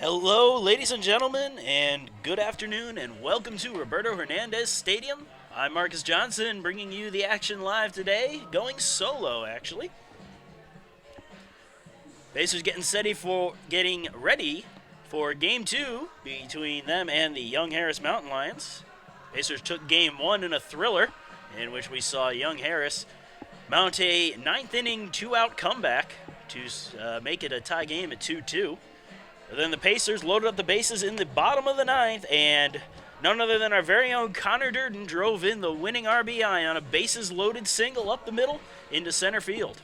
Hello, ladies and gentlemen, and good afternoon, and welcome to Roberto Hernandez Stadium. I'm Marcus Johnson, bringing you the action live today, going solo actually. Pacers getting ready for Game 2 between them and the Young Harris Mountain Lions. Pacers took Game 1 in a thriller, in which we saw Young Harris mount a ninth inning two-out comeback to make it a tie game at 2-2. Then the Pacers loaded up the bases in the bottom of the ninth, and none other than our very own Connor Durden drove in the winning RBI on a bases-loaded single up the middle into center field.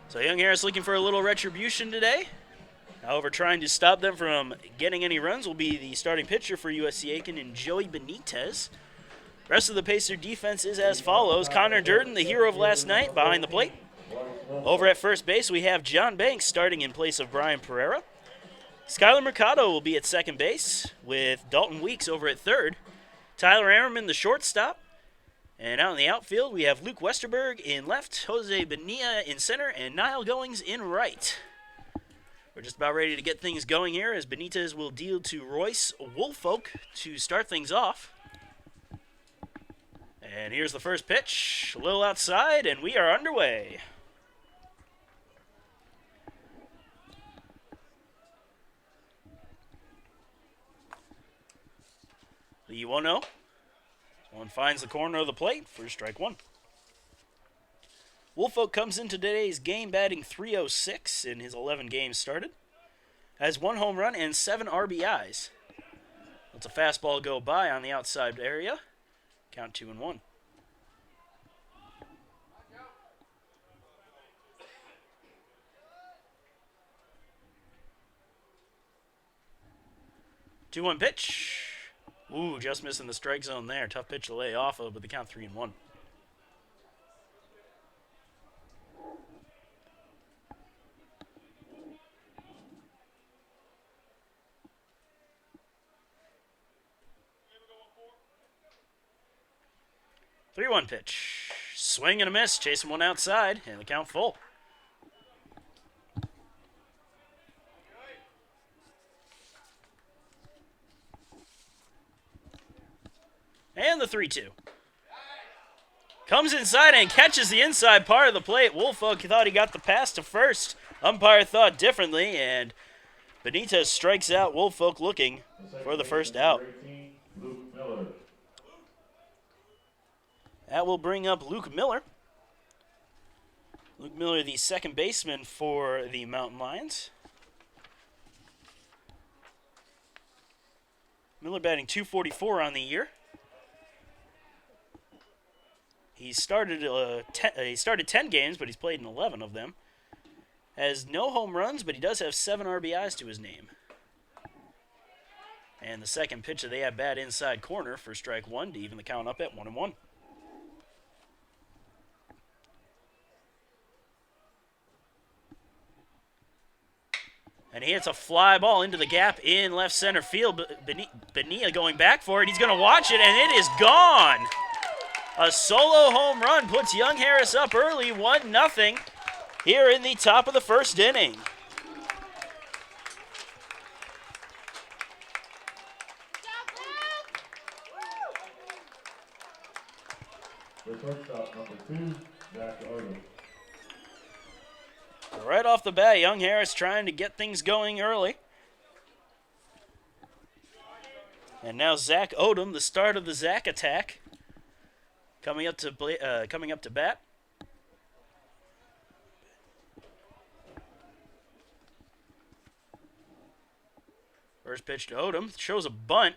So Young Harris looking for a little retribution today. However, trying to stop them from getting any runs will be the starting pitcher for USC Aiken and Joey Benitez. Rest of the Pacer defense is as follows. Connor Durden, the hero of last night, behind the plate. Over at first base, we have John Banks starting in place of Brian Pereira. Skylar Mercado will be at second base with Dalton Weeks over at third. Tyler Ammerman, the shortstop. And out in the outfield, we have Luke Westerberg in left, Jose Bonilla in center, and Niall Goings in right. We're just about ready to get things going here as Benitez will deal to Royce Woolfolk to start things off. And here's the first pitch, a little outside, and we are underway. The 1-0. One finds the corner of the plate for strike one. Woolfolk comes into today's game batting .306 in his 11 games started. Has one home run and 7 RBIs. Lets a fastball go by on the outside area. Count 2-1. Two-one pitch. Ooh, just missing the strike zone there. Tough pitch to lay off of, but the count 3-1. Three-one pitch. Swing and a miss. Chasing one outside, and the count full. And the 3-2. Comes inside and catches the inside part of the plate. Woolfolk thought he got the pass to first. Umpire thought differently, and Benitez strikes out Woolfolk looking for the first out. That will bring up Luke Miller. Luke Miller, the second baseman for the Mountain Lions. Miller batting .244 on the year. He started 10 games, but he's played in 11 of them. Has no home runs, but he does have 7 RBIs to his name. And the second pitch of the at-bat inside corner for strike one to even the count up at 1-1. And he hits a fly ball into the gap in left center field. Bonilla going back for it. He's going to watch it, and it is gone. A solo home run puts Young Harris up early, 1-0, here in the top of the first inning. Shortstop number 2, Zach Odom. Right off the bat, Young Harris trying to get things going early. And now Zach Odom, the start of the Zach attack. Coming up to bat. First pitch to Odom. Shows a bunt,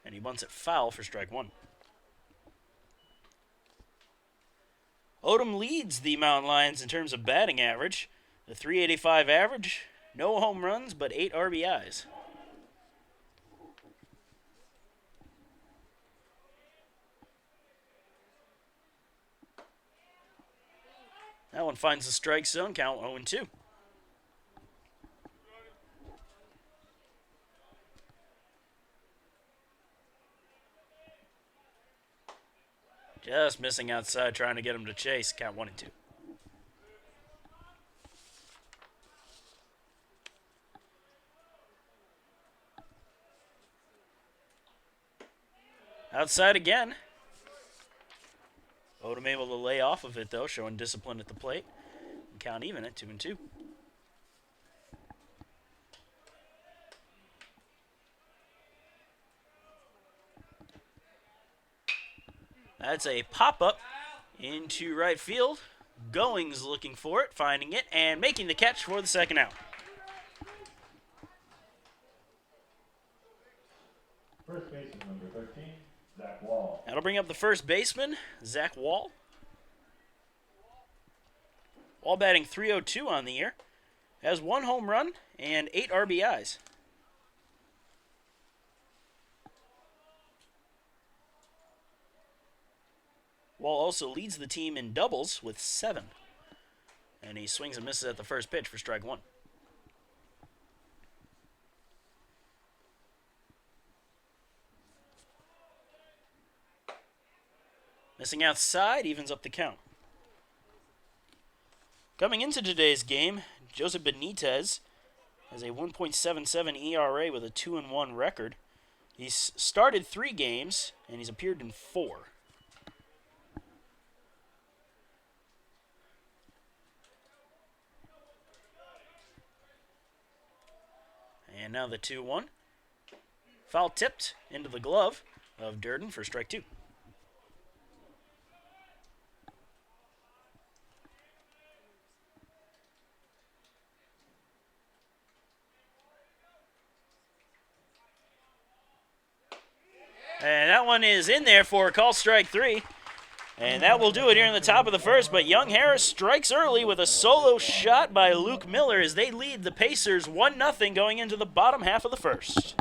and he bunts it foul for strike one. Odom leads the Mountain Lions in terms of batting average. The .385 average. No home runs, but 8 RBIs. That one finds the strike zone, count 0-2. Just missing outside, trying to get him to chase, count 1-2. Outside again. Odom able to lay off of it, though, showing discipline at the plate. And count even at 2-2. That's a pop-up into right field. Goings looking for it, finding it, and making the catch for the second out. First baseman number 13, Zach Wall. That'll bring up the first baseman, Zach Wall. Wall batting .302 on the year. Has 1 home run and 8 RBIs. Wall also leads the team in doubles with 7. And he swings and misses at the first pitch for strike 1. Missing outside evens up the count. Coming into today's game, Joseph Benitez has a 1.77 ERA with a 2-1 record. He's started 3 games and he's appeared in 4. And now the 2-1. Foul tipped into the glove of Durden for strike 2. And that one is in there for a call strike 3. And that will do it here in the top of the first. But Young Harris strikes early with a solo shot by Luke Miller as they lead the Pacers 1-0 going into the bottom half of the first.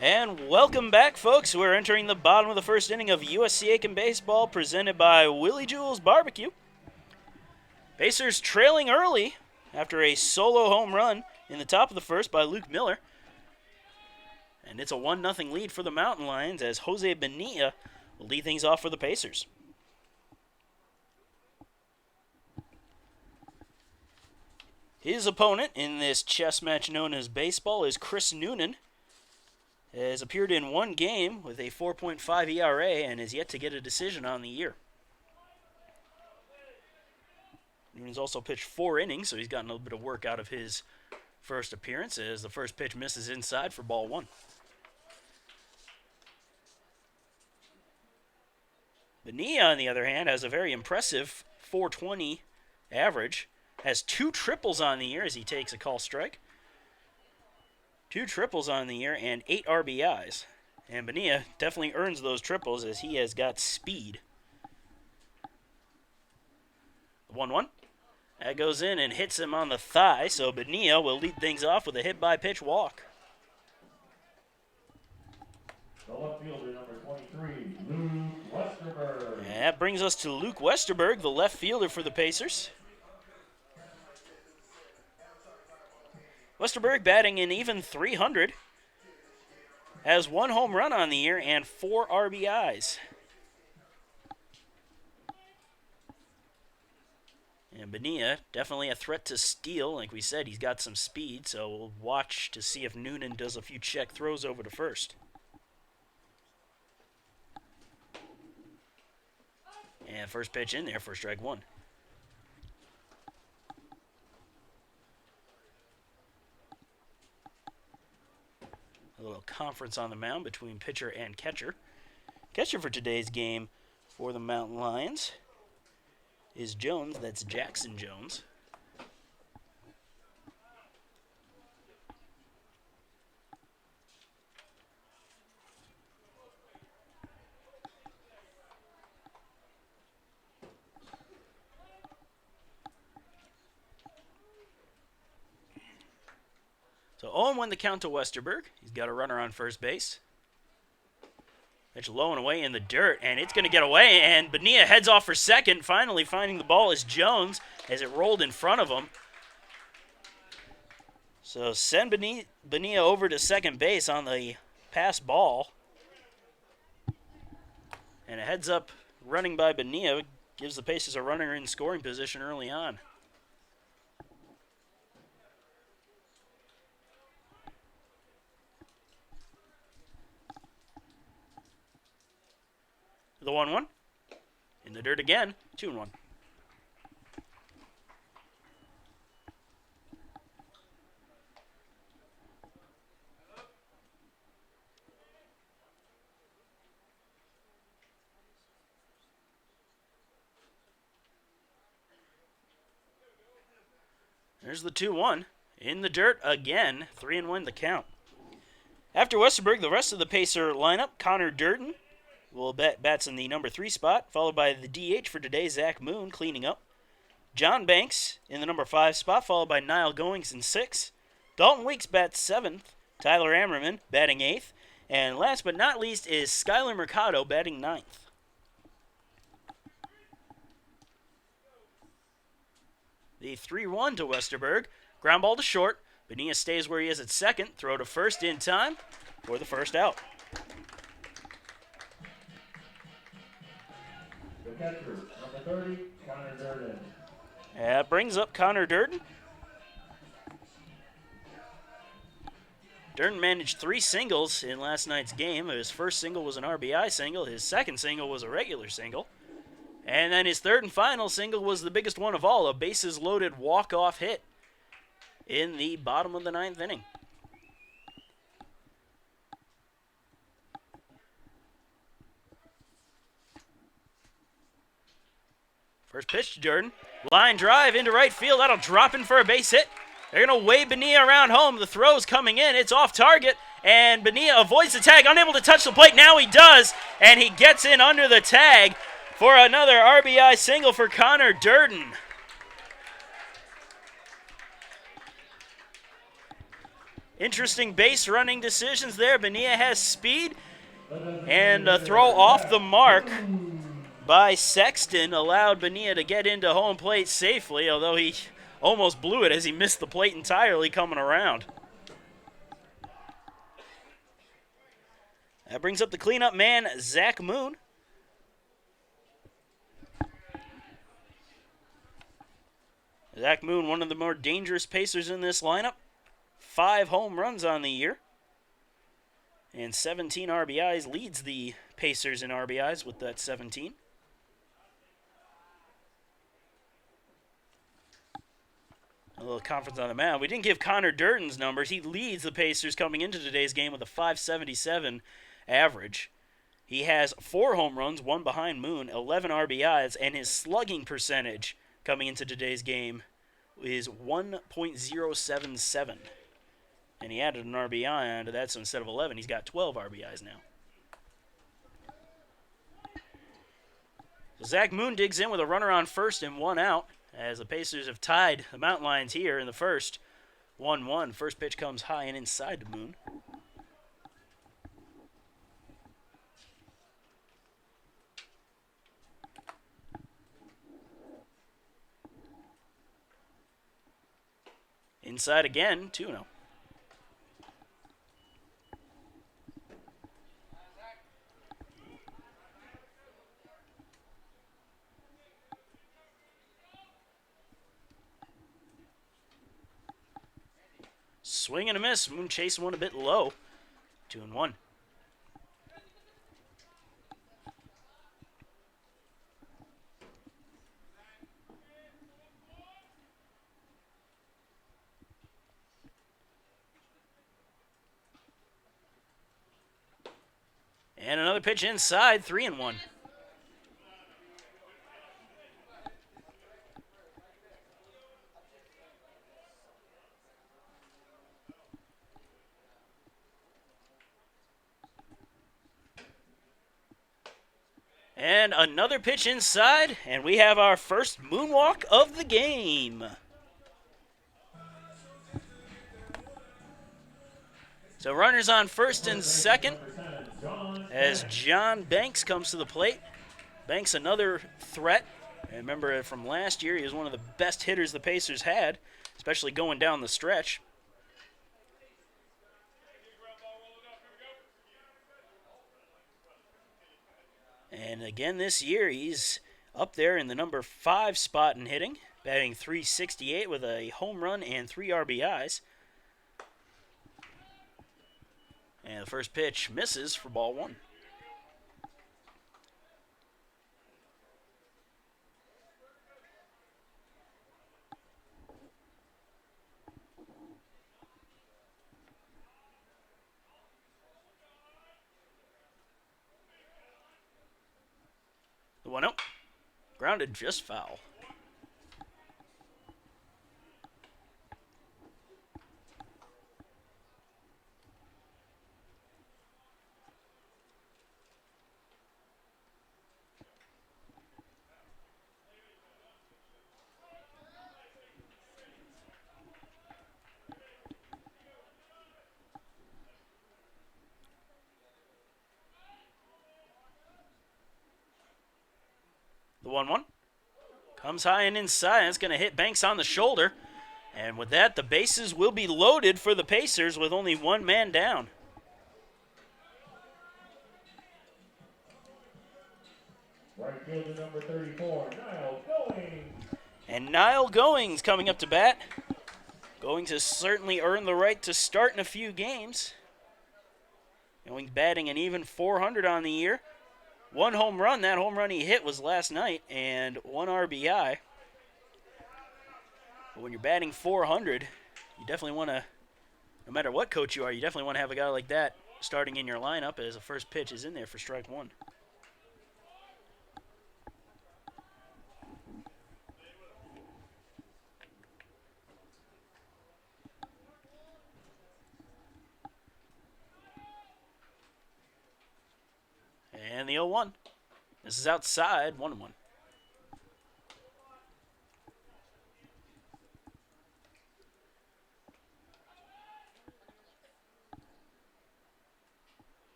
And welcome back, folks. We're entering the bottom of the first inning of USC Aiken baseball presented by Willie Jewell's Barbecue. Pacers trailing early after a solo home run in the top of the first by Luke Miller. And it's a 1-0 lead for the Mountain Lions as Jose Bonilla will lead things off for the Pacers. His opponent in this chess match known as baseball is Chris Noonan. Has appeared in 1 game with a 4.5 ERA and is yet to get a decision on the year. Noonan's also pitched 4 innings, so he's gotten a little bit of work out of his first appearance as the first pitch misses inside for ball 1. Bonilla, on the other hand, has a very impressive .420 average. Has 2 triples on the year as he takes a call strike. 2 triples on the year and 8 RBIs. And Bonilla definitely earns those triples as he has got speed. 1-1. That goes in and hits him on the thigh, so Bonilla will lead things off with a hit-by-pitch walk. The left fielder, number 23, Luke Westerberg. And that brings us to Luke Westerberg, the left fielder for the Pacers. Westerberg batting an even .300. Has 1 home run on the year and 4 RBIs. And Bonilla, definitely a threat to steal. Like we said, he's got some speed, so we'll watch to see if Noonan does a few check throws over to first. And first pitch in there for strike 1. A little conference on the mound between pitcher and catcher. Catcher for today's game for the Mountain Lions is Jones. That's Jackson Jones. So 0-1 the count to Westerberg. He's got a runner on first base. Pitch low and away in the dirt, and it's going to get away, and Bonilla heads off for second. Finally finding the ball is Jones as it rolled in front of him. So send Bonilla over to second base on the pass ball. And a heads up running by Bonilla gives the Pacers a runner in scoring position early on. The 1-1. In the dirt again. 2-1. There's the 2-1. In the dirt again. 3-1 the count. After Westerberg, the rest of the Pacer lineup, Connor Durden bats in the number 3 spot, followed by the DH for today, Zach Moon, cleaning up. John Banks in the number 5 spot, followed by Niall Goings in 6. Dalton Weeks bats 7th. Tyler Ammerman batting 8th. And last but not least is Skylar Mercado batting 9th. The 3-1 to Westerberg. Ground ball to short. Bonilla stays where he is at second. Throw to first in time for the first out. The catcher, number 30, Connor Durden. That brings up Connor Durden. Durden managed 3 singles in last night's game. His first single was an RBI single. His second single was a regular single. And then his third and final single was the biggest one of all, a bases-loaded walk-off hit in the bottom of the 9th inning. First pitch to Durden. Line drive into right field. That'll drop in for a base hit. They're going to wave Bonilla around home. The throw's coming in. It's off target. And Bonilla avoids the tag. Unable to touch the plate. Now he does. And he gets in under the tag for another RBI single for Connor Durden. Interesting base running decisions there. Bonilla has speed. And a throw off the mark by Sexton allowed Bonilla to get into home plate safely, although he almost blew it as he missed the plate entirely coming around. That brings up the cleanup man, Zach Moon. Zach Moon, one of the more dangerous Pacers in this lineup. 5 home runs on the year. And 17 RBIs, leads the Pacers in RBIs with that 17. A little conference on the mound. We didn't give Connor Durden's numbers. He leads the Pacers coming into today's game with a .577 average. He has 4 home runs, 1 behind Moon, 11 RBIs, and his slugging percentage coming into today's game is 1.077. And he added an RBI onto that, so instead of 11, he's got 12 RBIs now. So Zach Moon digs in with a runner on first and 1 out. as the Pacers have tied the Mountain Lions here in the first. 1-1. First pitch comes high and inside the Moon. Inside again, 2-0. Swing and a miss. Moon chasing one a bit low. 2-1. And another pitch inside, 3-1. And another pitch inside, and we have our first moonwalk of the game. So runners on first and second as John Banks comes to the plate. Banks, another threat. And remember from last year, he was one of the best hitters the Pacers had, especially going down the stretch. And again this year, he's up there in the number 5 spot in hitting, batting .368 with a home run and 3 RBIs. And the first pitch misses for ball 1. The 1-0. Grounded just foul. The 1-1 comes high and inside. It's going to hit Banks on the shoulder. And with that, the bases will be loaded for the Pacers with only one man down. Right fielder number 34, Niall Goings. And Niall Goings coming up to bat. Goings has certainly earned the right to start in a few games. Goings batting an even .400 on the year. 1 home run. That home run he hit was last night, and 1 RBI. But when you're batting .400, you definitely want to, no matter what coach you are, you definitely want to have a guy like that starting in your lineup as the first pitch is in there for strike 1. And the 0-1. This is outside, 1-1.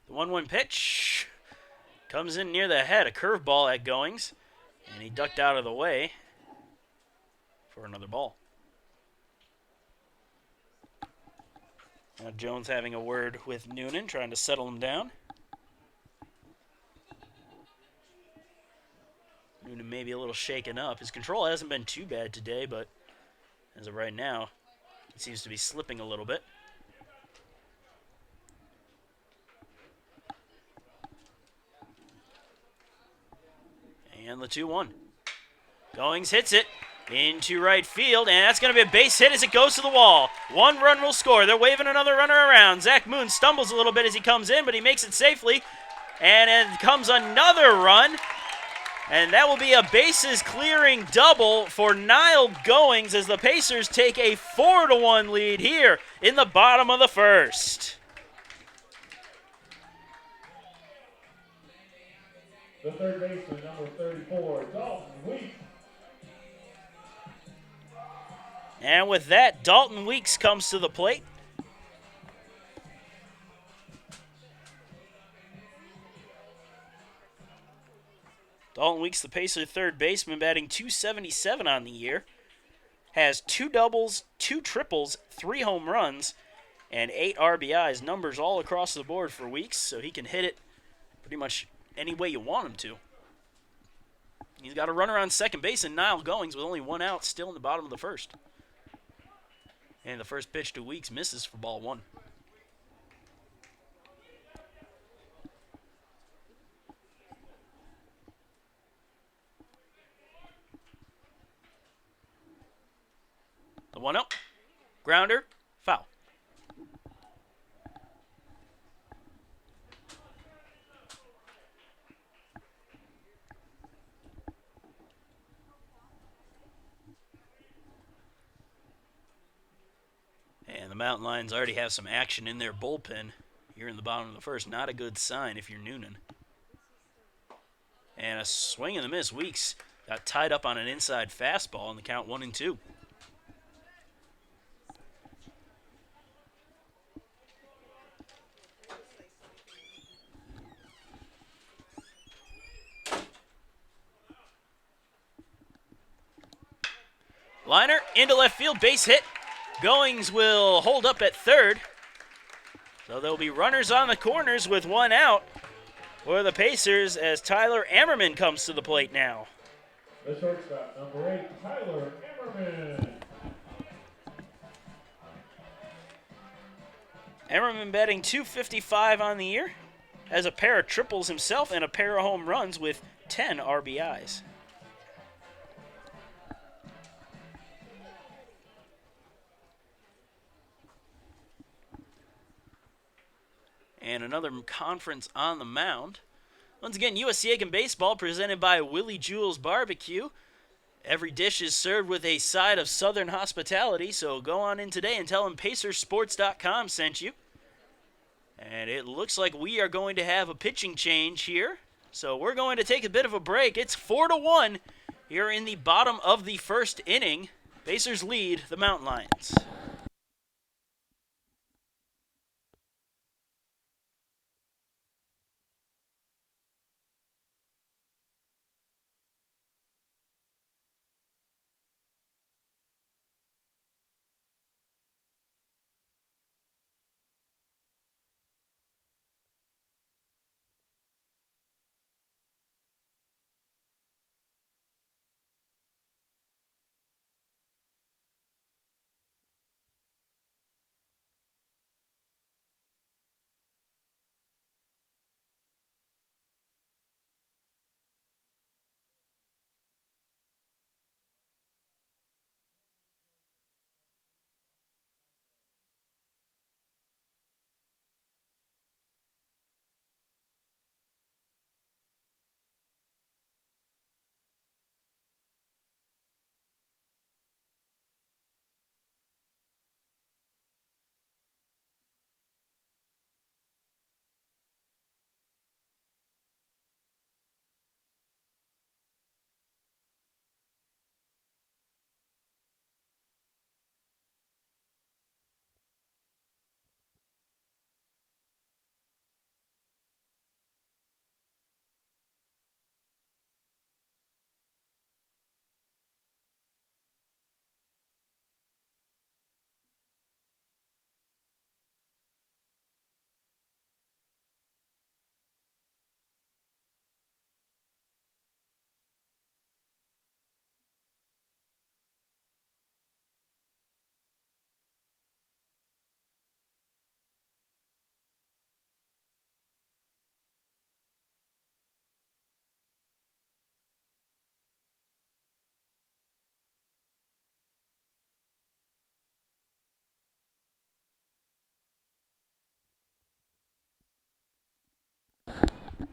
The 1-1 pitch comes in near the head, a curveball at Goings, and he ducked out of the way for another ball. Now Jones having a word with Noonan, trying to settle him down. Noonan may be a little shaken up. His control hasn't been too bad today, but as of right now, it seems to be slipping a little bit. And the 2-1. Goings hits it into right field, and that's going to be a base hit as it goes to the wall. 1 run will score. They're waving another runner around. Zach Moon stumbles a little bit as he comes in, but he makes it safely. And in comes another run, and that will be a bases-clearing double for Niall Goings as the Pacers take a 4-1 lead here in the bottom of the first. The third baseman, number 34, Dalton Weeks. And with that, Dalton Weeks comes to the plate. Dalton Weeks, the Pacer third baseman, batting .277 on the year. Has 2 doubles, 2 triples, 3 home runs, and 8 RBIs. Numbers all across the board for Weeks, so he can hit it pretty much any way you want him to. He's got a runner on second base and Niall Goings with only 1 out, still in the bottom of the first. And the first pitch to Weeks misses for ball 1. The 1-0. Grounder. Foul. And the Mountain Lions already have some action in their bullpen here in the bottom of the first. Not a good sign if you're Noonan. And a swing and a miss. Weeks got tied up on an inside fastball in the count 1-2. Liner into left field, base hit. Goings will hold up at third. So there'll be runners on the corners with 1 out for the Pacers as Tyler Ammerman comes to the plate now. The shortstop, number 8, Tyler Ammerman. Ammerman batting .255 on the year. Has a pair of triples himself and a pair of home runs with 10 RBIs. And another conference on the mound. Once again, USC Aiken Baseball presented by Willie Jewell's Barbecue. Every dish is served with a side of Southern hospitality, so go on in today and tell them PacerSports.com sent you. And it looks like we are going to have a pitching change here. So we're going to take a bit of a break. It's 4-1 here in the bottom of the first inning. Pacers lead the Mountain Lions.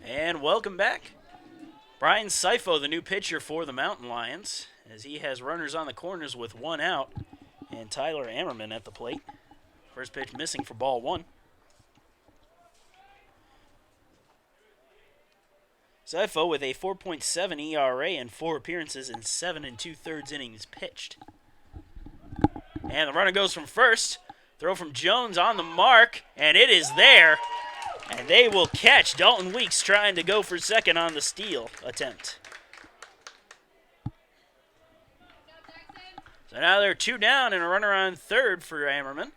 And welcome back. Brian Seifo, the new pitcher for the Mountain Lions, as he has runners on the corners with 1 out, and Tyler Ammerman at the plate. First pitch missing for ball 1. Zypho with a 4.7 ERA and 4 appearances in 7 2/3 innings pitched. And the runner goes from first. Throw from Jones on the mark, and it is there. And they will catch Dalton Weeks trying to go for second on the steal attempt. So now they're 2 down and a runner on third for Ammerman.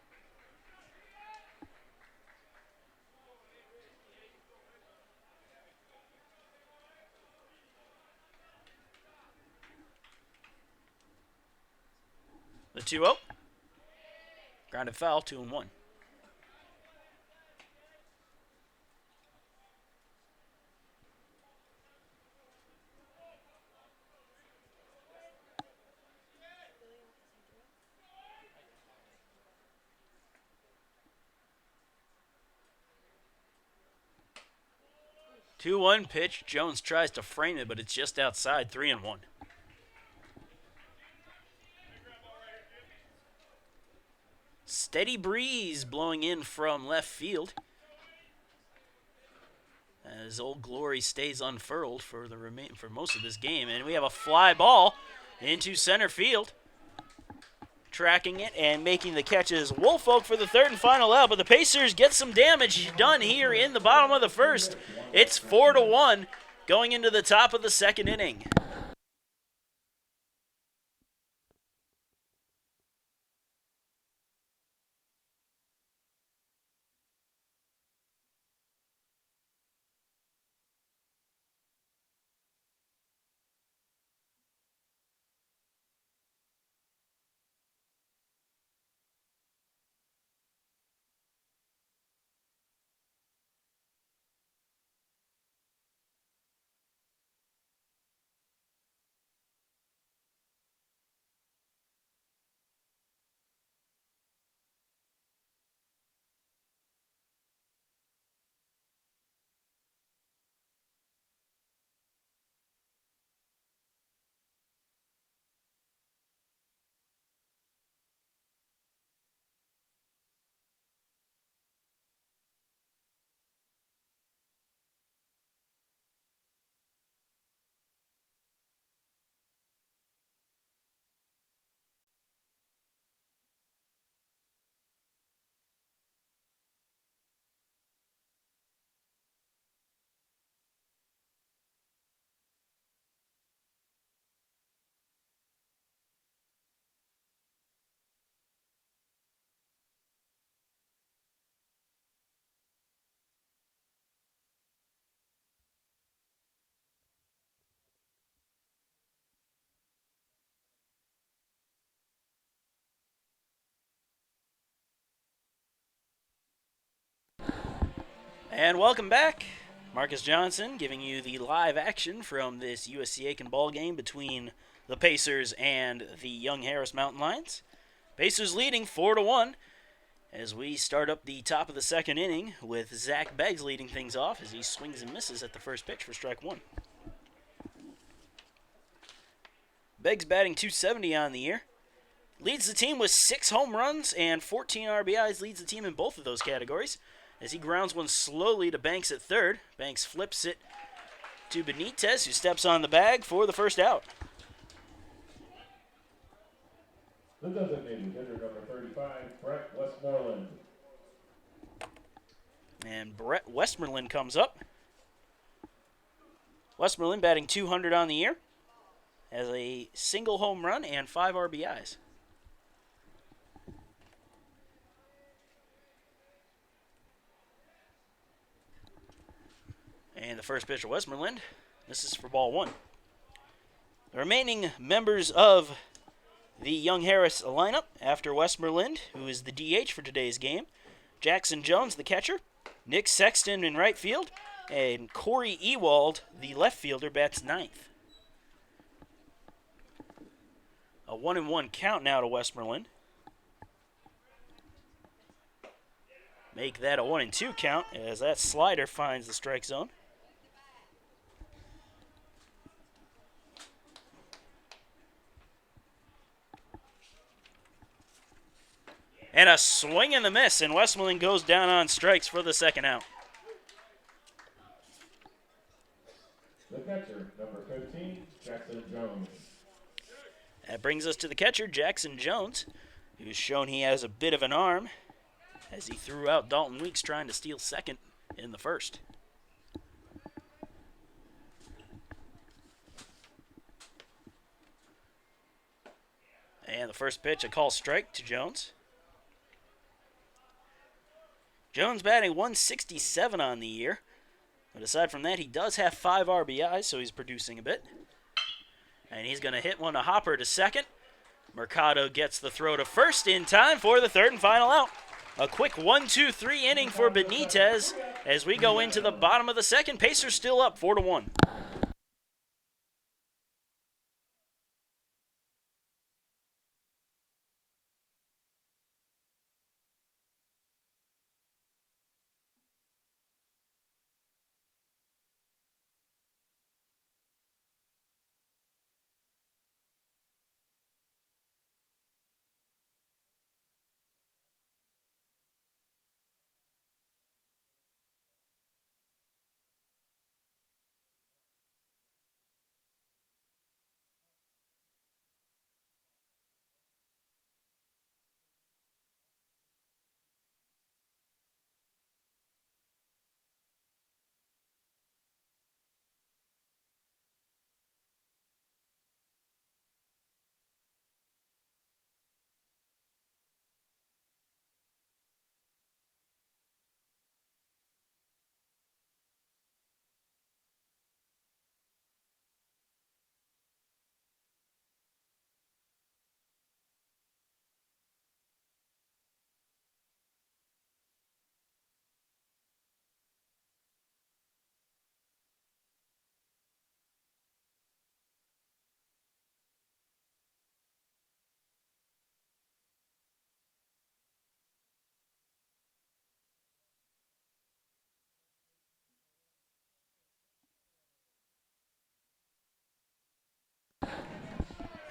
The 2-0. Grounded foul, 2-1. Two-one pitch. Jones tries to frame it, but it's just outside. 3-1. Steady breeze blowing in from left field as Old Glory stays unfurled for most of this game, and we have a fly ball into center field. Tracking it and making the catches. Woolfolk for the third and final out, but the Pacers get some damage done here in the bottom of the first. It's 4-1 going into the top of the second inning. And welcome back. Marcus Johnson giving you the live action from this USC Aiken ball game between the Pacers and the Young Harris Mountain Lions. Pacers leading 4-1 as we start up the top of the second inning with Zach Beggs leading things off as he swings and misses at the first pitch for strike one. Beggs batting .270 on the year. Leads the team with 6 home runs and 14 RBIs. Leads the team in both of those categories as he grounds one slowly to Banks at third. Banks flips it to Benitez, who steps on the bag for the first out. The designated hitter, number 35, Brett Westmoreland. And Brett Westmoreland comes up. Westmoreland batting .200 on the year. Has a single home run and 5 RBIs. And the first pitch of Westmoreland. This is for ball one. The remaining members of the Young Harris lineup after Westmoreland, who is the DH for today's game. Jackson Jones, the catcher. Nick Sexton in right field. And Corey Ewald, the left fielder, bats ninth. A 1-1 count now to Westmoreland. Make that a 1-2 count as that slider finds the strike zone. And a swing and a miss, and Westmoreland goes down on strikes for the second out. catcher, number 15, Jackson Jones. That brings us to the catcher, Jackson Jones, who's shown he has a bit of an arm as he threw out Dalton Weeks trying to steal second in the first. And the first pitch, a call strike to Jones. Jones batting 167 on the year. But aside from that, he does have 5 RBIs, so he's producing a bit. And he's going to hit one to Hopper to second. Mercado gets the throw to first in time for the third and final out. A quick 1-2-3 inning for Benitez as we go into the bottom of the second. Pacers still up 4-1.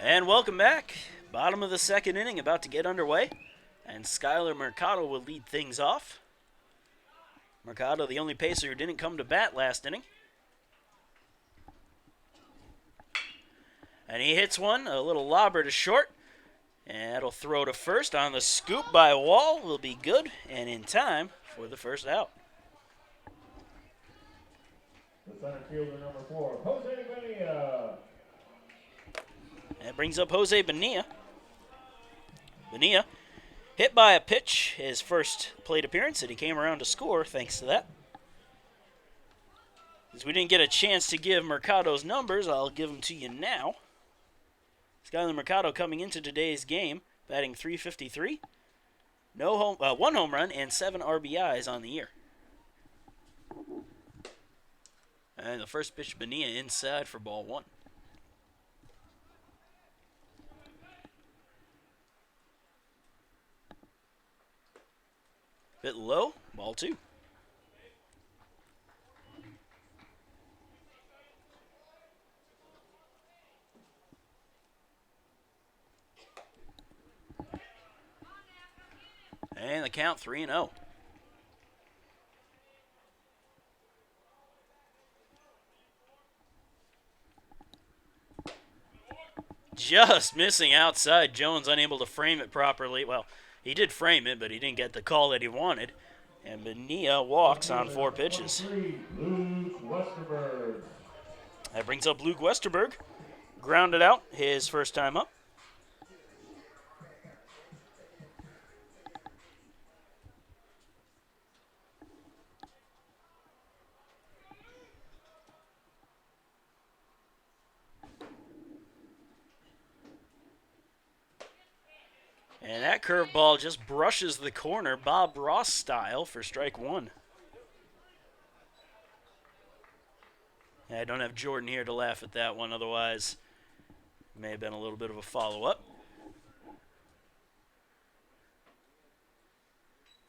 And welcome back. Bottom of the second inning about to get underway. And Skyler Mercado will lead things off. Mercado, the only Pacer who didn't come to bat last inning. And he hits one, a little lobber to short. And that'll throw to first on the scoop by Wall. Will be good and in time for the first out. The center fielder, number 4, Jose Bonilla. That brings up Jose Bonilla. Bonilla hit by a pitch, his first plate appearance, and he came around to score thanks to that. Since we didn't get a chance to give Mercado's numbers, I'll give them to you now. Skyler Mercado coming into today's game, batting .353, one home run and 7 RBIs on the year. And the first pitch, Bonilla inside for ball 1. Bit low, ball 2. And the count 3-0. Just missing outside. Jones unable to frame it properly. Well, he did frame it, but he didn't get the call that he wanted. And Bonilla walks on 4 pitches. That brings up Luke Westerberg. Grounded out his first time up. And that curveball just brushes the corner, Bob Ross style, for strike 1. I don't have Jordan here to laugh at that one, otherwise it may have been a little bit of a follow-up.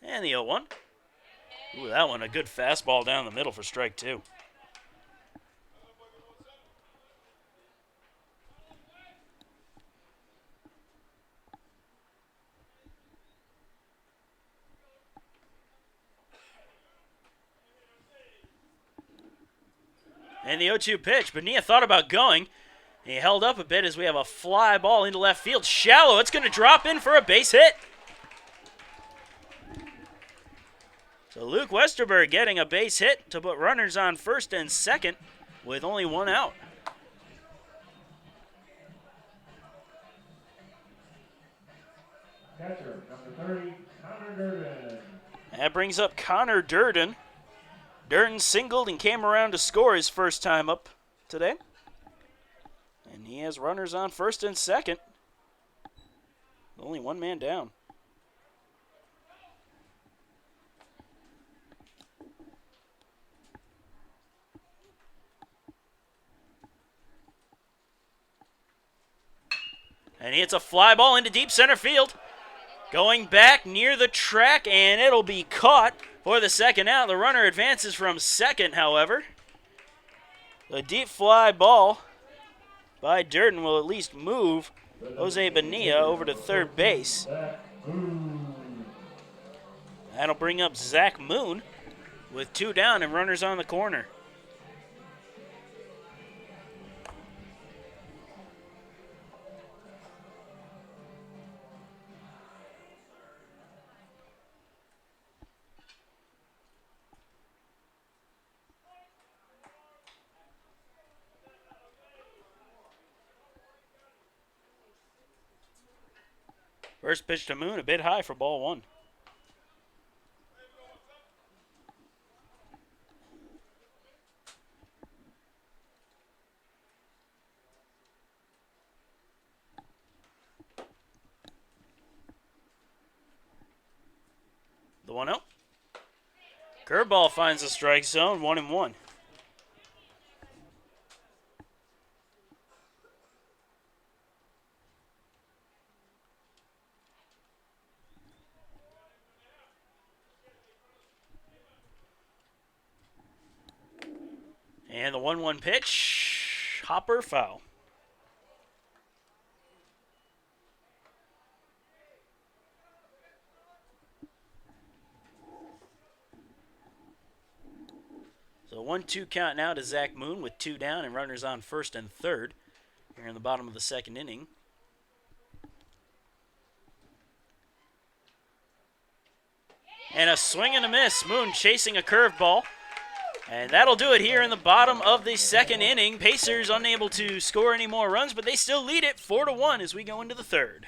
And the 0-1. Ooh, that one, a good fastball down the middle for strike 2. And the 0-2 pitch. Bonilla thought about going. He held up a bit as we have a fly ball into left field. Shallow. It's going to drop in for a base hit. So Luke Westerberg getting a base hit to put runners on first and second with only one out. Catcher, number 30, Connor Durden. That brings up Connor Durden. Durden singled and came around to score his first time up today. And he has runners on first and second. Only one man down. And he hits a fly ball into deep center field. Going back near the track, and it'll be caught for the second out. The runner advances from second, however. The deep fly ball by Durden will at least move Jose Bonilla over to third base. That'll bring up Zach Moon with two down and runners on the corner. First pitch to Moon, a bit high for ball one. The 1-0. Curveball finds the strike zone, 1-1. And the 1-1 pitch, hopper foul. So 1-2 count now to Zach Moon with two down and runners on first and third here in the bottom of the second inning. And a swing and a miss. Moon chasing a curveball. And that'll do it here in the bottom of the second inning. Pacers unable to score any more runs, but they still lead it 4-1 as we go into the third.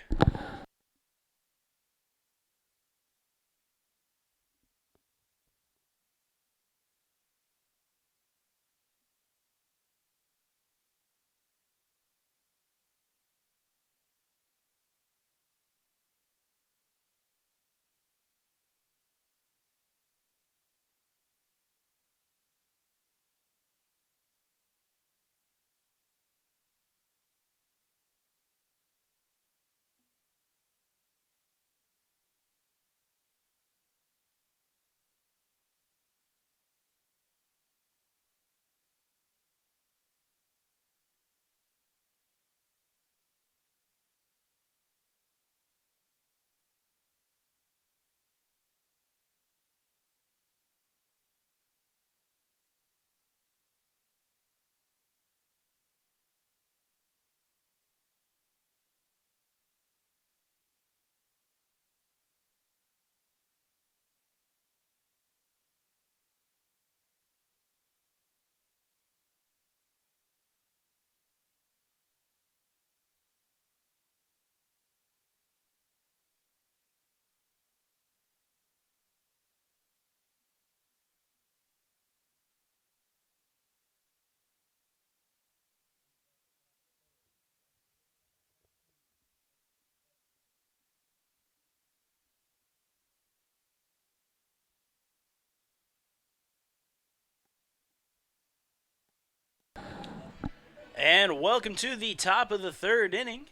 And welcome to the top of the third inning.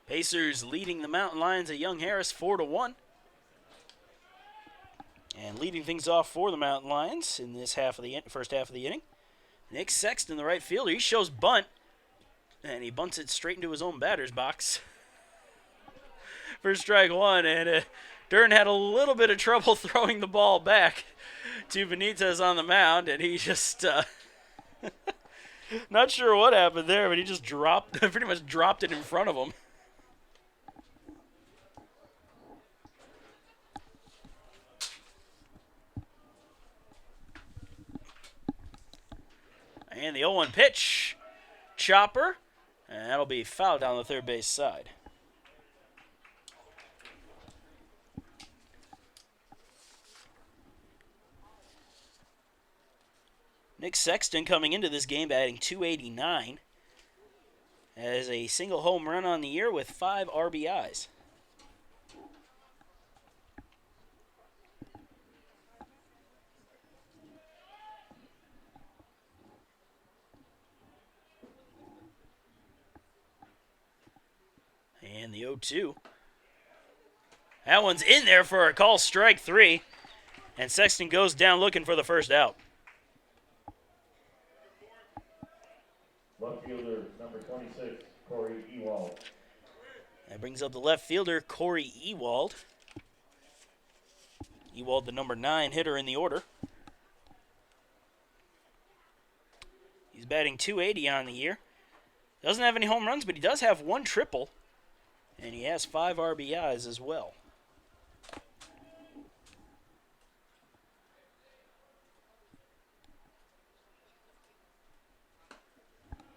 Pacers leading the Mountain Lions at Young Harris 4-1. And leading things off for the Mountain Lions in this first half of the inning, Nick Sexton, the right fielder, he shows bunt, and he bunts it straight into his own batter's box for strike one. And Durden had a little bit of trouble throwing the ball back to Benitez on the mound, and he just Not sure what happened there, but he just pretty much dropped it in front of him. And the 0-1 pitch. Chopper. And that'll be fouled down the third base side. Nick Sexton coming into this game batting .289. Has a single home run on the year with 5 RBIs. And the 0-2. That one's in there for a call, strike 3. And Sexton goes down looking for the first out. Left fielder, number 26, Corey Ewald. That brings up the left fielder, Corey Ewald. Ewald, the number 9 hitter in the order. He's batting .280 on the year. Doesn't have any home runs, but he does have 1 triple. And he has 5 RBIs as well.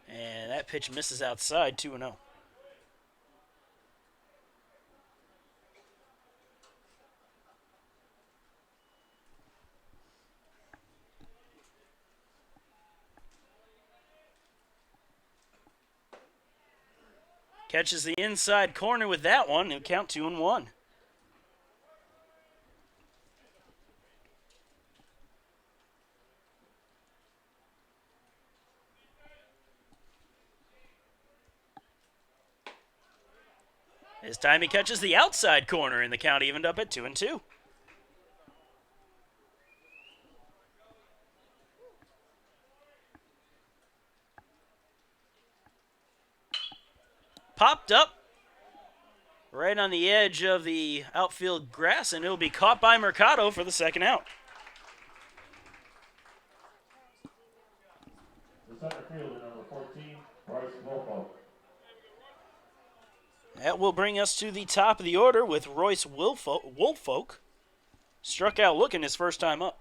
And that pitch misses outside, 2-0. Catches the inside corner with that one. It'll count 2-1. This time he catches the outside corner, and the count evened up at 2-2. Popped up right on the edge of the outfield grass, and it'll be caught by Mercado for the second out. The center fielder, number 14, Bryce Wolfolk. That will bring us to the top of the order with Royce Woolfolk. Struck out looking his first time up.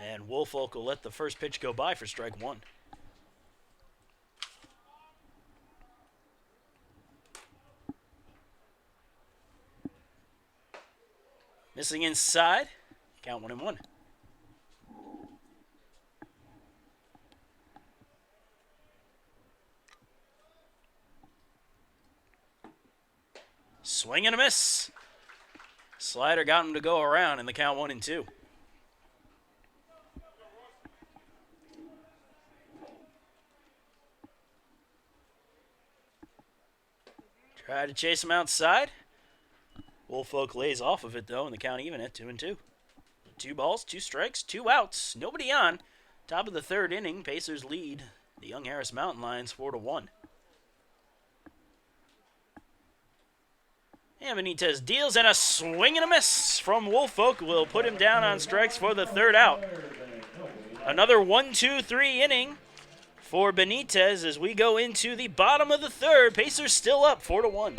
And Woolfolk will let the first pitch go by for strike 1. Missing inside. Count 1-1. Swing and a miss. Slider got him to go around in the count 1-2. Try to chase him outside. Woolfolk lays off of it, though, and the count even at 2-2. 2 balls, 2 strikes, 2 outs. Nobody on. Top of the third inning, Pacers lead the Young Harris Mountain Lions 4-1. And Benitez deals, and a swing and a miss from Woolfolk will put him down on strikes for the third out. Another 1-2-3 inning for Benitez as we go into the bottom of the third. Pacers still up 4-1.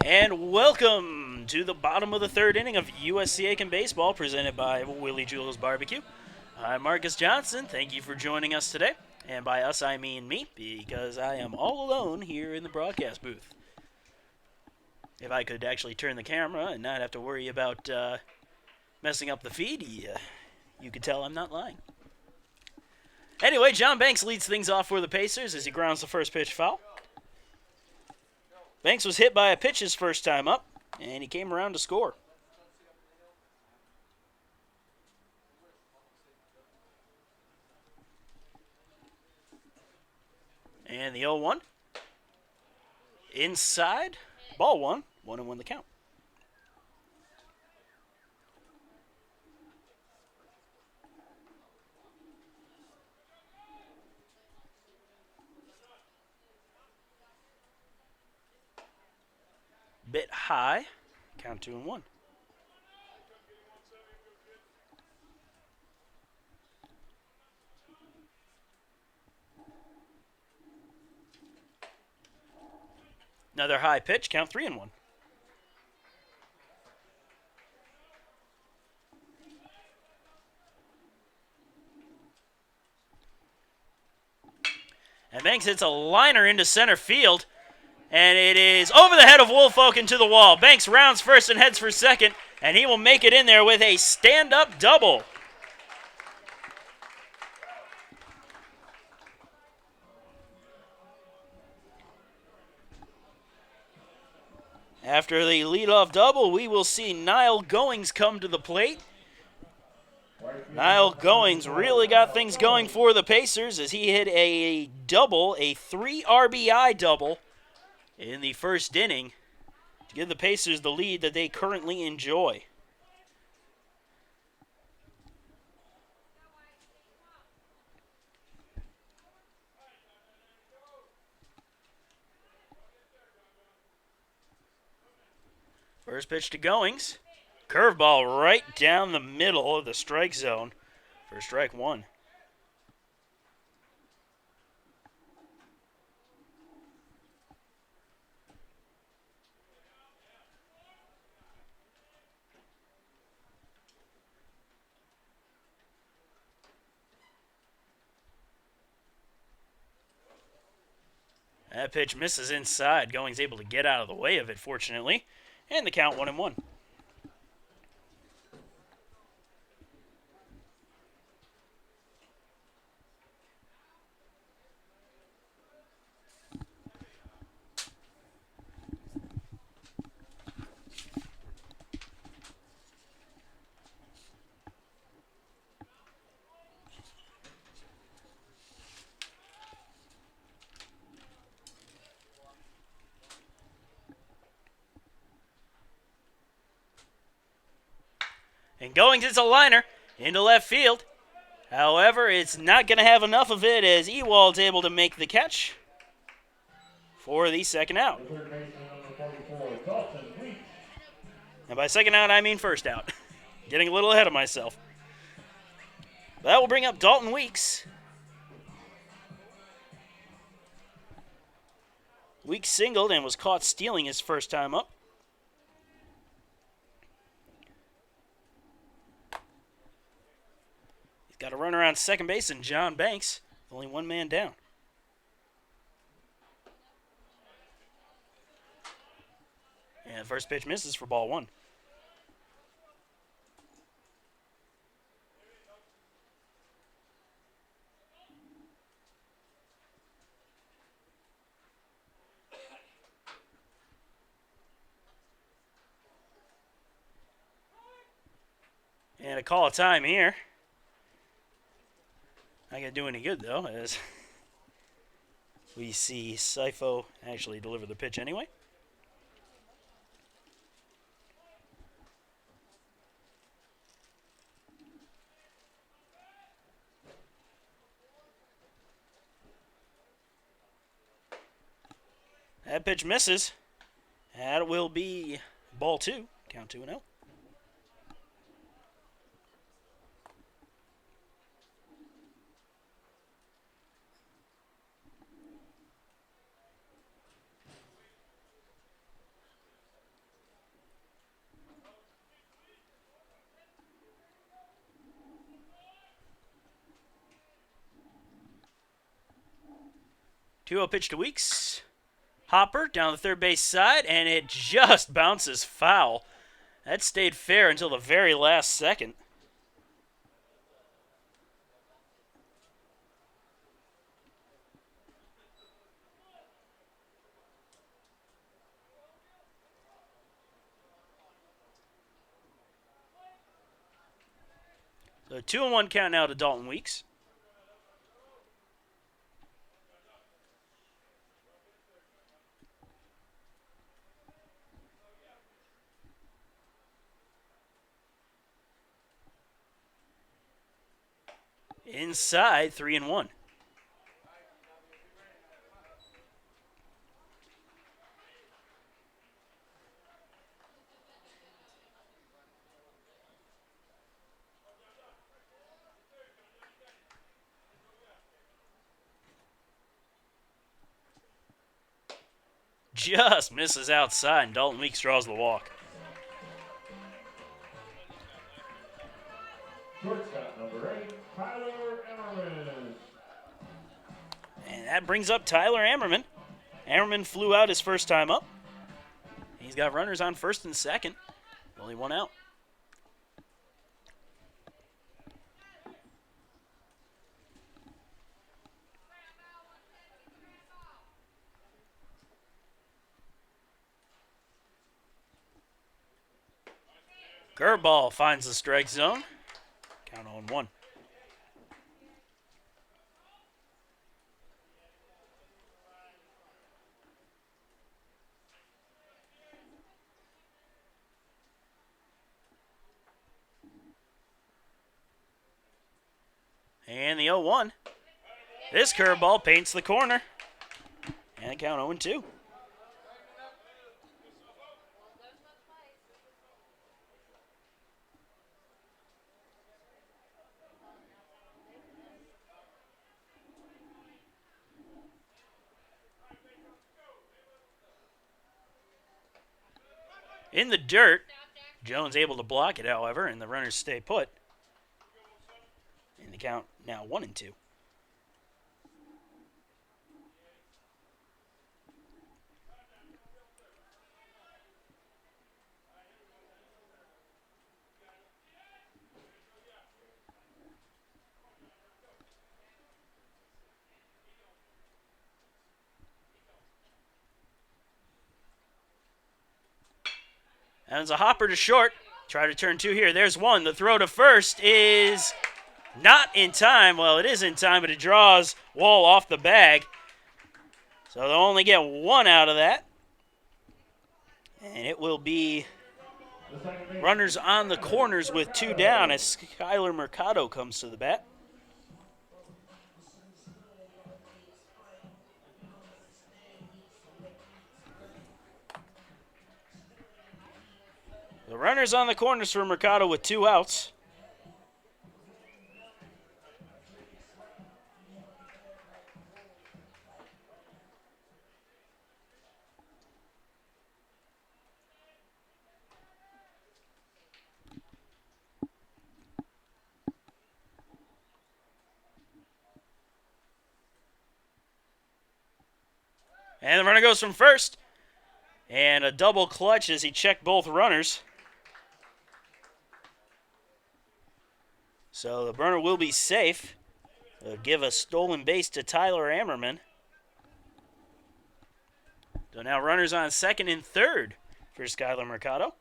And welcome to the bottom of the third inning of USC Aiken baseball, presented by Willie Jules Barbecue. I'm Marcus Johnson. Thank you for joining us today. And by us, I mean me, because I am all alone here in the broadcast booth. If I could actually turn the camera and not have to worry about messing up the feed, you could tell I'm not lying. Anyway, John Banks leads things off for the Pacers as he grounds the first pitch foul. Banks was hit by a pitch his first time up, and he came around to score. And the 0-1. Inside. Ball one. 1-1 the count. Bit high. Count 2-1. Another high pitch. Count 3-1. And Banks hits a liner into center field. And it is over the head of Woolfolk into the wall. Banks rounds first and heads for second. And he will make it in there with a stand-up double. After the leadoff double, we will see Niall Goings come to the plate. Niall Goings really got things going for the Pacers as he hit a double, a 3 RBI double in the first inning to give the Pacers the lead that they currently enjoy. First pitch to Goings. Curveball right down the middle of the strike zone for strike one. That pitch misses inside. Goings able to get out of the way of it, fortunately. And the count 1-1. And Goings hits a liner into left field. However, it's not going to have enough of it as Ewald's able to make the catch for the second out. And by second out, I mean first out. Getting a little ahead of myself. That will bring up Dalton Weeks. Weeks singled and was caught stealing his first time up. Got a runner on second base and John Banks. Only one man down. And first pitch misses for ball one. And a call of time here. Not going to do any good, though, as we see Sifo actually deliver the pitch anyway. That pitch misses. That will be ball two. Count 2-0. 2-0 pitch to Weeks. Hopper down the third base side, and it just bounces foul. That stayed fair until the very last second. So 2-1 count now to Dalton Weeks. Inside, 3-1. Just misses outside, and Dalton Weeks draws the walk. Shortstop number 8, Tyler Emmerman. And that brings up Tyler Ammerman. Ammerman flew out his first time up. He's got runners on first and second. Only one out. Curveball finds the strike zone. Count 0-1. And the 0-1. This curveball paints the corner. And count 0-2. In the dirt, Jones able to block it, however, and the runners stay put. And the count now 1-2. And it's a hopper to short. Try to turn two here. There's one. The throw to first is not in time. Well, it is in time, but it draws Wall off the bag. So they'll only get one out of that. And it will be runners on the corners with two down as Skylar Mercado comes to the bat. The runners on the corners for Mercado with two outs. And the runner goes from first. And a double clutch as he checked both runners. So the burner will be safe. It'll give a stolen base to Tyler Ammerman. So now runners on second and third for Skylar Mercado.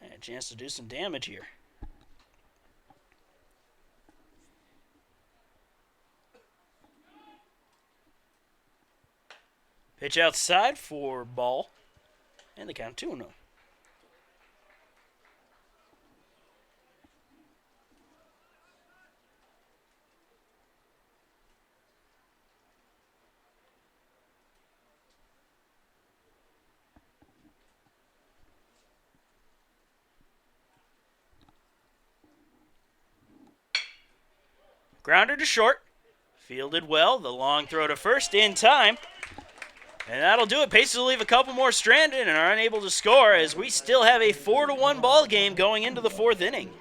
And a chance to do some damage here. Pitch outside for ball. And the count 2-0. Grounder to short. Fielded well. The long throw to first in time. And that'll do it. Pacers will leave a couple more stranded and are unable to score as we still have a 4-1 ball game going into the fourth inning.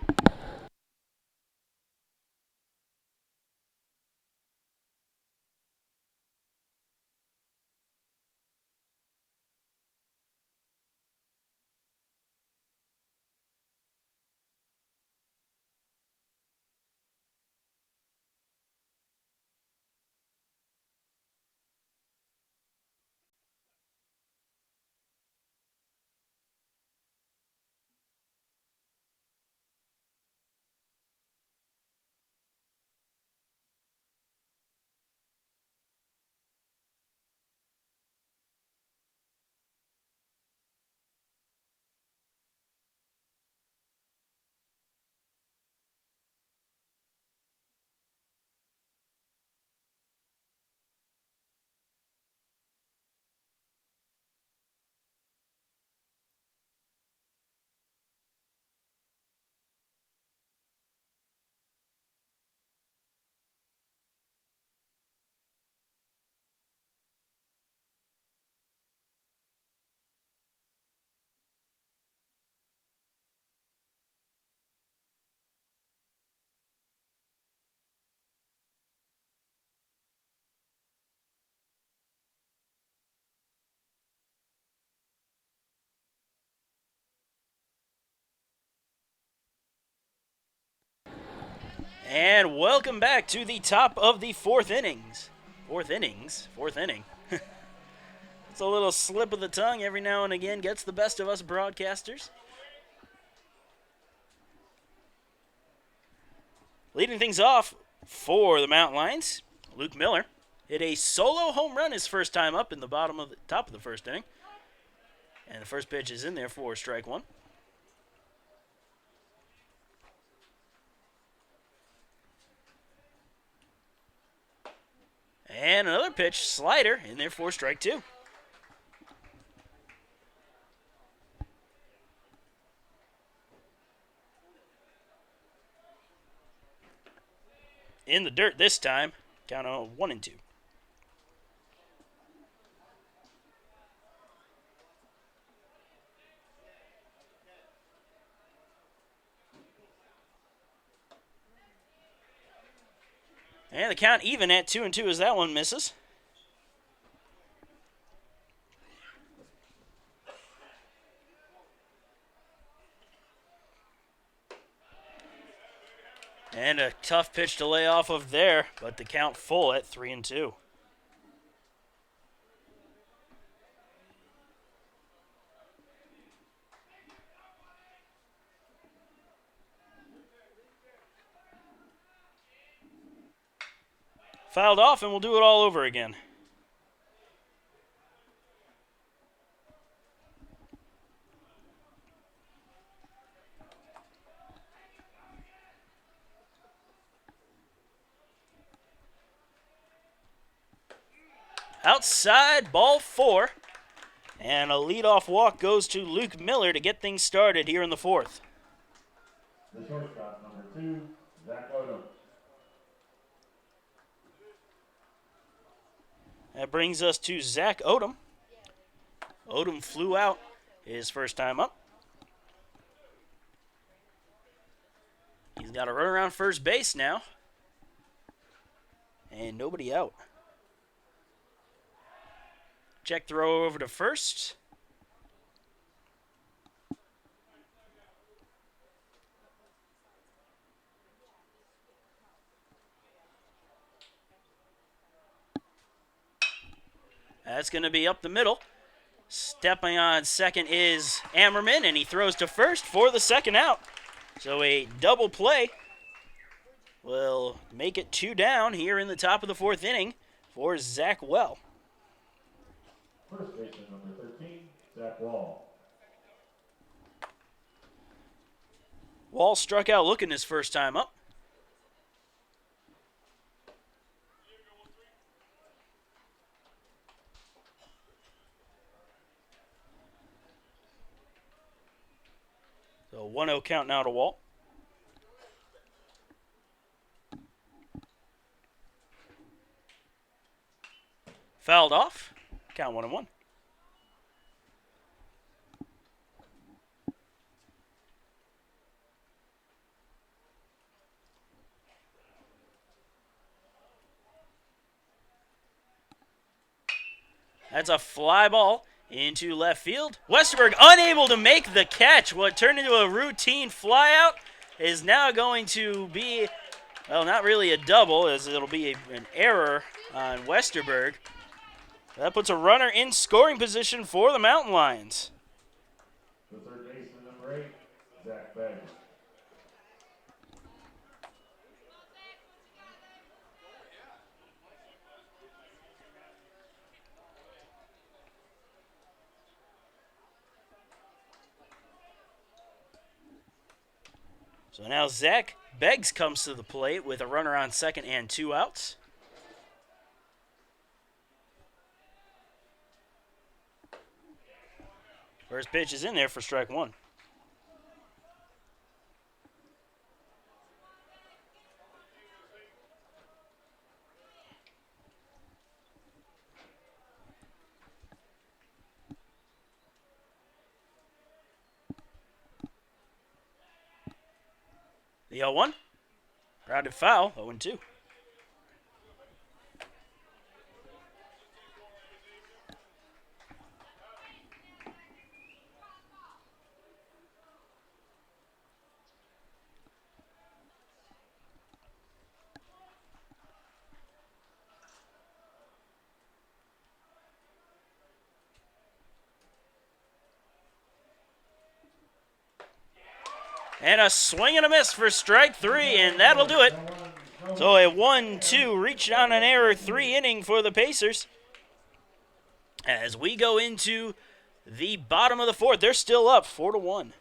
And welcome back to the top of the fourth innings. Fourth inning. It's a little slip of the tongue every now and again, gets the best of us broadcasters. Leading things off for the Mountain Lions, Luke Miller hit a solo home run his first time up in the top of the first inning. And the first pitch is in there for strike one. And another pitch, slider, in there for strike two. In the dirt this time, count of 1-2. And the count even at 2-2 as that one misses. And a tough pitch to lay off of there, but the count full at 3-2. Fouled off, and we'll do it all over again. Outside, ball 4. And a leadoff walk goes to Luke Miller to get things started here in the fourth. The shortstop, number 2, Zach Odom. That brings us to Zach Odom. Odom flew out his first time up. He's got a run around first base now. And nobody out. Check throw over to first. That's going to be up the middle. Stepping on second is Ammerman, and he throws to first for the second out. So a double play will make it 2 down here in the top of the fourth inning for Zach Well. First baseman, number 13, Zach Wall. Wall struck out looking his first time up. So 1-0 count now to Wall. Fouled off. Count 1-1. That's a fly ball into left field. Westerberg unable to make the catch. What turned into a routine flyout is now going to be, well, not really a double, as it'll be an error on Westerberg. That puts a runner in scoring position for the Mountain Lions. The third baseman, number 8, Zach Beggs. So now Zach Beggs comes to the plate with a runner on second and 2 outs. First pitch is in there for strike 1. The 0-1. Grounded foul, 0-2. And a swing and a miss for strike 3, and that'll do it. So a 1-2 reach down an error 3 inning for the Pacers. As we go into the bottom of the 4th, they're still up 4-1.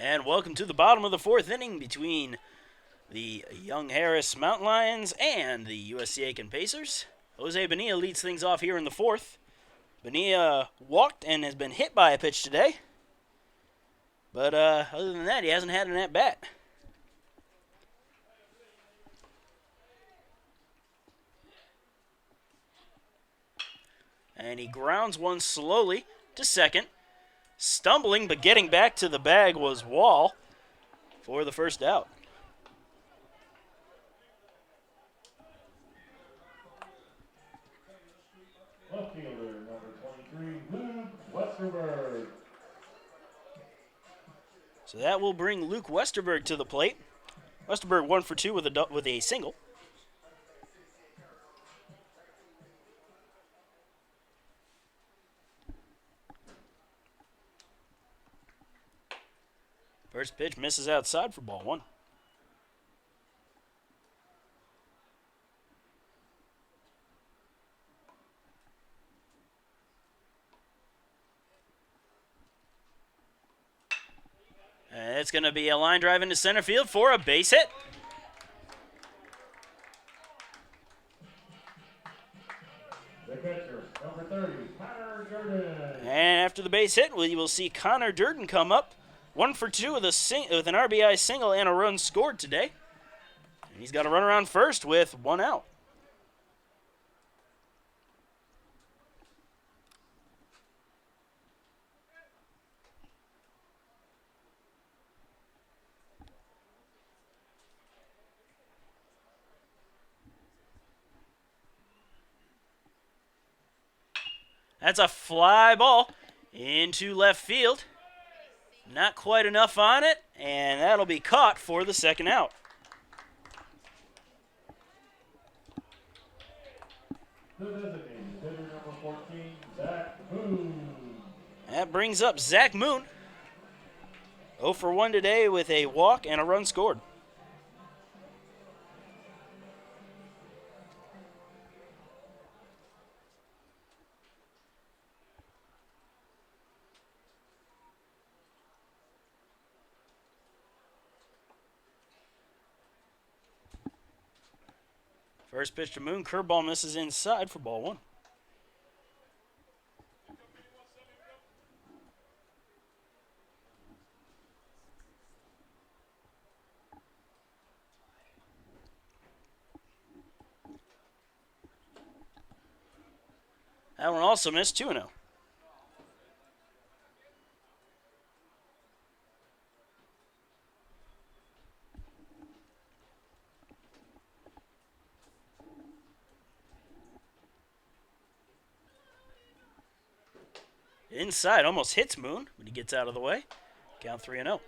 And welcome to the bottom of the 4th inning between the Young Harris Mountain Lions and the USC Aiken Pacers. Jose Bonilla leads things off here in the 4th. Bonilla walked and has been hit by a pitch today. But other than that, he hasn't had an at-bat. And he grounds one slowly to second. Stumbling, but getting back to the bag was Wall for the first out. Left fielder, number 23, Luke Westerberg. So that will bring Luke Westerberg to the plate. Westerberg 1 for 2 with a single. First pitch misses outside for ball 1. And it's going to be a line drive into center field for a base hit. The catcher, number 30, Connor Durden. And after the base hit, we will see Connor Durden come up. 1 for 2 with an RBI single and a run scored today. And he's got a run around first with 1 out. That's a fly ball into left field. Not quite enough on it, and that'll be caught for the second out. The designated hitter, number 14, Zach Moon. That brings up Zach Moon. 0 for 1 today with a walk and a run scored. First pitch to Moon, curveball misses inside for ball 1. That one also missed 2-0. Inside, almost hits Moon, but he gets out of the way. Count 3-0.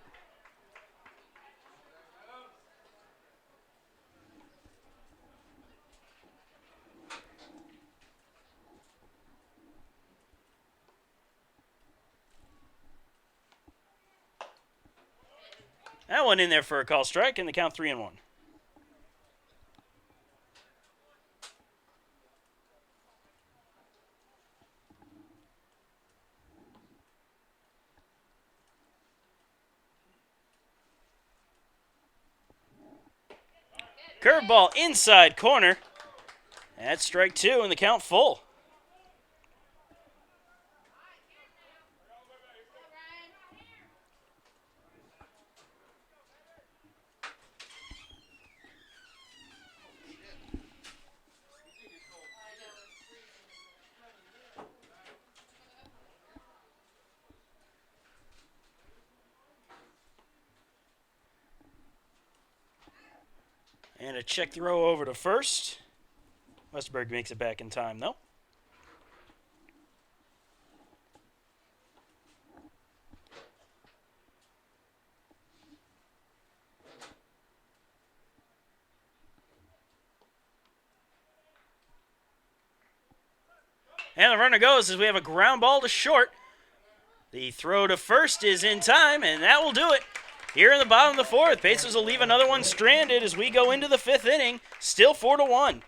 That one in there for a call strike, and the count 3-1. Curveball inside corner. That's strike 2, and the count full. And a check throw over to first. Westerberg makes it back in time, though. And the runner goes as we have a ground ball to short. The throw to first is in time, and that will do it. Here in the bottom of the fourth, Pacers will leave another one stranded as we go into the fifth inning. Still 4-1.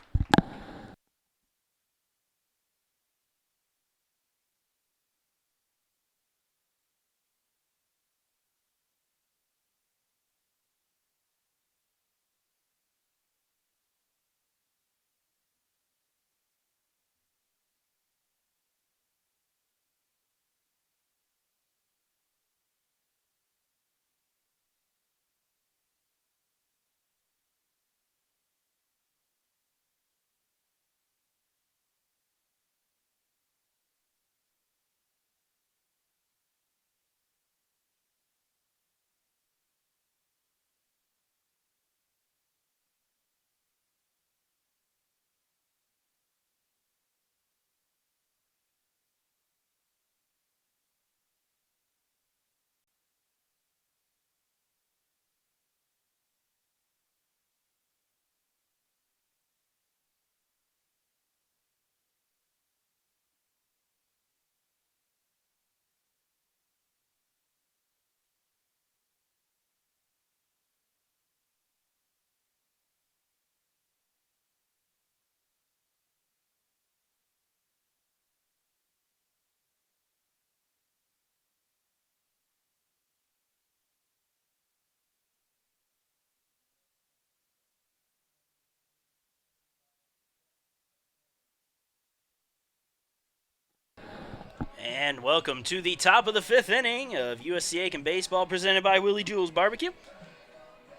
And welcome to the top of the fifth inning of USC Aiken Baseball presented by Willie Jewell's Barbecue.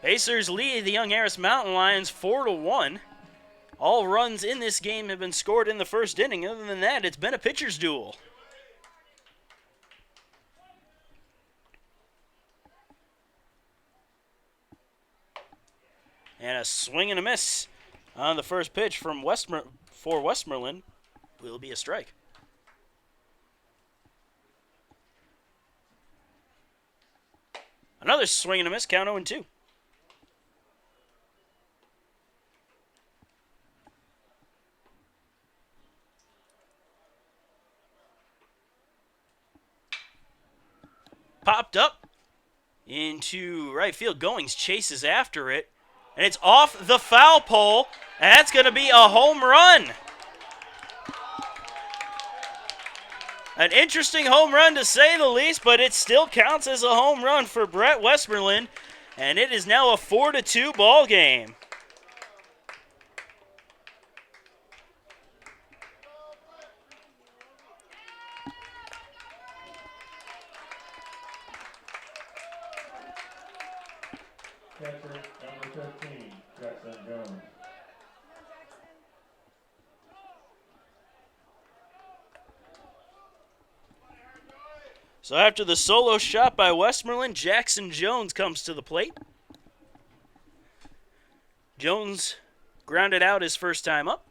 Pacers lead the Young Harris Mountain Lions 4-1. All runs in this game have been scored in the first inning. Other than that, it's been a pitcher's duel. And a swing and a miss on the first pitch from Westmoreland will be a strike. Another swing and a miss, count 0-2. Popped up into right field. Goings chases after it, and it's off the foul pole, and that's going to be a home run. An interesting home run to say the least, but it still counts as a home run for Brett Westmoreland, and it is now a 4-2 ball game. Catcher, number 15, Jackson Jones. So after the solo shot by Westmoreland, Jackson Jones comes to the plate. Jones grounded out his first time up.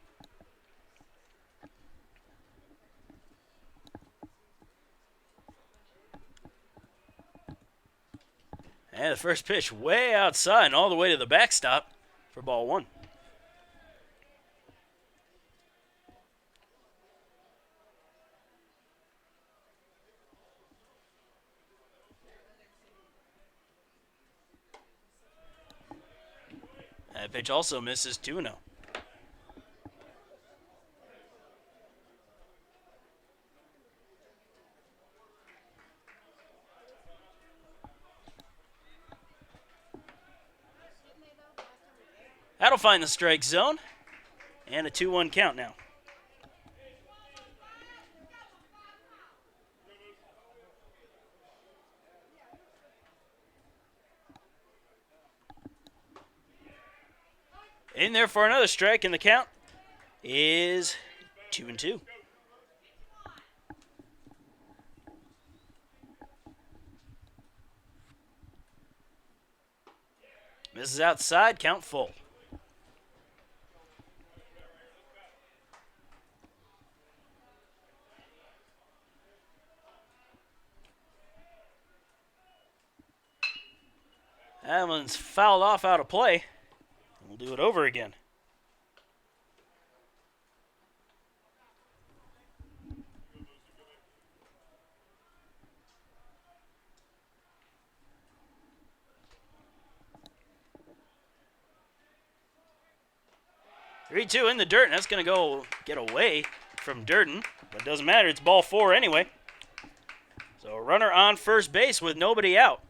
And the first pitch way outside and all the way to the backstop for ball one. That pitch also misses 2-0. That'll find the strike zone. And a 2-1 count now. In there for another strike, and the count is 2-2. Misses outside, count full. That one's fouled off out of play. We'll do it over again. Three-two in the dirt, and that's going to go get away from Durden. But it doesn't matter, it's ball four anyway. So a runner on first base with nobody out.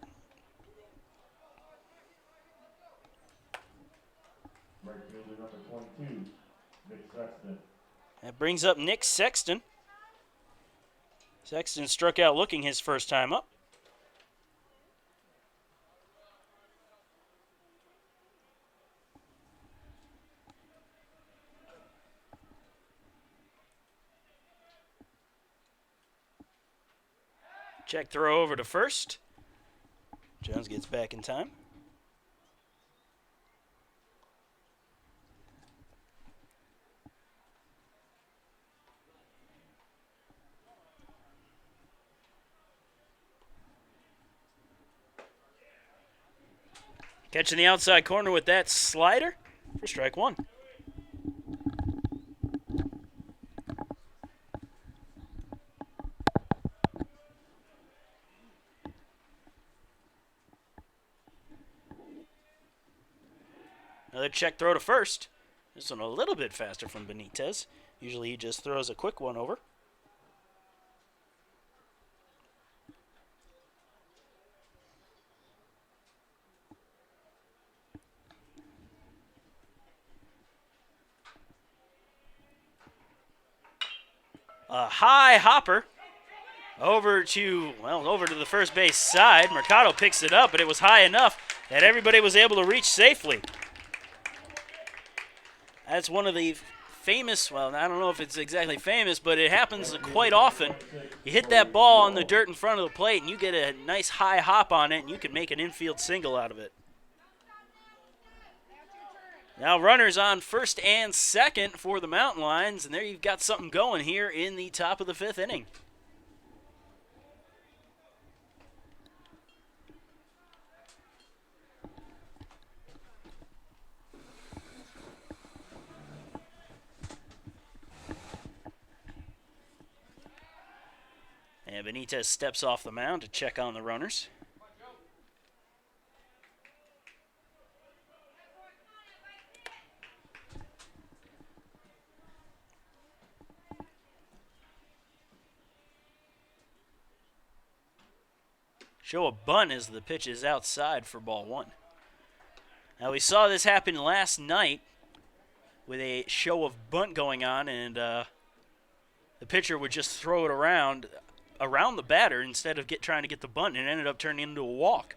Right fielder number 22, Nick Sexton. That brings up Nick Sexton. Sexton struck out looking his first time up. Check throw over to first. Jones gets back in time. Catching the outside corner with that slider for strike one. Another check throw to first. This one a little bit faster from Benitez. Usually he just throws a quick one over. A high hopper over to the first base side. Mercado picks it up, but it was high enough that everybody was able to reach safely. That's one of the famous, well, I don't know if it's exactly famous, but it happens quite often. You hit that ball on the dirt in front of the plate, and you get a nice high hop on it, and you can make an infield single out of it. Now runners on first and second for the Mountain Lions, and there you've got something going here in the top of the fifth inning. And Benitez steps off the mound to check on the runners. Show a bunt as the pitch is outside for ball one. Now we saw this happen last night with a show of bunt going on, and the pitcher would just throw it around the batter instead of trying to get the bunt, and it ended up turning into a walk.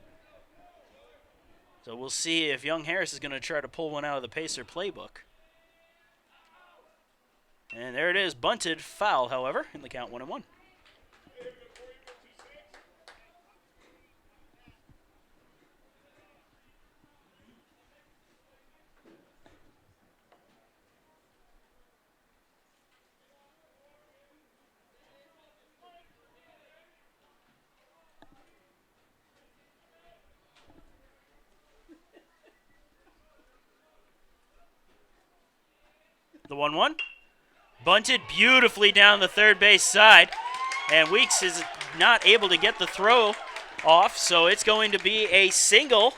So we'll see if Young Harris is going to try to pull one out of the Pacer playbook. And there it is, bunted, foul, however, in the count 1-1. The 1-1. Bunted beautifully down the third base side. And Weeks is not able to get the throw off, so it's going to be a single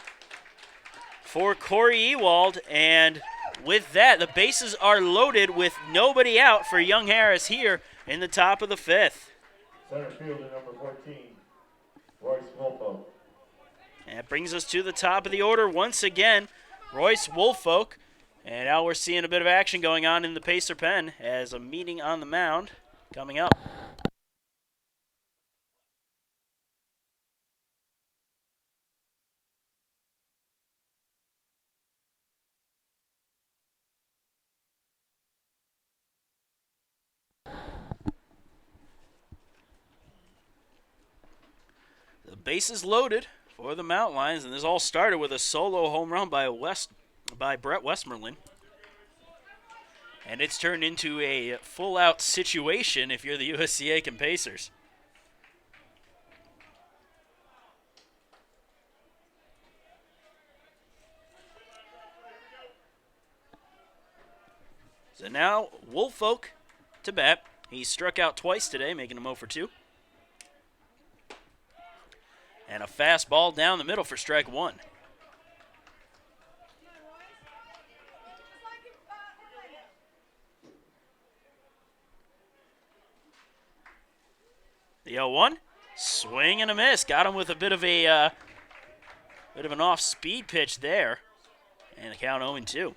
for Corey Ewald. And with that, the bases are loaded with nobody out for Young Harris here in the top of the fifth. Center fielder number 14, Royce Wolfo. And that brings us to the top of the order once again, Royce Woolfolk. And now we're seeing a bit of action going on in the Pacer pen as a meeting on the mound coming up. The bases loaded for the Mountain Lions, and this all started with a solo home run by Brett Westmoreland. And it's turned into a full-out situation if you're the USC Aiken Pacers. So now Woolfolk to bat. He struck out twice today, making him 0 for 2. And a fastball down the middle for strike one. The 0-1, swing and a miss. Got him with a bit of an off-speed pitch there, and the count 0-2.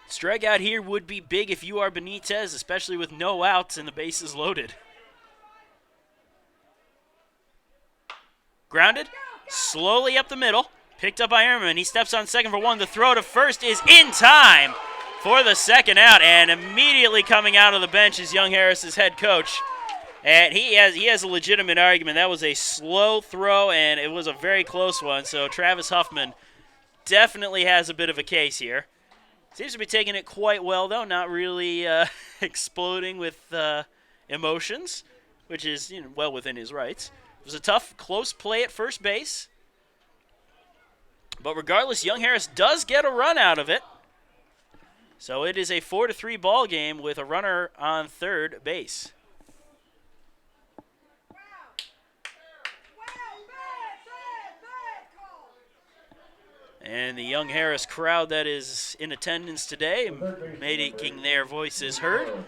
Strikeout here would be big if you are Benitez, especially with no outs and the bases loaded. Grounded, slowly up the middle, picked up by Ehrman. He steps on second for one. The throw to first is in time for the second out, and immediately coming out of the bench is Young Harris's head coach. And he has a legitimate argument. That was a slow throw, and it was a very close one. So Travis Huffman definitely has a bit of a case here. Seems to be taking it quite well, though, not really exploding with emotions, which is well within his rights. It was a tough, close play at first base. But regardless, Young Harris does get a run out of it. So it is a 4-3 ball game with a runner on third base. And the Young Harris crowd that is in attendance today making their voices heard.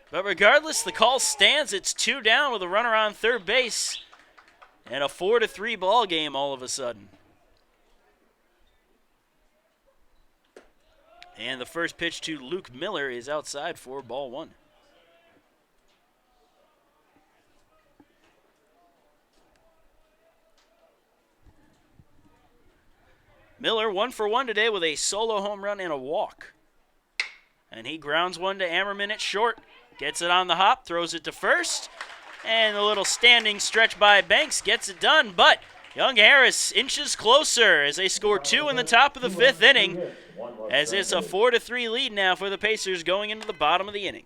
But regardless, the call stands. It's 2 down with a runner on third base. And a 4-3 ball game all of a sudden. And the first pitch to Luke Miller is outside for ball one. Miller 1 for 1 today with a solo home run and a walk. And he grounds one to Ammerman at short. Gets it on the hop, throws it to first. And a little standing stretch by Banks gets it done. But Young Harris inches closer as they score 2 in the top of the fifth inning. As it's a 4-3 lead now for the Pacers going into the bottom of the inning.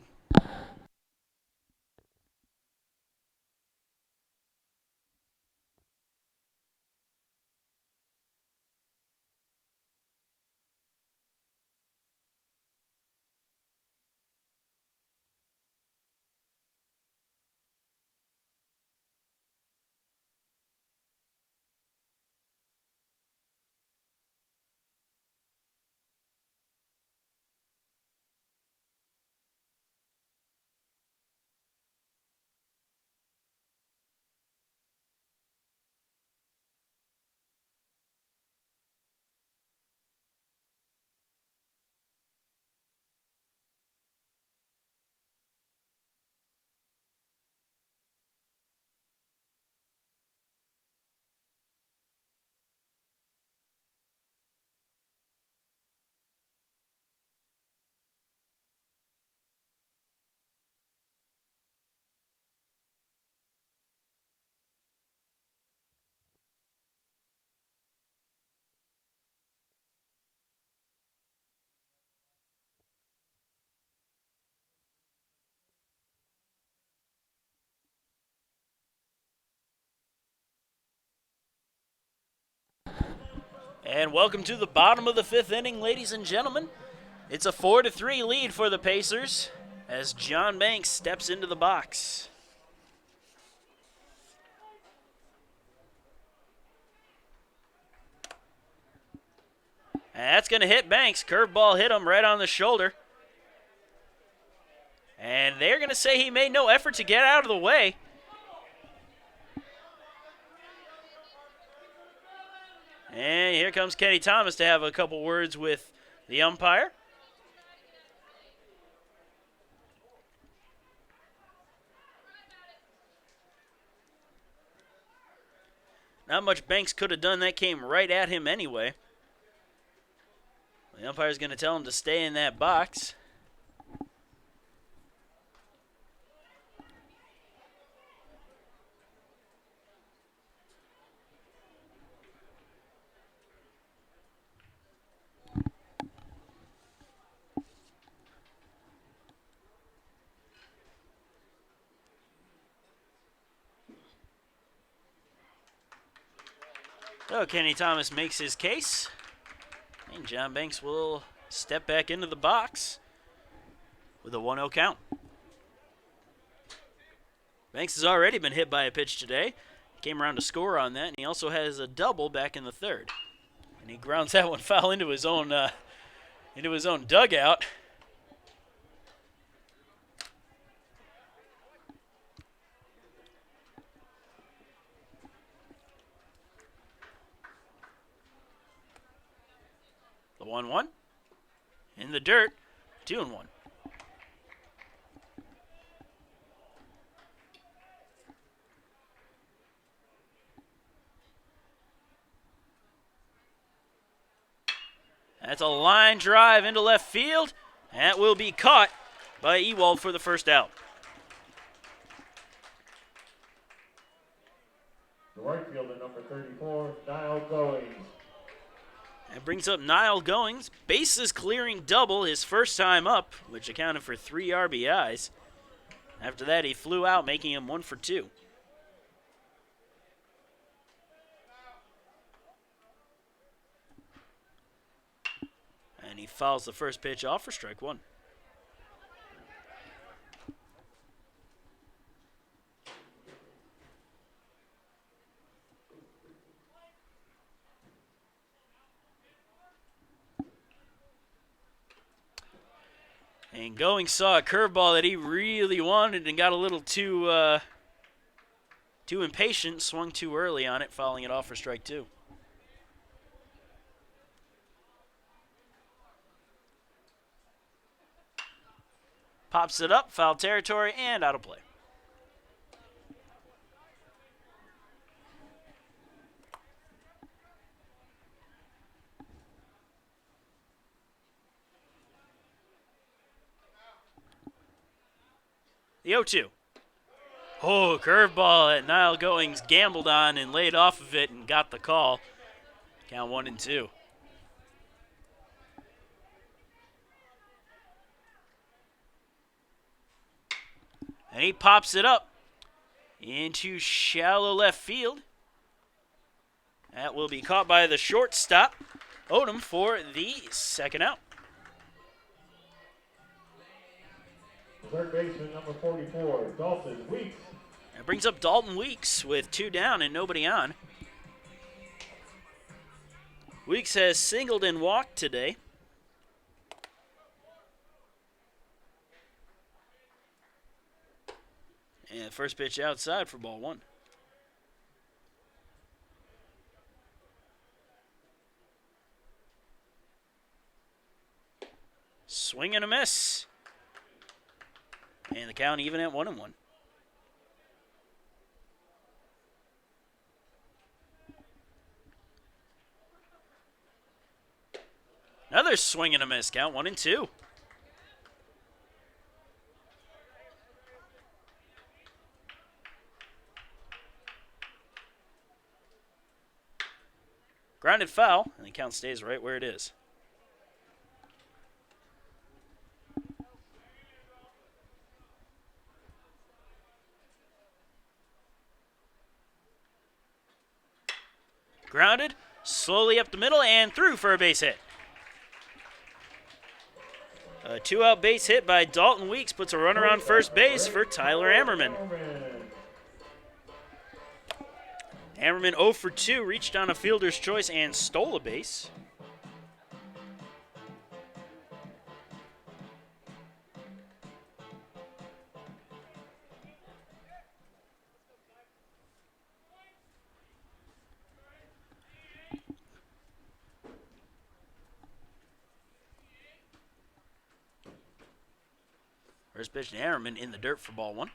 And welcome to the bottom of the 5th inning, ladies and gentlemen. It's a 4-3 lead for the Pacers as John Banks steps into the box. And that's going to hit Banks. Curveball hit him right on the shoulder. And they're going to say he made no effort to get out of the way. And here comes Kenny Thomas to have a couple words with the umpire. Not much Banks could have done. That came right at him anyway. The umpire's going to tell him to stay in that box. So Kenny Thomas makes his case, and John Banks will step back into the box with a 1-0 count. Banks has already been hit by a pitch today. Came around to score on that, and he also has a double back in the 3rd. And he grounds that one foul into his own dugout. The 1-1 in the dirt, 2-1. That's a line drive into left field. That will be caught by Ewald for the first out. The right fielder, number 34, Niall Goings. That brings up Niall Goings. Bases clearing double his first time up, which accounted for 3 RBIs. After that, he flew out, making him 1 for 2. And he fouls the first pitch off for strike 1. And Goings saw a curveball that he really wanted and got a little too impatient, swung too early on it, fouling it off for strike 2. Pops it up, foul territory, and out of play. The 0-2. Oh, curveball that Niall Goings gambled on and laid off of it and got the call. Count 1-2. And he pops it up into shallow left field. That will be caught by the shortstop, Odom, for the second out. Third baseman, number 44, Dalton Weeks. That brings up Dalton Weeks with 2 down and nobody on. Weeks has singled and walked today. And first pitch outside for ball 1. Swing and a miss. And the count even at 1-1. Another swing and a miss. Count 1-2. Grounded foul, and the count stays right where it is. Grounded. Slowly up the middle and through for a base hit. A 2-out base hit by Dalton Weeks puts a runner on first base for Tyler Ammerman. Ammerman 0 for 2, reached on a fielder's choice and stole a base. First pitch to Ammerman in the dirt for ball 1.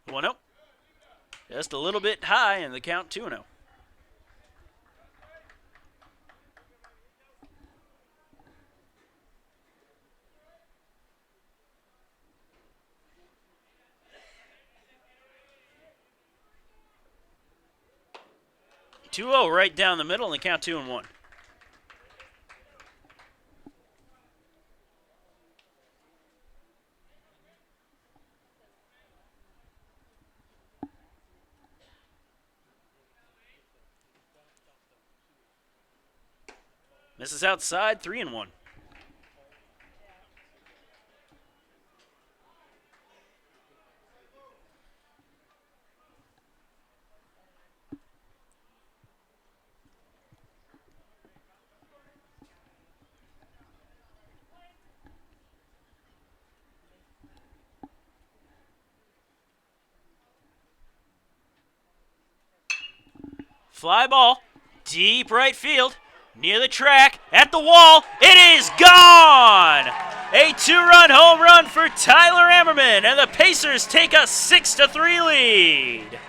One 0. Just a little bit high, and the count 2-0. Right down the middle, and the count 2-1. Misses outside, 3-1. Fly ball, deep right field, near the track, at the wall. It is gone! A 2-run home run for Tyler Ammerman, and the Pacers take a 6-3 lead.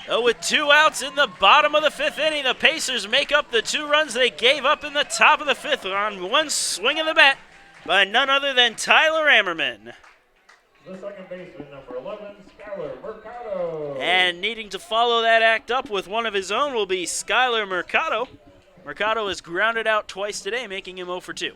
With 2 outs in the bottom of the 5th inning, the Pacers make up the 2 runs they gave up in the top of the 5th on one swing of the bat by none other than Tyler Ammerman. The second baseman, number 11, Skyler Mercado. And needing to follow that act up with one of his own will be Skyler Mercado. Mercado has grounded out twice today, making him 0 for 2.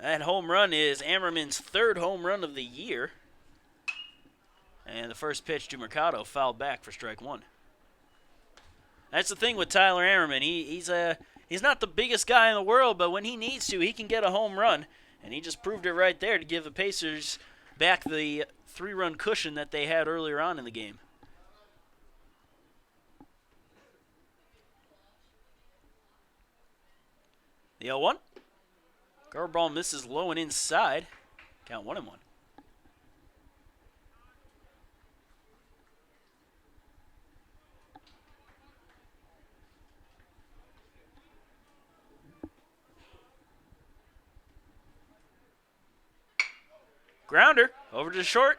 That home run is Ammerman's 3rd home run of the year. And the first pitch to Mercado fouled back for strike 1. That's the thing with Tyler Ammerman. He's not the biggest guy in the world, but when he needs to, he can get a home run. And he just proved it right there to give the Pacers back the 3-run cushion that they had earlier on in the game. The 0-1. Curveball misses low and inside. Count 1-1. Grounder over to short.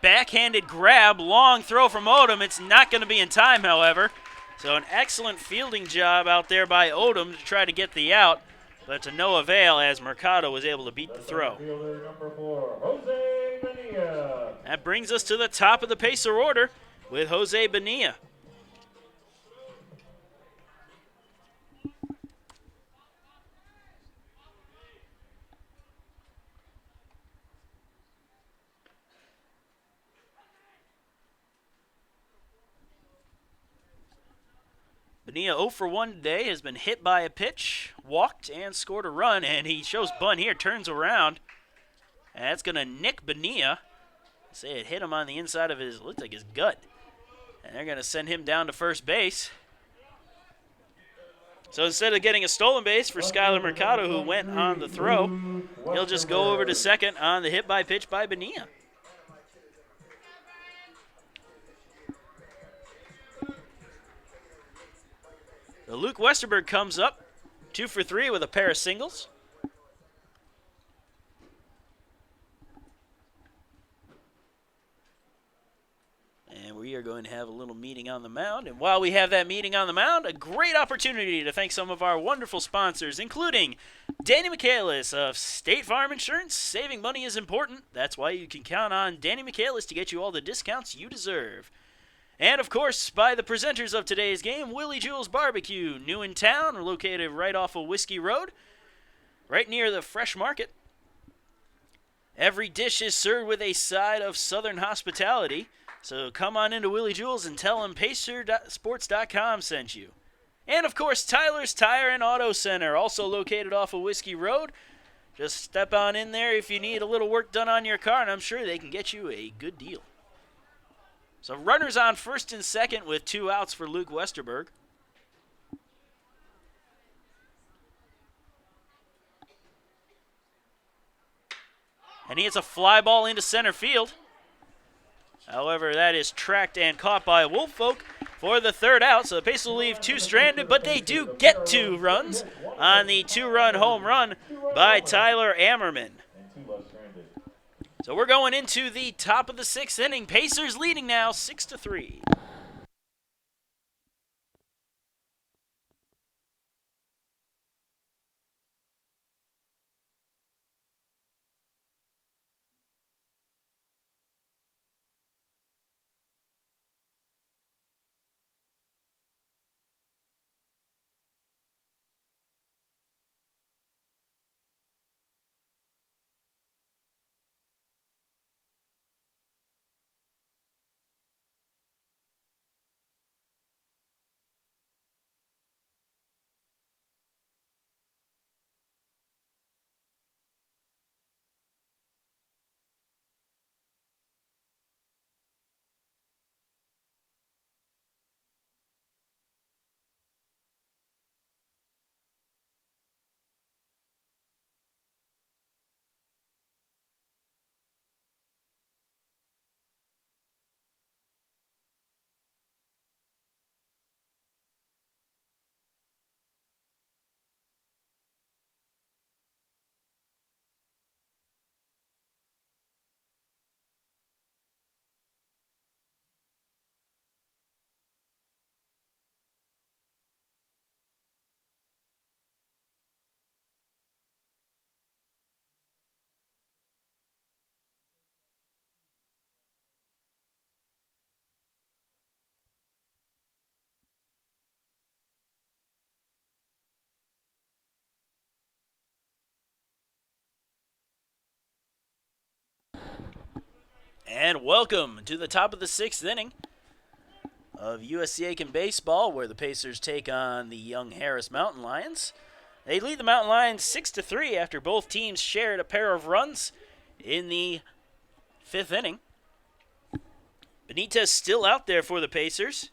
Backhanded grab, long throw from Odom. It's not going to be in time, however. So an excellent fielding job out there by Odom to try to get the out. But to no avail as Mercado was able to beat the throw. Fielder, number 4, Jose Bonilla. That brings us to the top of the Pacer order with Jose Bonilla. Bonilla 0 for 1 today, has been hit by a pitch, walked, and scored a run, and he shows bunt here, turns around, and that's going to nick Bonilla. Say it hit him on the inside of his, looks like his gut, and they're going to send him down to first base. So instead of getting a stolen base for Skyler Mercado, who went on the throw, he'll just go over to second on the hit by pitch by Bonilla. So Luke Westerberg comes up, 2 for 3 with a pair of singles. And we are going to have a little meeting on the mound. And while we have that meeting on the mound, a great opportunity to thank some of our wonderful sponsors, including Danny Michaelis of State Farm Insurance. Saving money is important. That's why you can count on Danny Michaelis to get you all the discounts you deserve. And, of course, by the presenters of today's game, Willie Jewell's Barbecue, new in town, located right off of Whiskey Road, right near the Fresh Market. Every dish is served with a side of Southern hospitality. So come on into Willie Jewell's and tell him PacerSports.com sent you. And, of course, Tyler's Tire and Auto Center, also located off of Whiskey Road. Just step on in there if you need a little work done on your car, and I'm sure they can get you a good deal. So runners on first and second with 2 outs for Luke Westerberg. And he hits a fly ball into center field. However, that is tracked and caught by Wolfolk for the 3rd out. So the Pacers will leave 2 stranded, but they do get 2 runs on the 2-run home run by Tyler Ammerman. So we're going into the top of the 6th inning. Pacers leading now 6-3. And welcome to the top of the 6th inning of USC Aiken baseball, where the Pacers take on the young Harris Mountain Lions. They lead the Mountain Lions 6-3 after both teams shared a pair of runs in the 5th inning. Benitez still out there for the Pacers.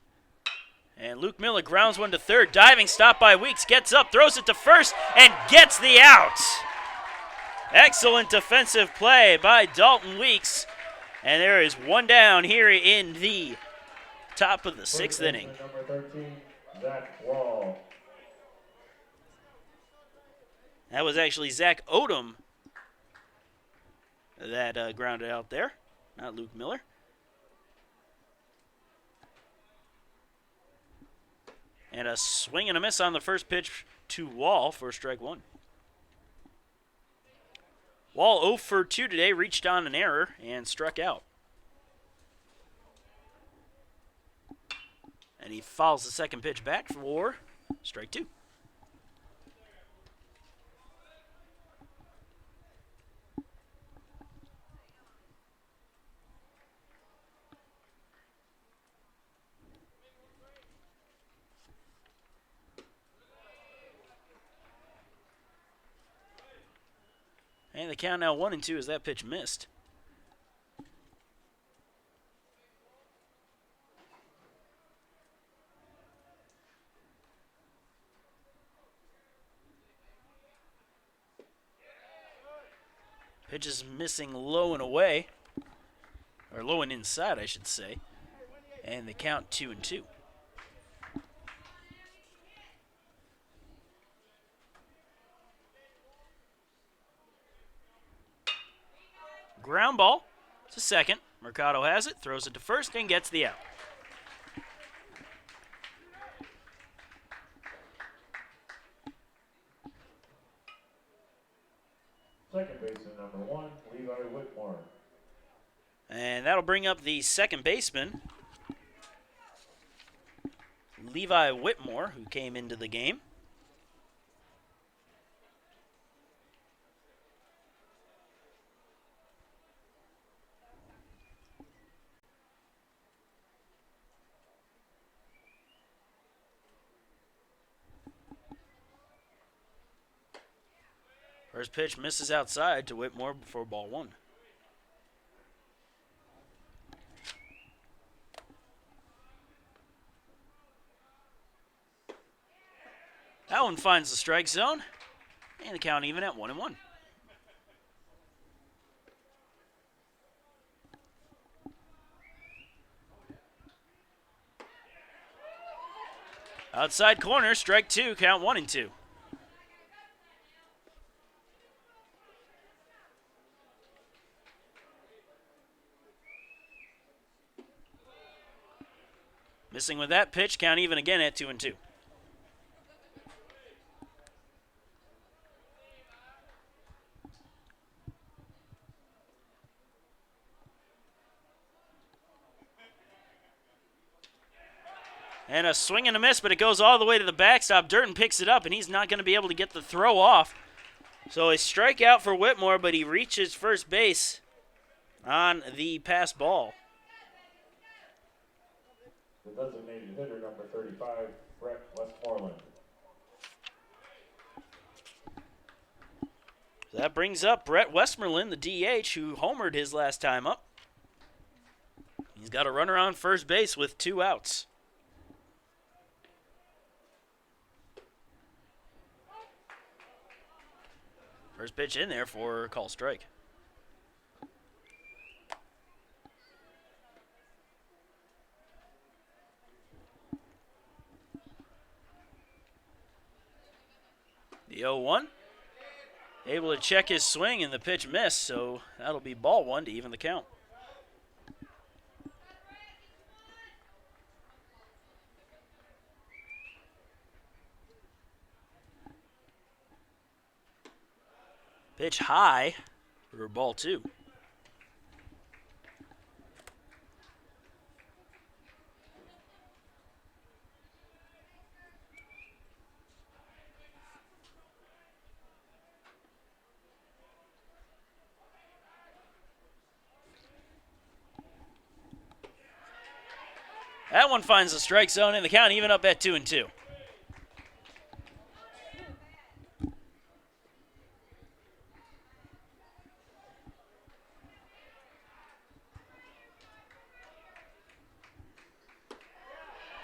And Luke Miller grounds one to third. Diving stop by Weeks. Gets up, throws it to first, and gets the out. Excellent defensive play by Dalton Weeks. And there is one down here in the top of the 6th inning. Number 13, Zach Wall. That was actually Zach Odom that grounded out there, not Luke Miller. And a swing and a miss on the first pitch to Wall for strike 1. Wall 0 for 2 today, reached on an error and struck out. And he fouls the second pitch back for strike 2. And the count now 1-2 as that pitch missed. Pitch is missing low and away. Or low and inside, I should say. And the count 2-2. Ground ball to second. Mercado has it, throws it to first, and gets the out. Second baseman, number 1, Levi Whitmore. And that'll bring up the second baseman, Levi Whitmore, who came into the game. First pitch misses outside to Whitmore before ball one. That one finds the strike zone, and the count even at 1-1. Outside corner, strike two, count 1-2. Missing with that pitch, count even again at 2-2. And a swing and a miss, but it goes all the way to the backstop. Durden picks it up, and he's not going to be able to get the throw off. So a strikeout for Whitmore, but he reaches first base on the pass ball. The designated hitter, number 35, Brett Westmoreland. So that brings up Brett Westmoreland, the DH, who homered his last time up. He's got a runner on first base with 2 outs. First pitch in there for call strike. The 0-1. Able to check his swing, and the pitch missed, so that'll be ball one to even the count. Pitch high for ball two. That one finds the strike zone, and the count even up at 2-2.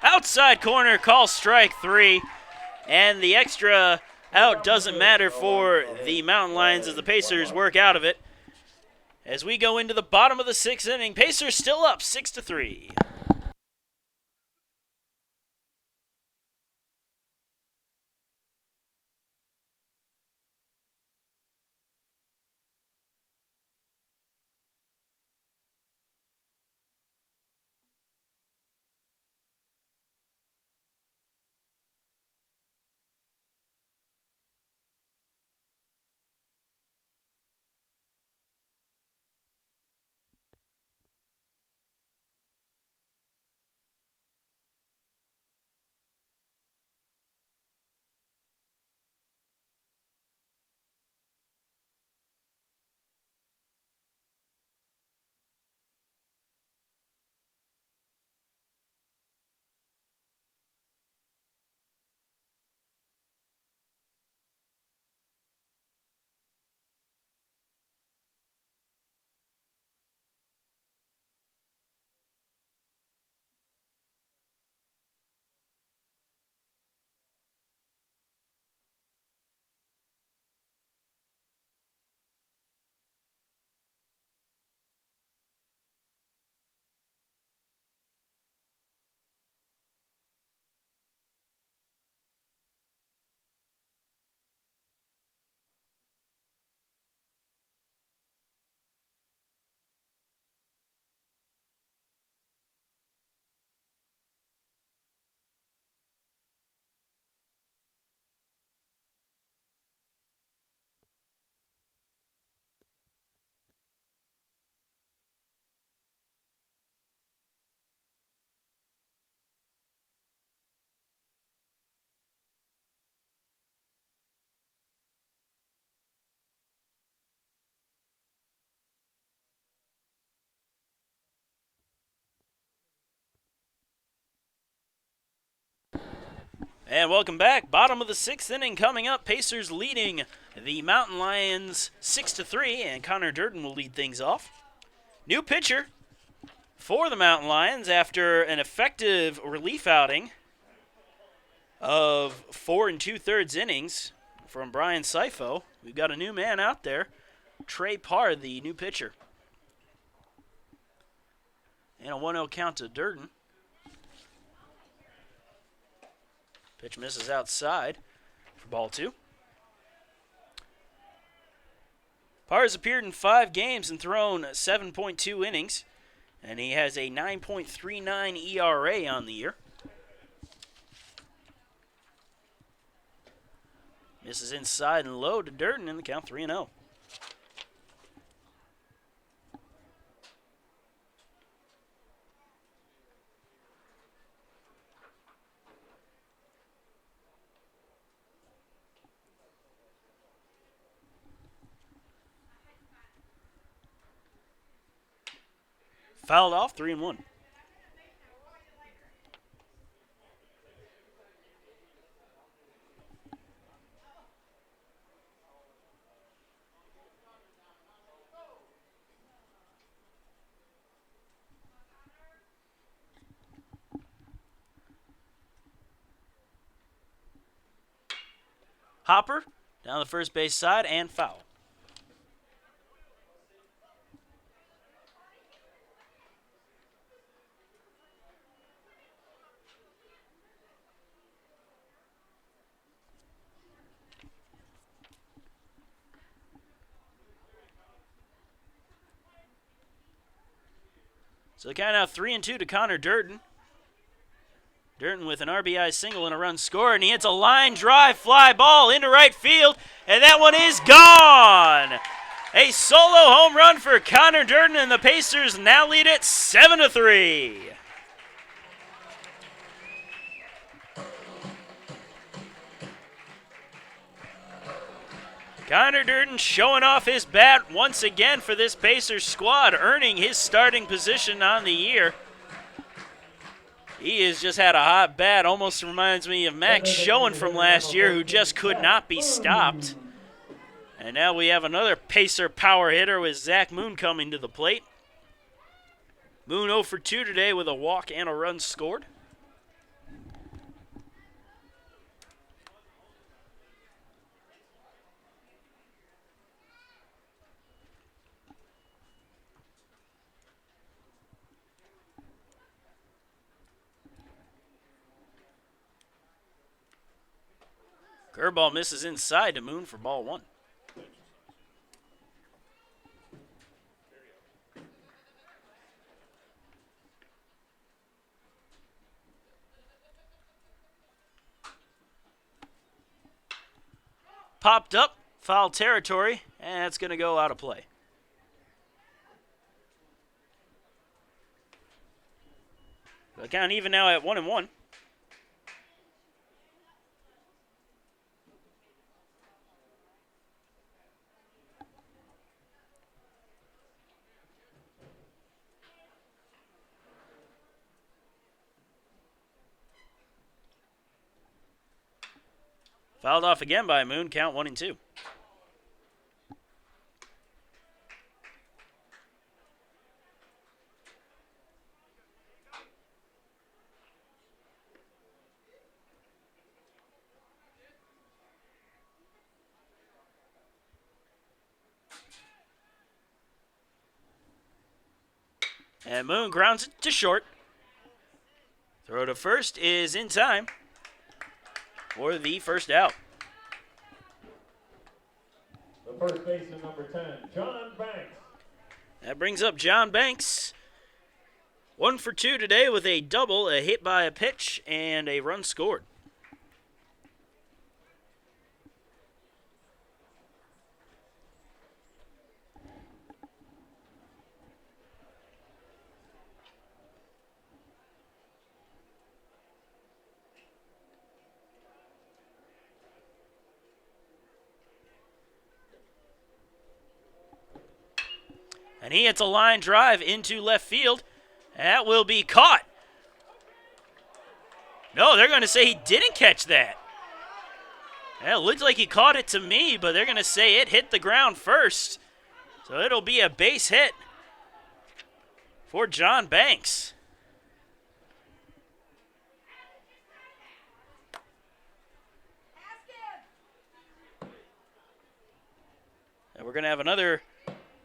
Outside corner, call strike 3. And the extra out doesn't matter for the Mountain Lions as the Pacers work out of it. As we go into the bottom of the 6th inning, Pacers still up 6-3. And welcome back. Bottom of the 6th inning coming up. Pacers leading the Mountain Lions 6-3, and Connor Durden will lead things off. New pitcher for the Mountain Lions after an effective relief outing of 4 2/3 innings from Brian Seifo. We've got a new man out there, Trey Parr, the new pitcher. And a 1-0 count to Durden. Pitch misses outside for ball 2. Parr has appeared in 5 games and thrown 7.2 innings, and he has a 9.39 ERA on the year. Misses inside and low to Durden in the count 3-0. Fouled off, 3-1. Hopper down the first base side and foul. So the count now 3-2 to Connor Durden. Durden with an RBI single and a run scored, and he hits a line drive fly ball into right field, and that one is gone. A solo home run for Connor Durden, and the Pacers now lead it 7-3. Connor Durden showing off his bat once again for this Pacers squad, earning his starting position on the year. He has just had a hot bat. Almost reminds me of Max Schoen from last year, who just could not be stopped. And now we have another Pacer power hitter with Zach Moon coming to the plate. Moon 0 for 2 today with a walk and a run scored. Curveball misses inside to Moon for ball 1. Popped up, foul territory, and it's going to go out of play. The count even now at 1-1. Fouled off again by Moon, count 1-2. And Moon grounds it to short. Throw to first is in time for the first out. The first baseman, number 10, John Banks. That brings up John Banks. 1 for 2 today with a double, a hit by a pitch, and a run scored. And he hits a line drive into left field. That will be caught No, they're going to say he didn't catch that. Yeah, it looked like he caught it to me, but they're going to say it hit the ground first. So it'll be a base hit for John Banks. And we're going to have another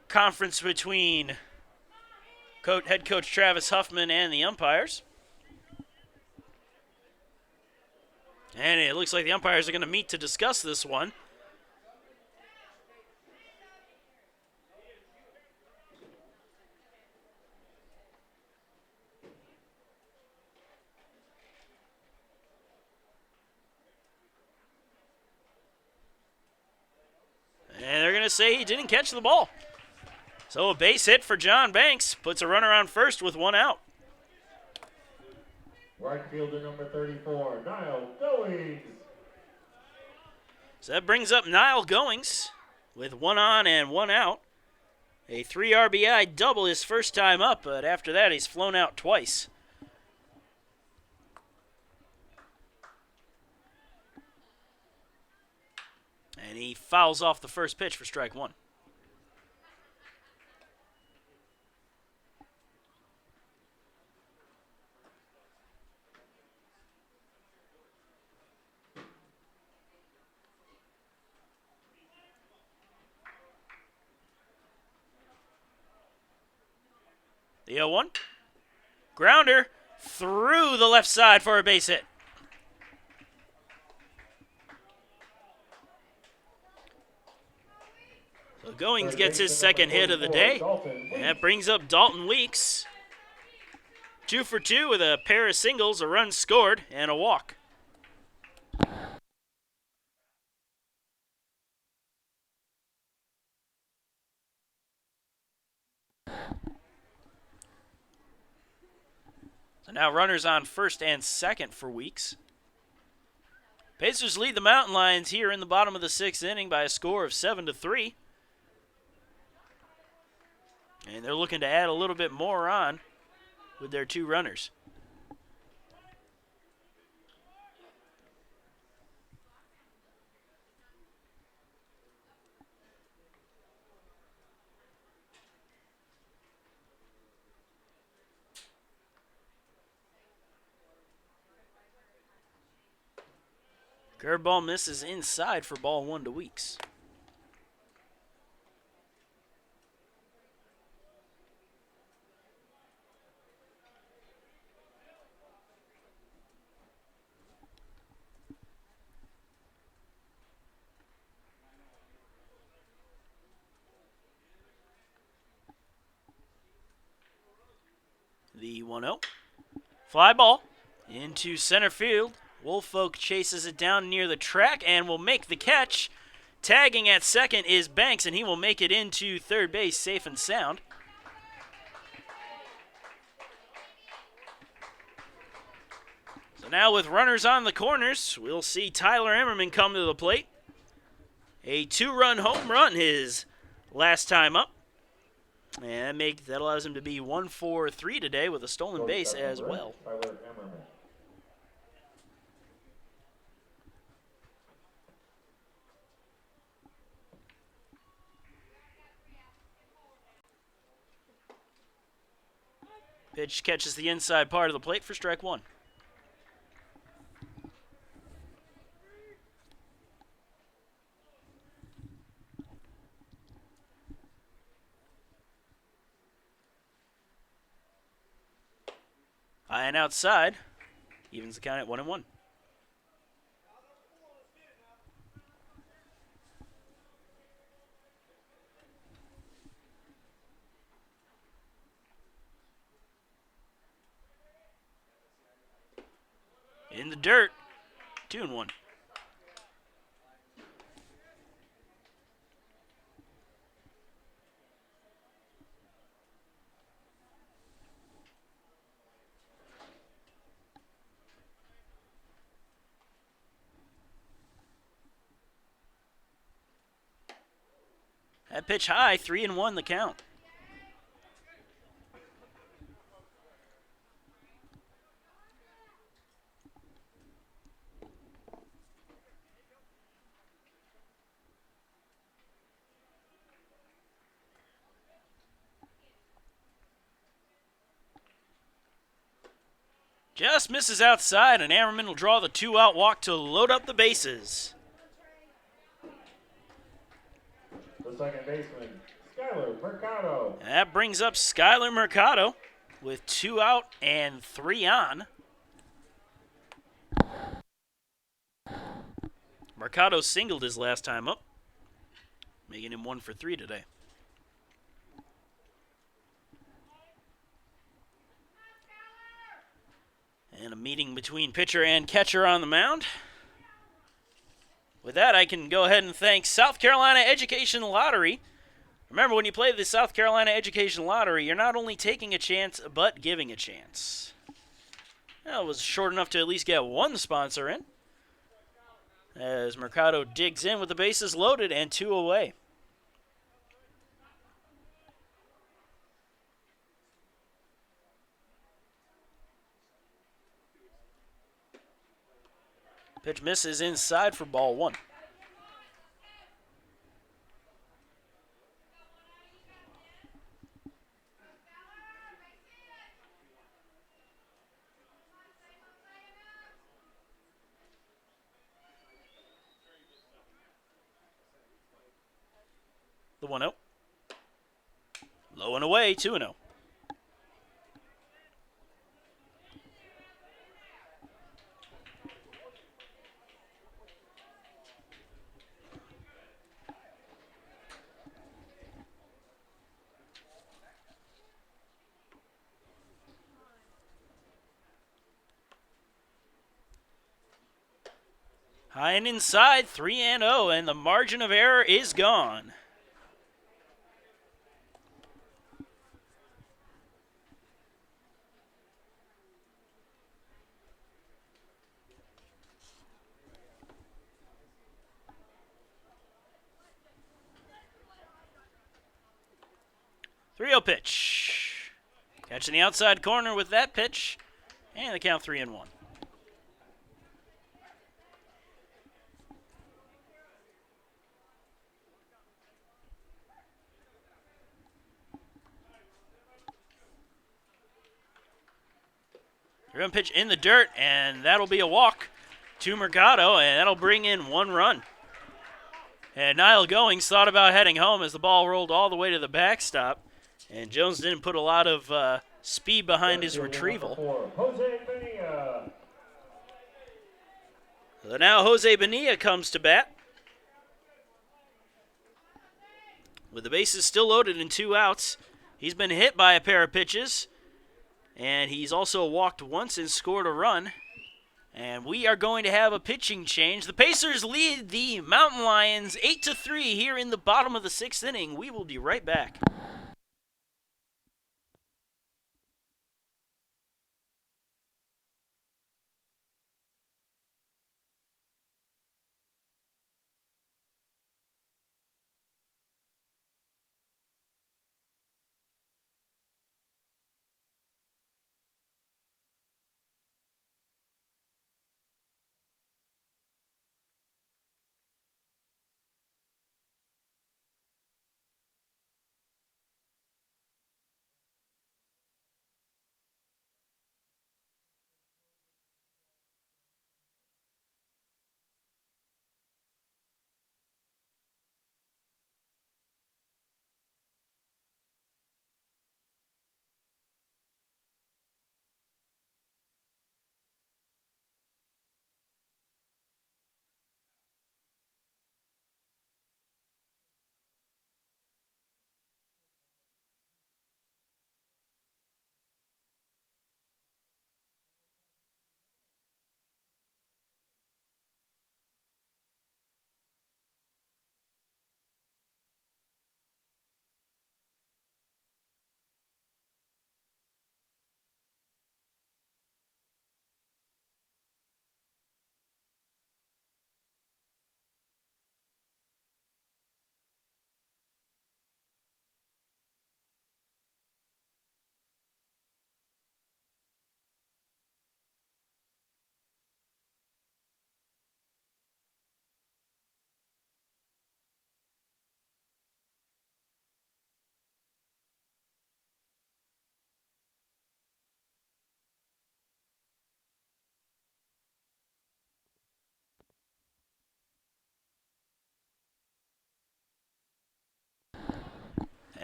conference between head coach Travis Huffman and the umpires. And it looks like the umpires are going to meet to discuss this one. And they're going to say he didn't catch the ball. So a base hit for John Banks puts a runner on first with one out. Right fielder number 34, Niall Goings. So that brings up Niall Goings with one on and one out. A 3 RBI double his first time up, but after that he's flown out twice. And he fouls off the first pitch for strike one. The 0-1. Grounder through the left side for a base hit. So Goings gets his second hit of the day. And that brings up Dalton Weeks. 2 for 2 with a pair of singles, a run scored, and a walk. So now runners on first and second for Weeks. Pacers lead the Mountain Lions here in the bottom of the 6th inning by a score of 7-3. And they're looking to add a little bit more on with their 2 runners. Curveball misses inside for ball 1 to Weeks. The 1-0. Fly ball into center field. Woolfolk chases it down near the track and will make the catch. Tagging at second is Banks, and he will make it into third base safe and sound. So now with runners on the corners, we'll see Tyler Emmerman come to the plate. A 2-run home run his last time up. And that allows him to be 1 for 3 today with a stolen base as well. Pitch catches the inside part of the plate for strike 1. High and outside. Evens the count at 1-1. In the dirt. 2-1. That pitch high, 3-1 the count. Just misses outside, and Ammerman will draw the 2-out walk to load up the bases. The second baseman, Skylar Mercado. And that brings up Skylar Mercado with 2 out and 3 on. Mercado singled his last time up, making him 1 for 3 today. And a meeting between pitcher and catcher on the mound. With that, I can go ahead and thank South Carolina Education Lottery. Remember, when you play the South Carolina Education Lottery, you're not only taking a chance, but giving a chance. That was short enough to at least get one sponsor in, as Mercado digs in with the bases loaded and 2 away. Pitch misses inside for ball 1. The 1-0. Low and away, 2-0. High and inside, 3-0, and the margin of error is gone. Three-0 pitch. Catching the outside corner with that pitch, and the count 3-1. They're going to pitch in the dirt, and that'll be a walk to Mercado, and that'll bring in 1 run. And Niall Goings thought about heading home as the ball rolled all the way to the backstop, and Jones didn't put a lot of speed behind his retrieval. Jose Bonilla. So now Jose Bonilla comes to bat, with the bases still loaded and 2 outs. He's been hit by a pair of pitches, and he's also walked once and scored a run. And we are going to have a pitching change. The Pacers lead the Mountain Lions 8-3 here in the bottom of the 6th inning. We will be right back.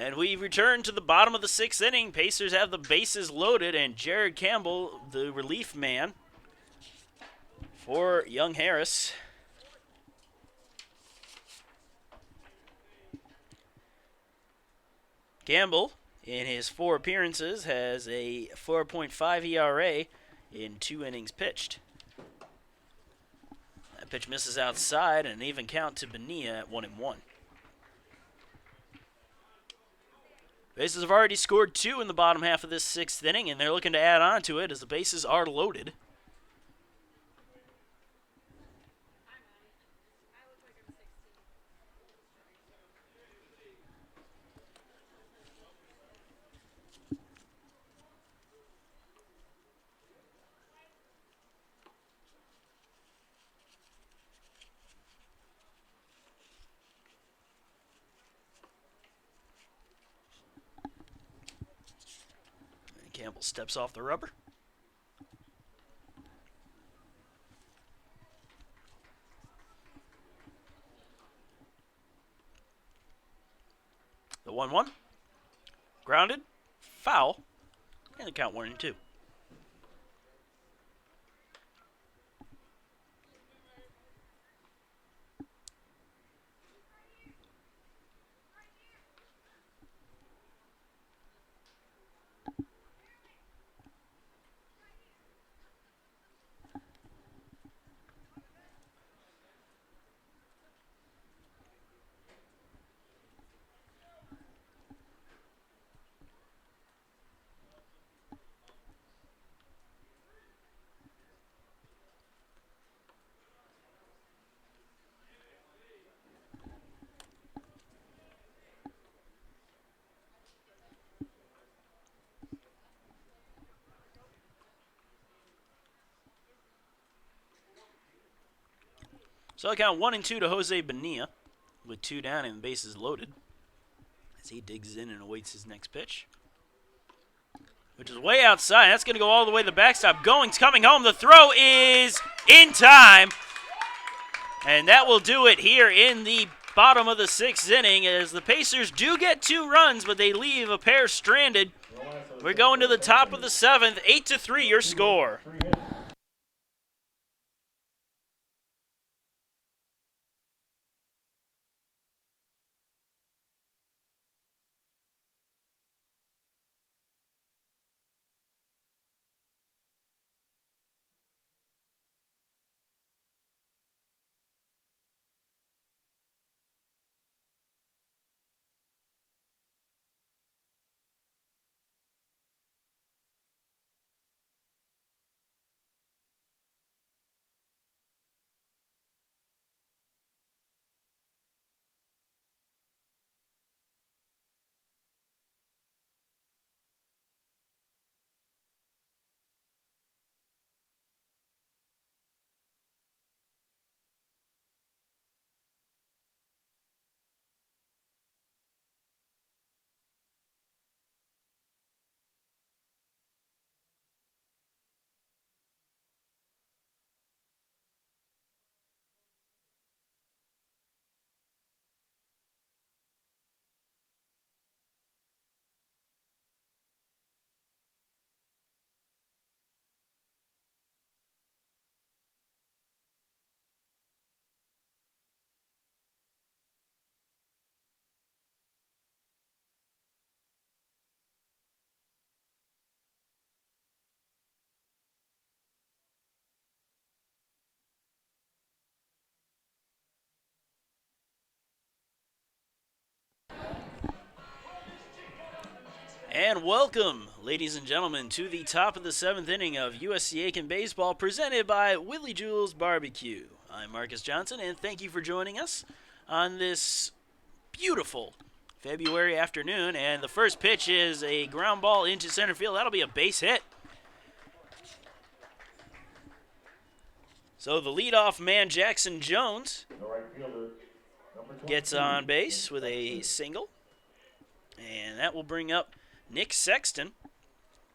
And we return to the bottom of the 6th inning. Pacers have the bases loaded, and Jared Campbell, the relief man for Young Harris. Campbell, in his 4 appearances, has a 4.5 ERA in 2 innings pitched. That pitch misses outside, and an even count to Bonilla at 1-1. Bases have already scored 2 in the bottom half of this 6th inning, and they're looking to add on to it as the bases are loaded. Campbell steps off the rubber. The 1-1. Grounded. Foul. And the count 1-2. So I count 1-2 to Jose Bonilla with 2 down and bases loaded as he digs in and awaits his next pitch, which is way outside. That's going to go all the way to the backstop. Goings coming home. The throw is in time, and that will do it here in the bottom of the 6th inning as the Pacers do get 2 runs, but they leave a pair stranded. We're going to the top of the 7th. 8-3 your score. And welcome, ladies and gentlemen, to the top of the 7th inning of USC Aiken Baseball, presented by Willie Jewell's Barbecue. I'm Marcus Johnson, and thank you for joining us on this beautiful February afternoon. And the first pitch is a ground ball into center field. That'll be a base hit. So the leadoff man, Jackson Jones, gets on base with a single. And that will bring up Nick Sexton.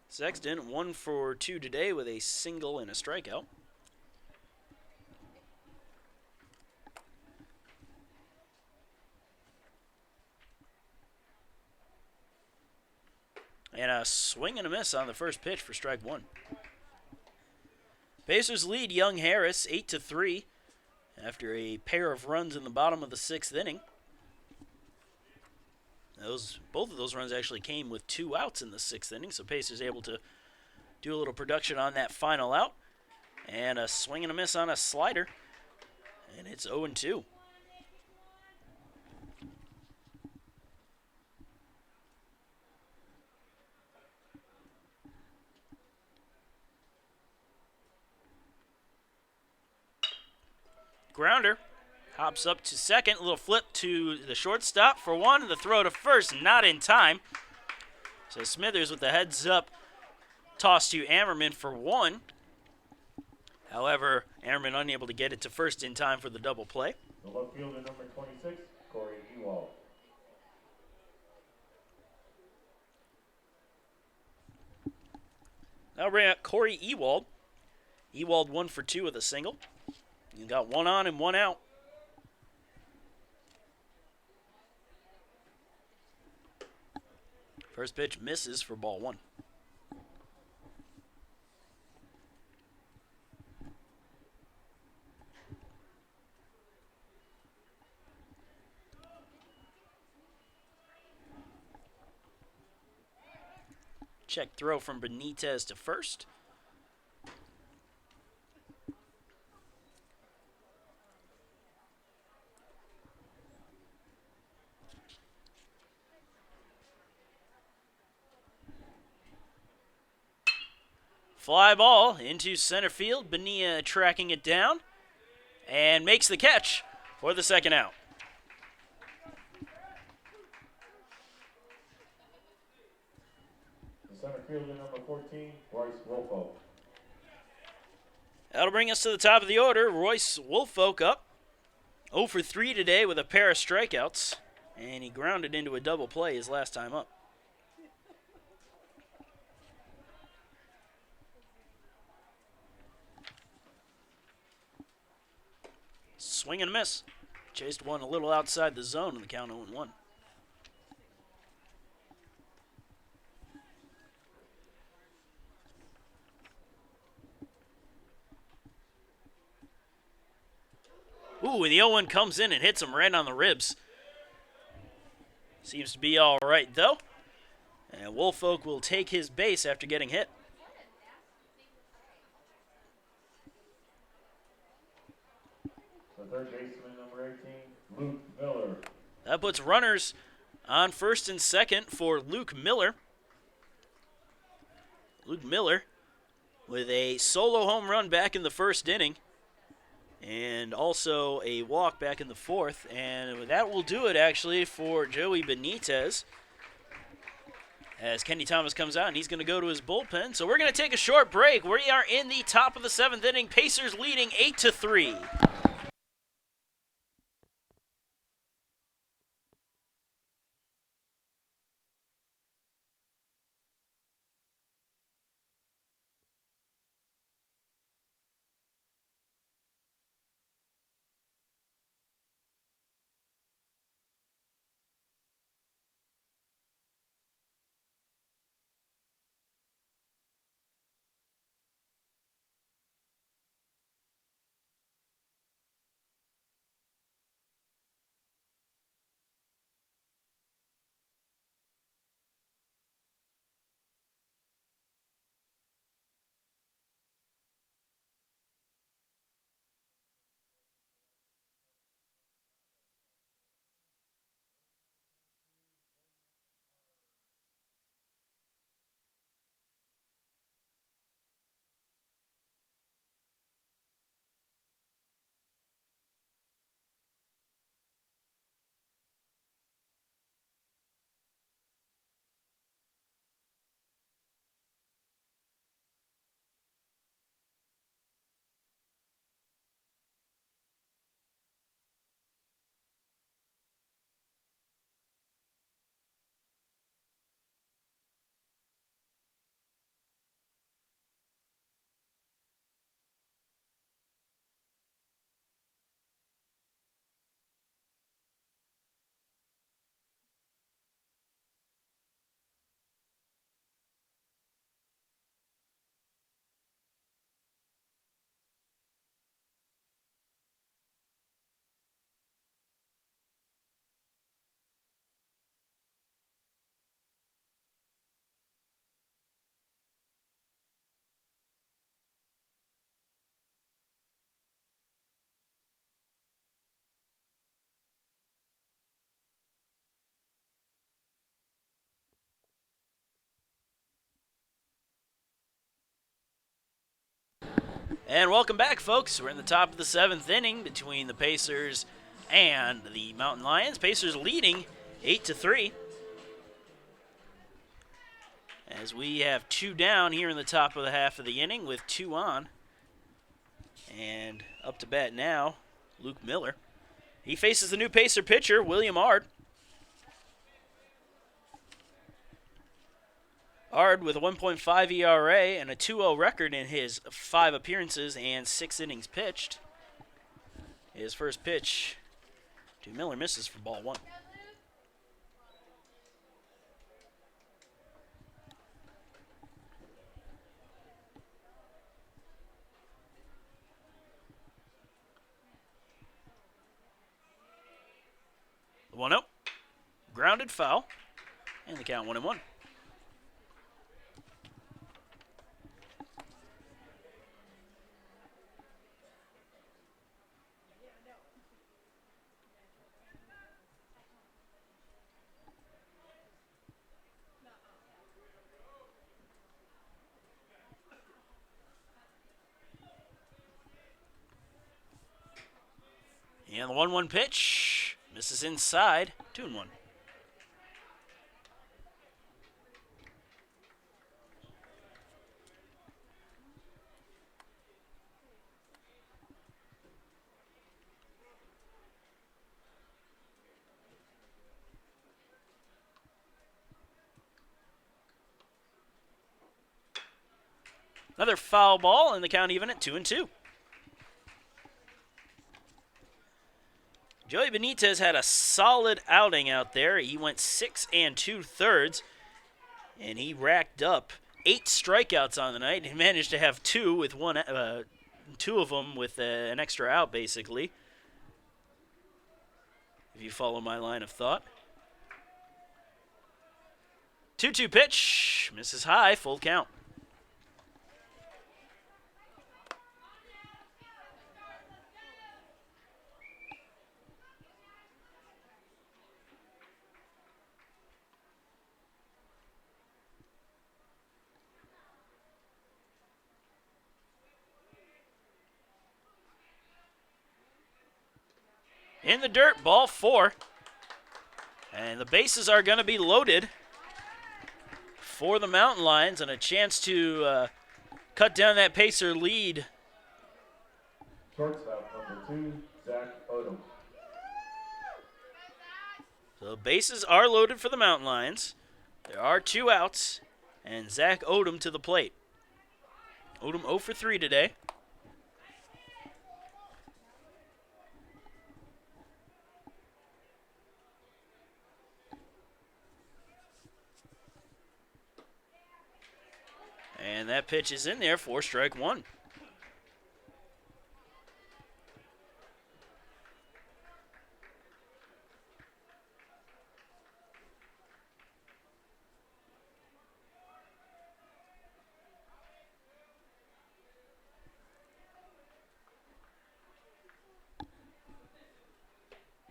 Sexton 1 for 2 today with a single and a strikeout. a swing and a miss on the first pitch for strike one. Pacers lead Young Harris 8-3 after a pair of runs in the bottom of the sixth inning. Both of those runs actually came with 2 outs in the sixth inning, so Pacers able to do a little production on that final out. And a swing and a miss on a slider, and it's 0-2. Grounder hops up to second. A little flip to the shortstop for one. The throw to first, not in time. So Smithers with the heads up toss to Ammerman for one. However, Ammerman unable to get it to first in time for the double play. The left fielder, number 26, Corey Ewald. Now bring out Corey Ewald. Ewald 1 for 2 with a single. He got 1 on and 1 out. First pitch misses for ball 1. Check throw from Benitez to first. Fly ball into center field. Bonilla tracking it down and makes the catch for the second out. The center fielder, number 14, Royce Wolfo. That'll bring us to the top of the order. Royce Wolfolk up 0 for 3 today with a pair of strikeouts, and he grounded into a double play his last time up. Swing and a miss. Chased one a little outside the zone in the count 0-1. Ooh, and the 0-1 comes in and hits him right on the ribs. Seems to be all right, though. And Wolfolk will take his base after getting hit. The third baseman, number 18, Luke Miller. That puts runners on first and second for Luke Miller. Luke Miller with a solo home run back in the first inning. And also a walk back in the fourth. And that will do it, actually, for Joey Benitez. As Kenny Thomas comes out, and he's going to go to his bullpen. So we're going to take a short break. We are in the top of the seventh inning. Pacers leading 8-3. And welcome back, folks. We're in the top of the 7th inning between the Pacers and the Mountain Lions. Pacers leading 8-3. As we have 2 down here in the top of the half of the inning with 2 on. And up to bat now, Luke Miller. He faces the new Pacer pitcher, William Ard. Ard with a 1.5 ERA and a 2.0 record in his 5 appearances and 6 innings pitched. His first pitch to Miller misses for ball 1. The 1-0. Grounded foul. And the count 1-1. And the 1-1 pitch misses inside, 2-1. Another foul ball, and the count even at 2-2. Joey Benitez had a solid outing out there. He went 6 2/3, and he racked up 8 strikeouts on the night. He managed to have 2 with 2 of them with an extra out, basically. If you follow my line of thought. 2-2 pitch, misses high, full count. In the dirt, ball 4. And the bases are going to be loaded for the Mountain Lions and a chance to cut down that Pacer lead. Shortstop number 2, Zach Odom. So bases are loaded for the Mountain Lions. There are 2 outs, and Zach Odom to the plate. Odom 0 for 3 today. And that pitch is in there for strike 1.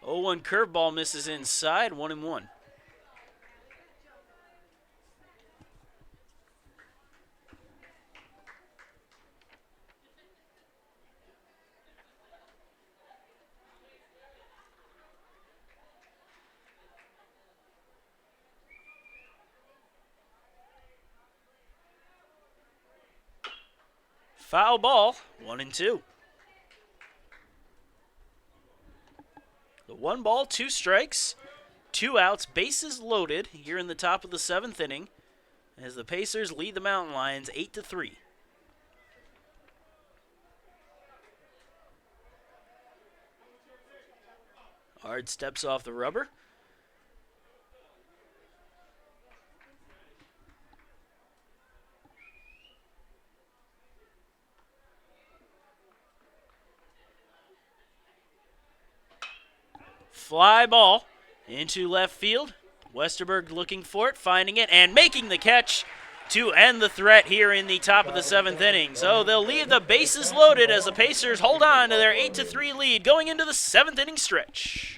Oh, 1 curveball misses inside, 1-1. Foul ball, 1-2. The 1 ball, 2 strikes, 2 outs, bases loaded here in the top of the 7th inning as the Pacers lead the Mountain Lions 8-3. Ard steps off the rubber. Fly ball into left field. Westerberg looking for it, finding it, and making the catch to end the threat here in the top of the 7th inning. So they'll leave the bases loaded as the Pacers hold on to their 8-3 lead going into the 7th inning stretch.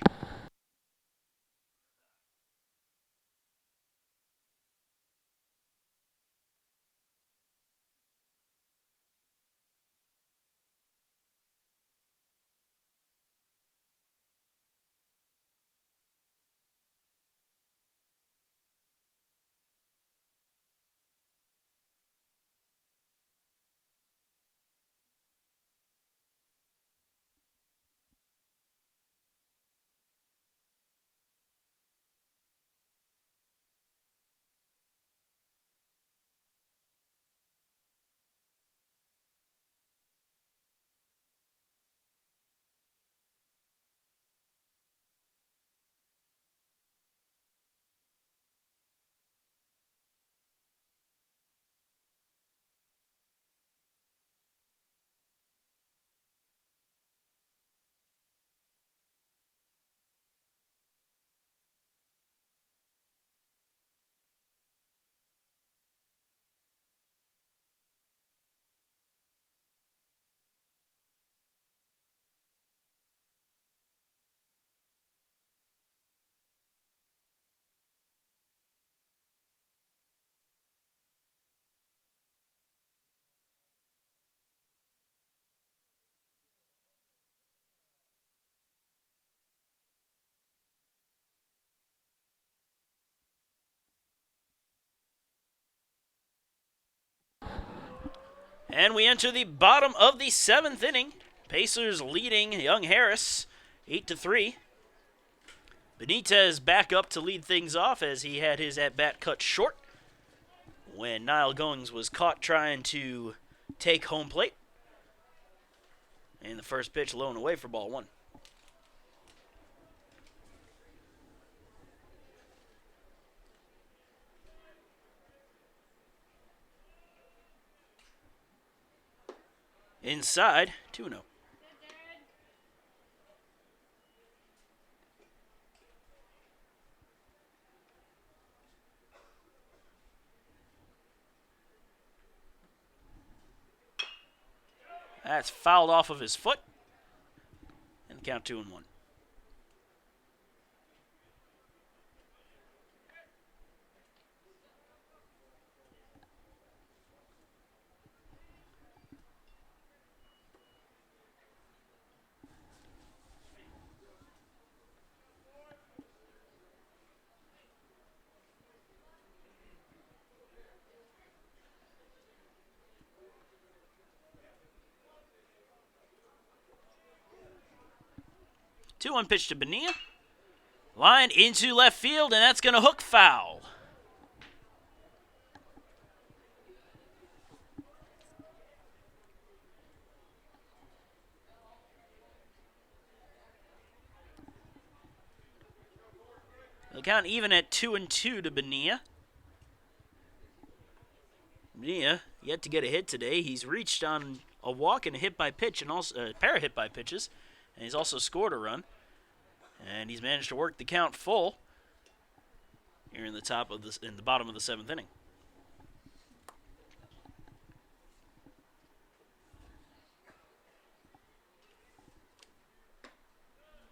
And we enter the bottom of the 7th inning. Pacers leading Young Harris 8-3. Benitez back up to lead things off as he had his at-bat cut short when Niall Goings was caught trying to take home plate. And the first pitch low and away for ball 1. Inside, 2-0. That's fouled off of his foot. And count 2-1. 2-1 pitch to Bonilla. Line into left field, and that's going to hook foul. The count even at 2-2 to Bonilla. Bonilla yet to get a hit today. He's reached on a walk and a hit by pitch, and also a pair of hit by pitches, and he's also scored a run. And he's managed to work the count full here in the bottom of the 7th inning.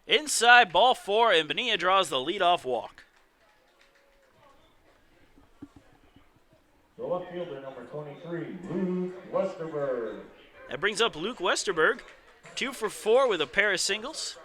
Inside, ball 4, and Bonilla draws the leadoff walk. The left fielder, number 23, Luke Westerberg. That brings up Luke Westerberg, 2 for 4 with a pair of singles.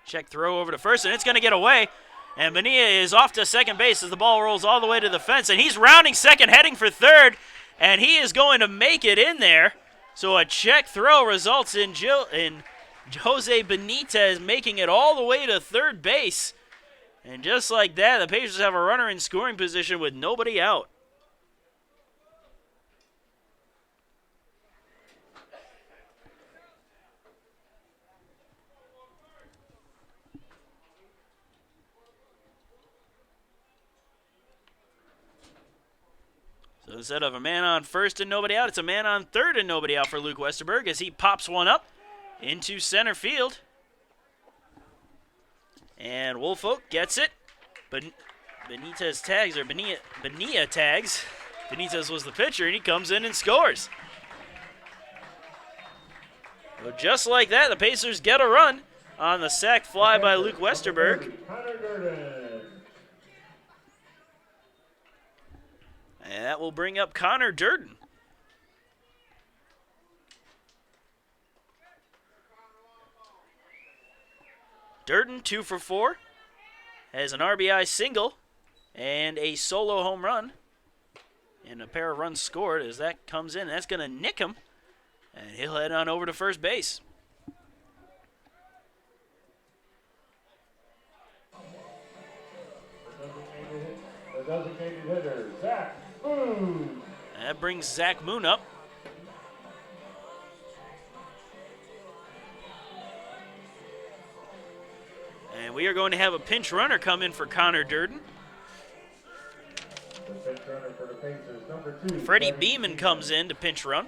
Check throw over to first, and it's going to get away. And Bonilla is off to second base as the ball rolls all the way to the fence. And he's rounding second, heading for third. And he is going to make it in there. So a check throw results in Jose Benitez making it all the way to third base. And just like that, the Pacers have a runner in scoring position with nobody out. So instead of a man on first and nobody out, it's a man on third and nobody out for Luke Westerberg as he pops one up into center field. And Woolfolk gets it. But Benitez tags, or Bonilla tags. Benitez was the pitcher, and he comes in and scores. So just like that, the Pacers get a run on the sac fly by Luke Westerberg. And that will bring up Connor Durden. Durden, 2 for 4, has an RBI single and a solo home run. And a pair of runs scored as that comes in. That's going to nick him, and he'll head on over to first base. The designated hitter, Zach Moon. That brings Zach Moon up. And we are going to have a pinch runner come in for Connor Durden. The pinch runner for the Pacers, number 2. Freddie Beeman comes in to pinch run.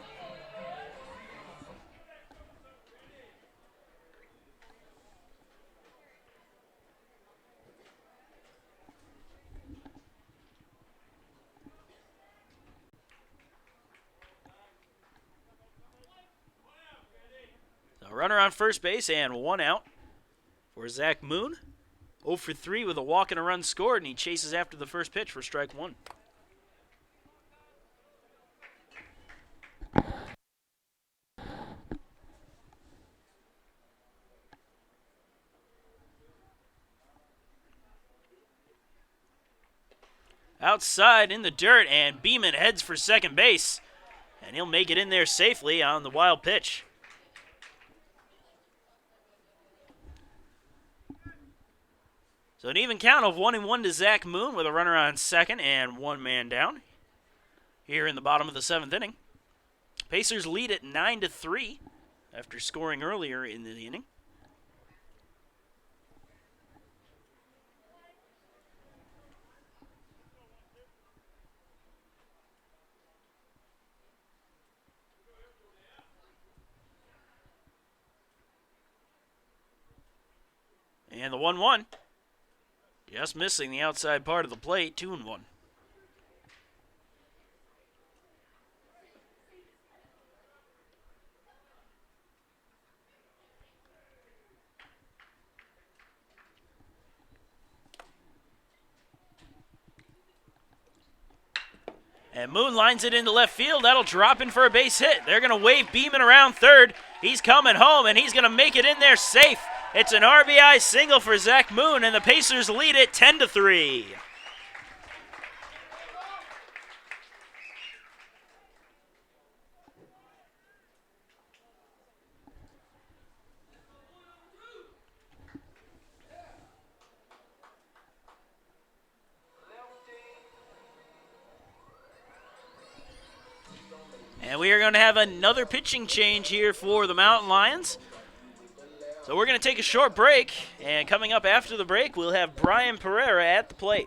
A runner on first base and 1 out for Zach Moon. 0 for 3 with a walk and a run scored, and he chases after the first pitch for strike 1. outside in the dirt, and Beeman heads for second base. And he'll make it in there safely on the wild pitch. So an even count of 1-1 to Zach Moon with a runner on second and one man down here in the bottom of the seventh inning. Pacers lead at 9-3 after scoring earlier in the inning. And the 1-1, just missing the outside part of the plate, 2-1. And Moon lines it into left field. That'll drop in for a base hit. They're going to wave Beeman around third. He's coming home, and he's going to make it in there safe. It's an RBI single for Zach Moon, and the Pacers lead it 10-3. And we are going to have another pitching change here for the Mountain Lions. So we're going to take a short break, and coming up after the break, we'll have Brian Pereira at the plate.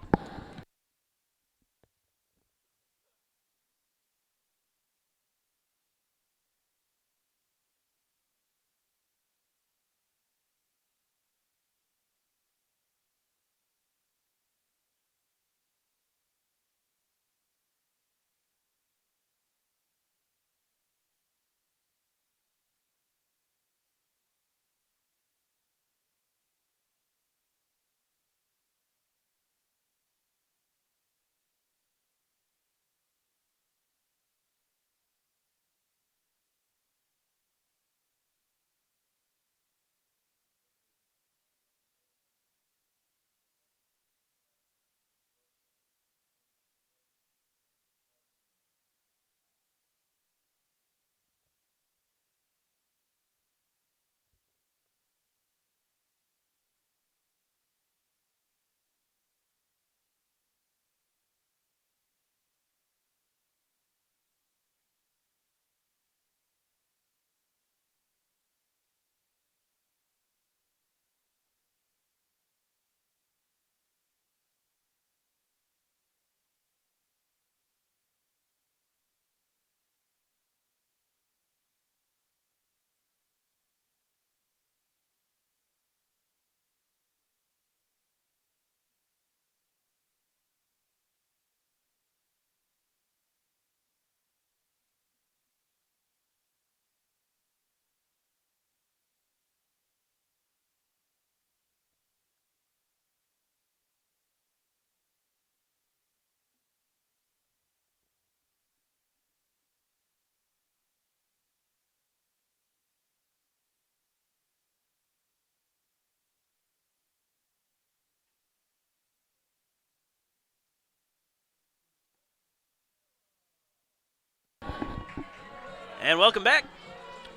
And welcome back.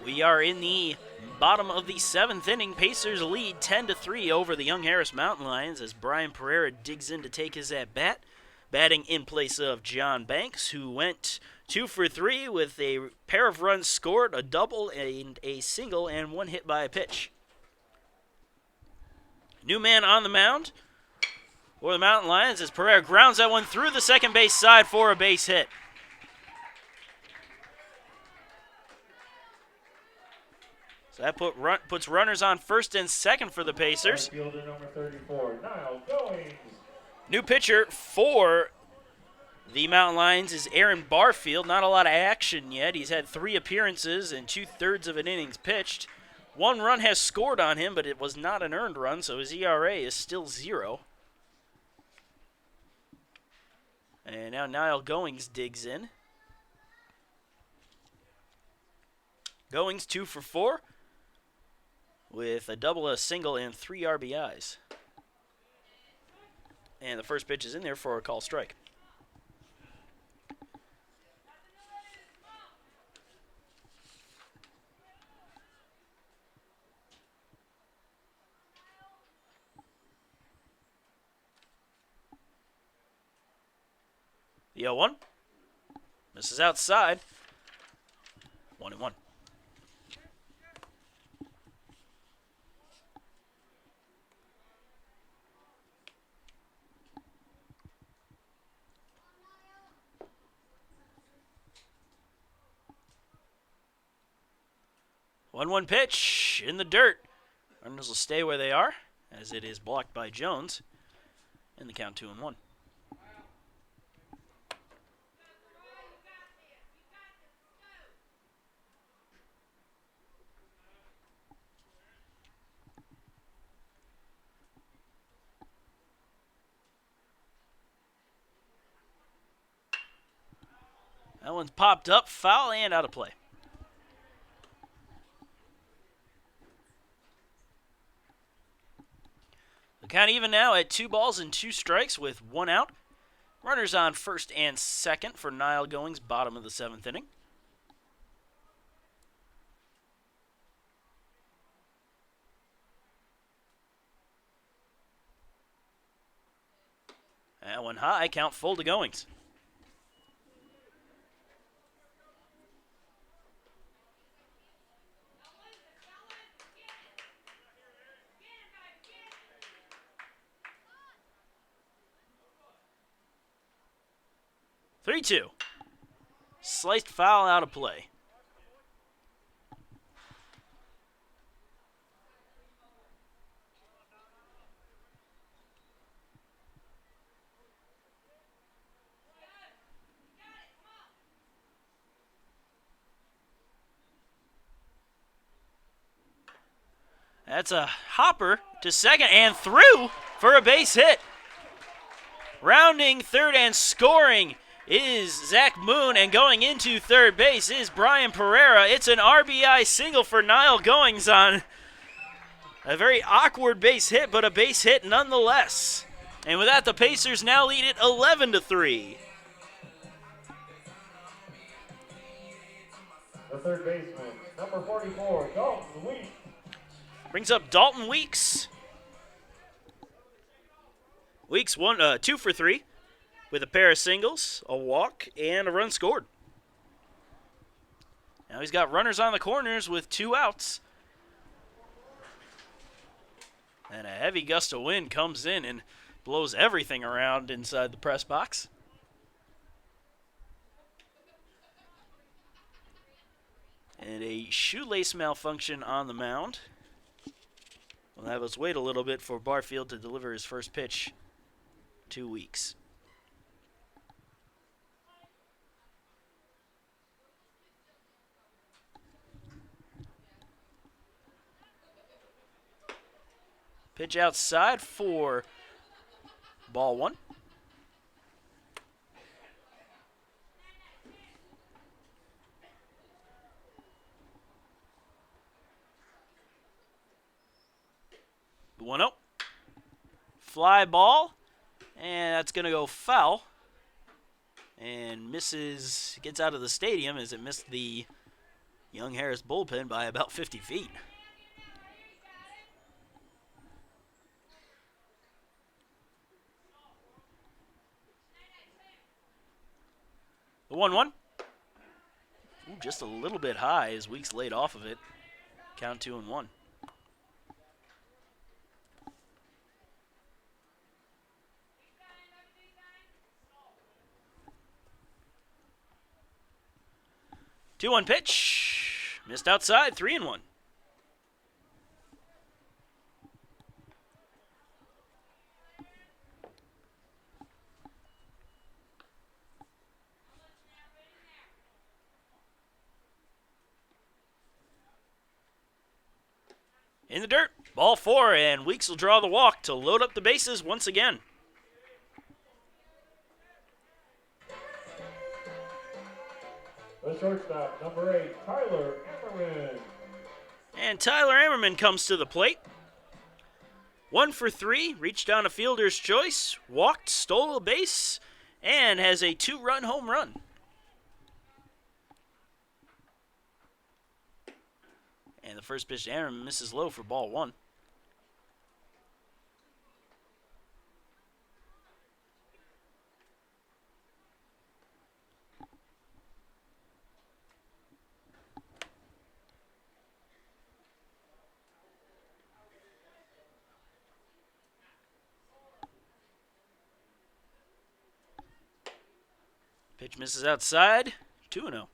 We are in the bottom of the seventh inning. Pacers lead 10-3 over the Young Harris Mountain Lions as Brian Pereira digs in to take his at-bat. Batting in place of John Banks, who went 2 for 3 with a pair of runs scored, a double, and a single, and one hit by a pitch. New man on the mound for the Mountain Lions as Pereira grounds that one through the second base side for a base hit. So that puts runners on first and second for the Pacers. Right fielder number 34, Niall Goings. New pitcher for the Mountain Lions is Aaron Barfield. Not a lot of action yet. He's had 3 appearances and 2/3 of an innings pitched. 1 run has scored on him, but it was not an earned run, so his ERA is still 0. And now Niall Goings digs in. Goings 2 for 4 with a double, a single, and 3 RBIs. And the first pitch is in there for a call strike. The 0-1. Misses outside. 1-1. One pitch in the dirt. Runners will stay where they are, as it is blocked by Jones. And the count 2-1. That one's popped up, foul, and out of play. The count even now at 2 balls and 2 strikes with 1 out. Runners on first and second for Niall Goings, bottom of the 7th inning. That one high, count full to Goings. Three-two. Sliced foul out of play. That's a hopper to second and through for a base hit. Rounding third and scoring is Zach Moon, and going into third base is Brian Pereira. It's an RBI single for Niall Goings on a very awkward base hit, but a base hit nonetheless. And with that, the Pacers now lead it 11-3. The third baseman, number 44, Dalton Weeks. Brings up Dalton Weeks. Weeks 2 for 3 with a pair of singles, a walk, and a run scored. Now he's got runners on the corners with 2 outs. And a heavy gust of wind comes in and blows everything around inside the press box. And a shoelace malfunction on the mound. We'll have us wait a little bit for Barfield to deliver his first pitch. 2 weeks. Pitch outside for ball 1. The 1-0. Fly ball. And that's going to go foul. And misses, gets out of the stadium as it missed the Young Harris bullpen by about 50 feet. The 1-1. Ooh, just a little bit high as Weeks laid off of it. Count 2-1. Two-one pitch. Missed outside, 3-1. In the dirt, ball 4, and Weeks will draw the walk to load up the bases once again. The shortstop, number 8, Tyler Emmerman. And Tyler Emmerman comes to the plate. 1 for 3, reached on a fielder's choice, walked, stole a base, and has a 2-run home run. And the first pitch to Emmerman misses low for ball 1. Pitch misses outside. 2-0.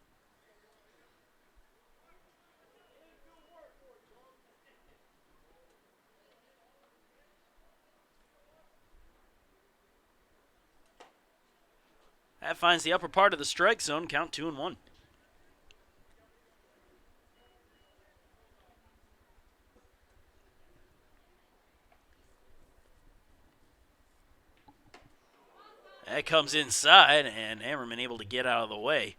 That finds the upper part of the strike zone. Count 2-1. That comes inside, and Ammerman able to get out of the way.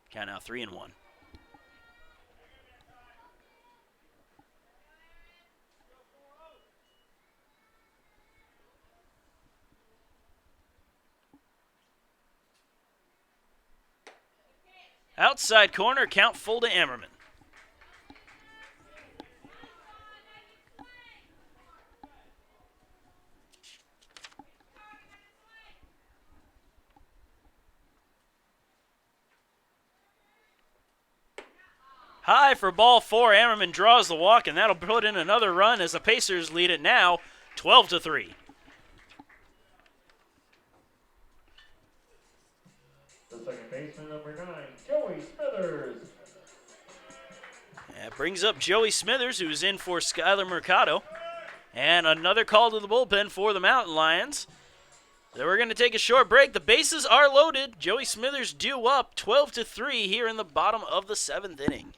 Count now 3-1. Outside corner, count full to Ammerman. High for ball 4. Ammerman draws the walk, and that'll put in another run as the Pacers lead it now 12-3. The second baseman, number 9, Joey Smithers. That brings up Joey Smithers, who's in for Skyler Mercado. And another call to the bullpen for the Mountain Lions. So we're going to take a short break. The bases are loaded. Joey Smithers due up 12-3 here in the bottom of the 7th inning.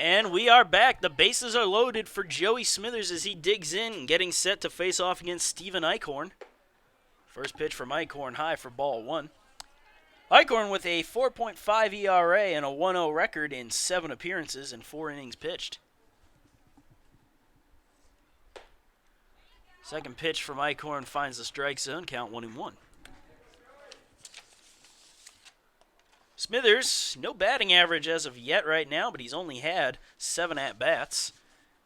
And we are back. The bases are loaded for Joey Smithers as he digs in, getting set to face off against Steven Eichhorn. First pitch from Eichhorn, high for ball 1. Eichhorn with a 4.5 ERA and a 1-0 record in 7 appearances and 4 innings pitched. Second pitch from Eichhorn finds the strike zone, count 1-1. Smithers, no batting average as of yet right now, but he's only had 7 at-bats.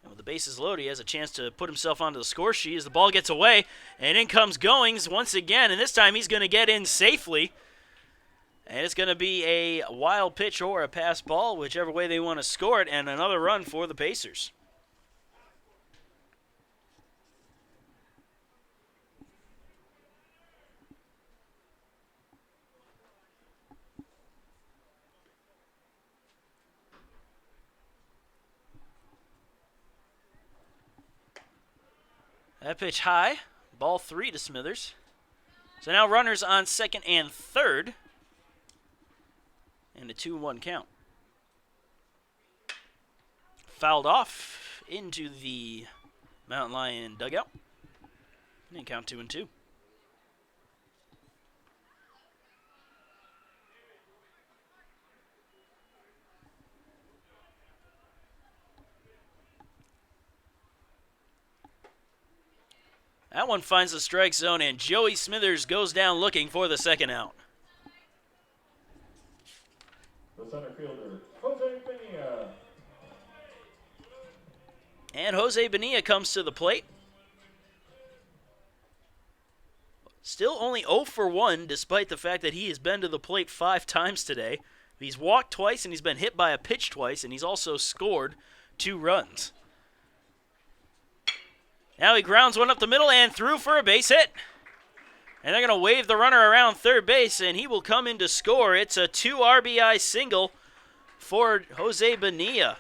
And with the bases loaded, he has a chance to put himself onto the score sheet as the ball gets away. And in comes Goings once again, and this time he's going to get in safely. And it's going to be a wild pitch or a pass ball, whichever way they want to score it, and another run for the Pacers. That pitch high, ball 3 to Smithers. So now runners on second and third, and a 2-1 count. Fouled off into the Mountain Lion dugout, and count 2-2. That one finds the strike zone, and Joey Smithers goes down looking for the second out. The center fielder, Jose Bonilla. And Jose Bonilla comes to the plate. Still only 0 for 1, despite the fact that he has been to the plate 5 times today. He's walked twice, and he's been hit by a pitch twice, and he's also scored 2 runs. Now he grounds one up the middle and through for a base hit. And they're going to wave the runner around third base, and he will come in to score. It's a 2 RBI single for Jose Bonilla.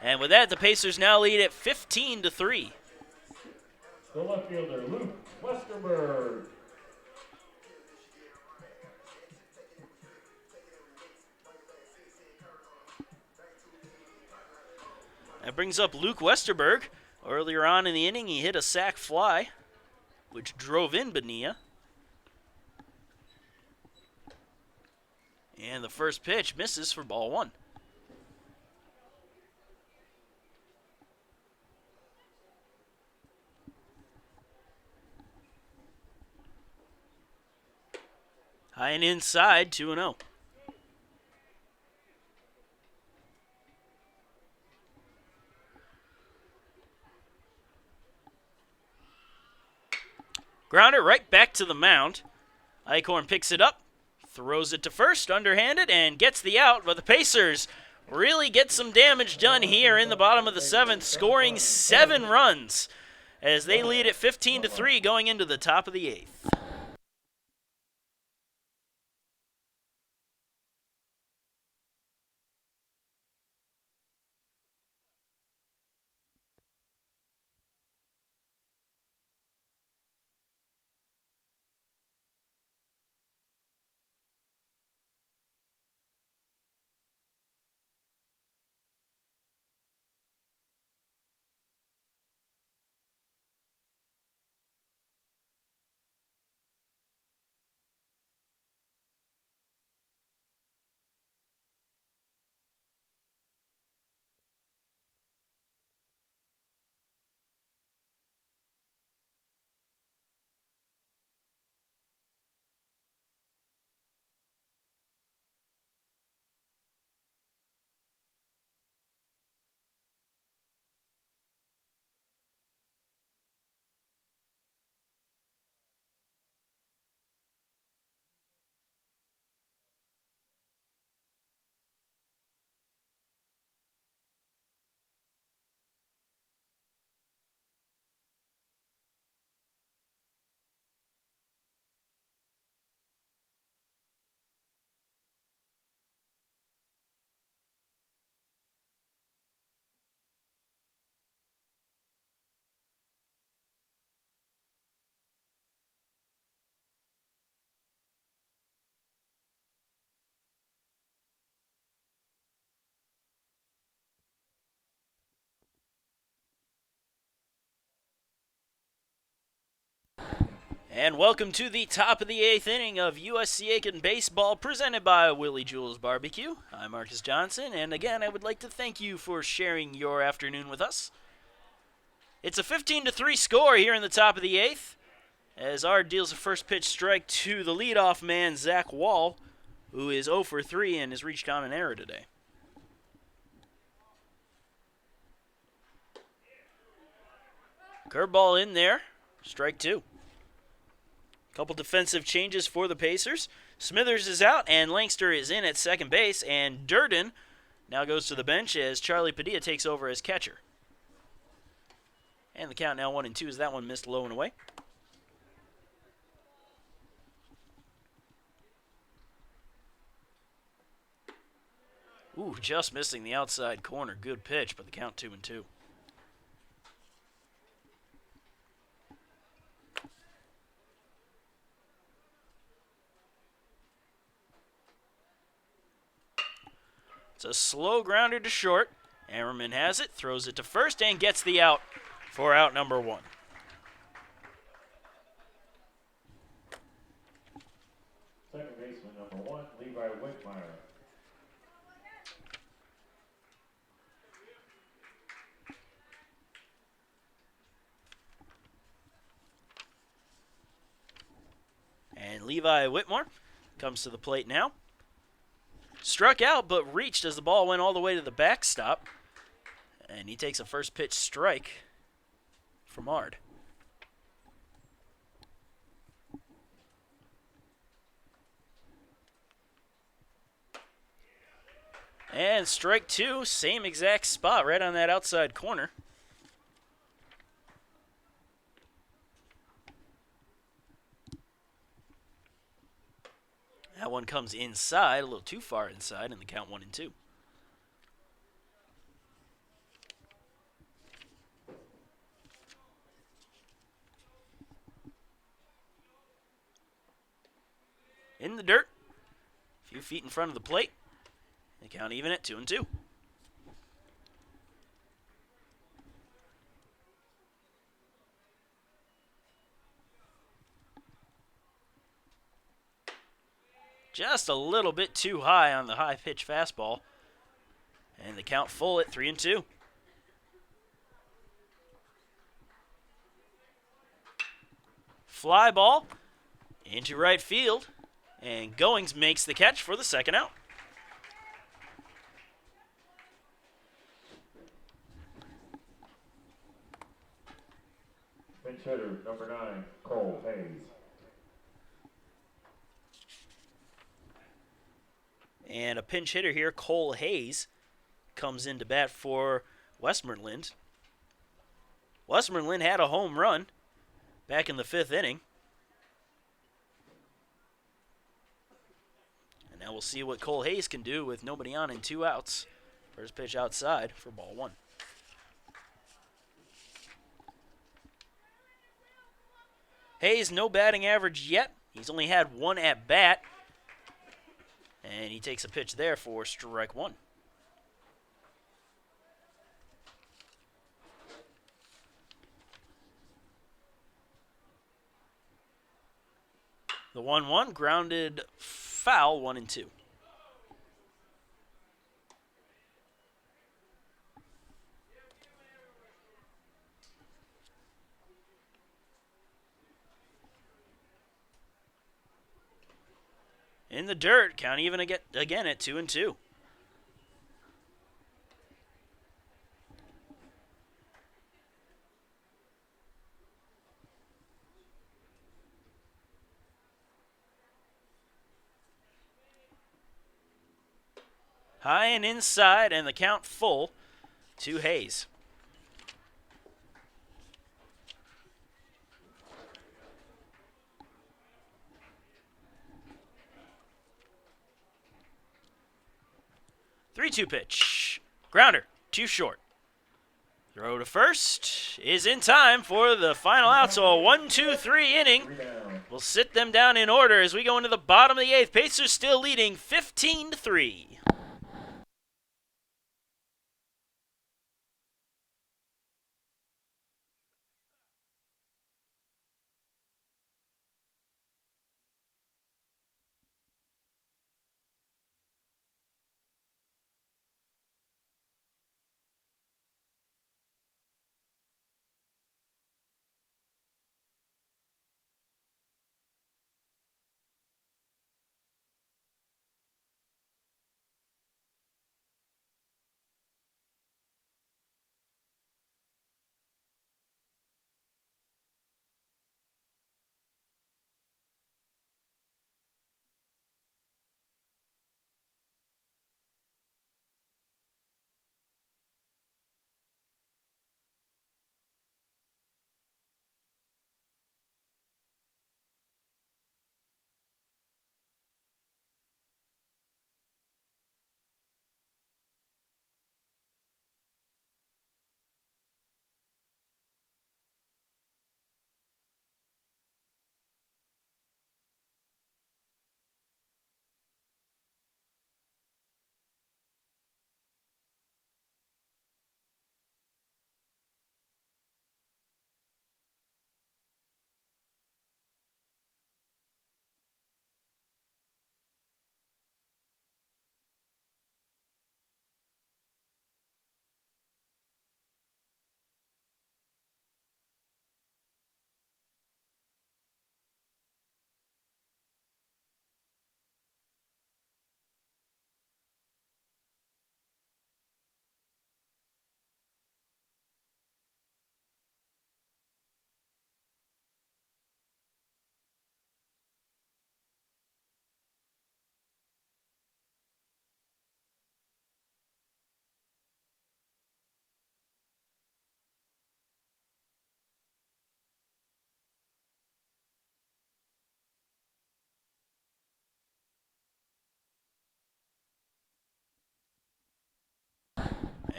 And with that, the Pacers now lead at 15-3. The left fielder, Luke Westerberg. That brings up Luke Westerberg. Earlier on in the inning, he hit a sac fly, which drove in Bonilla. And the first pitch misses for ball 1. High and inside, 2-0. Grounder right back to the mound. Eichhorn picks it up, throws it to first, underhanded, and gets the out. But the Pacers really get some damage done here in the bottom of the 7th, scoring 7 runs as they lead at 15-3 going into the top of the 8th. And welcome to the top of the 8th inning of USC Aiken baseball presented by Willie Jewell's Barbecue. I'm Marcus Johnson, and again, I would like to thank you for sharing your afternoon with us. It's a 15-3 score here in the top of the 8th as Ard deals a first pitch strike to the leadoff man, Zach Wall, who is 0 for 3 and has reached on an error today. Curveball in there, strike 2. Couple defensive changes for the Pacers. Smithers is out, and Langster is in at second base, and Durden now goes to the bench as Charlie Padilla takes over as catcher. And the count now 1-2 as that one missed low and away. Ooh, just missing the outside corner. Good pitch, but the count 2-2. It's a slow grounder to short. Ammerman has it, throws it to first, and gets the out for out number 1. Second baseman, number 1, Levi Whitmire. Levi Whitmore comes to the plate now. Struck out, but reached as the ball went all the way to the backstop. And he takes a first pitch strike from Ard. And strike two, same exact spot right on that outside corner. That one comes inside, a little too far inside, and the count 1-2. In the dirt, a few feet in front of the plate. The count even at 2-2. Just a little bit too high on the high pitch fastball. And the count full at 3-2. Fly ball into right field. And Goings makes the catch for the second out. Pinch hitter, number 9, Cole Hayes. And a pinch hitter here, Cole Hayes, comes in to bat for Westmoreland. Westmoreland had a home run back in the 5th inning. And now we'll see what Cole Hayes can do with nobody on and 2 outs. First pitch outside for ball 1. Hayes, no batting average yet. He's only had 1 at bat. And he takes a pitch there for strike 1. The 1-1 grounded foul, 1-2. In the dirt, count even again at 2-2. High and inside, and the count full to Hayes. Three-two pitch. Grounder, too short. Throw to first is in time for the final out, so a 1-2-3 inning. We'll sit them down in order as we go into the bottom of the 8th. Pacers still leading 15-3.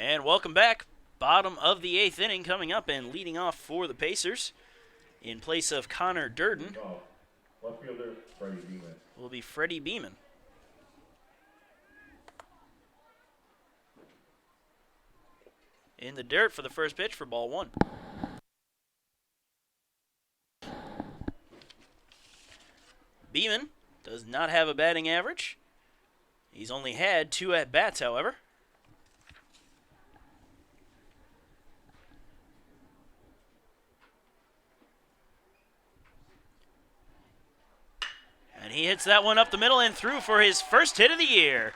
And welcome back. Bottom of the 8th inning coming up, and leading off for the Pacers in place of Connor Durden Left fielder, Freddie Beeman. will be Freddie Beeman. In the dirt for the first pitch for ball 1. Beeman does not have a batting average. He's only had 2 at-bats, however. And he hits that one up the middle and through for his first hit of the year.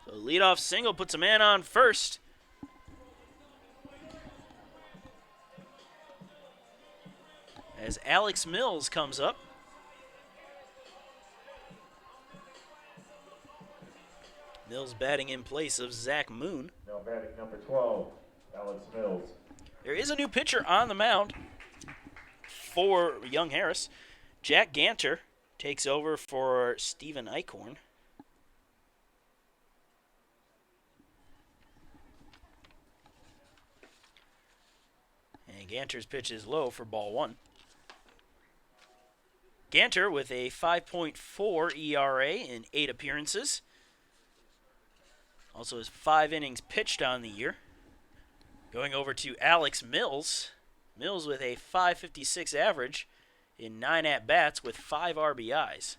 So leadoff single puts a man on first. As Alex Mills comes up. Mills batting in place of Zach Moon. Now batting number 12, Alex Mills. There is a new pitcher on the mound for Young Harris. Jack Ganter takes over for Stephen Eichhorn. And Ganter's pitch is low for ball 1. Ganter with a 5.4 ERA in 8 appearances. Also has 5 innings pitched on the year. Going over to Alex Mills. Mills with a 5.56 average in 9 at-bats with 5 RBIs.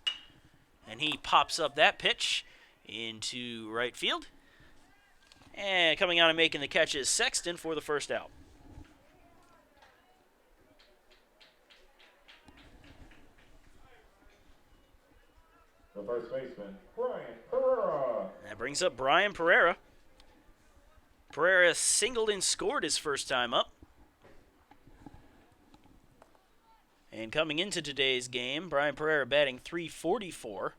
And he pops up that pitch into right field. And coming out and making the catch is Sexton for the first out. The first baseman, Brian Pereira. That brings up Brian Pereira. Pereira singled and scored his first time up. And coming into today's game, Brian Pereira batting .344.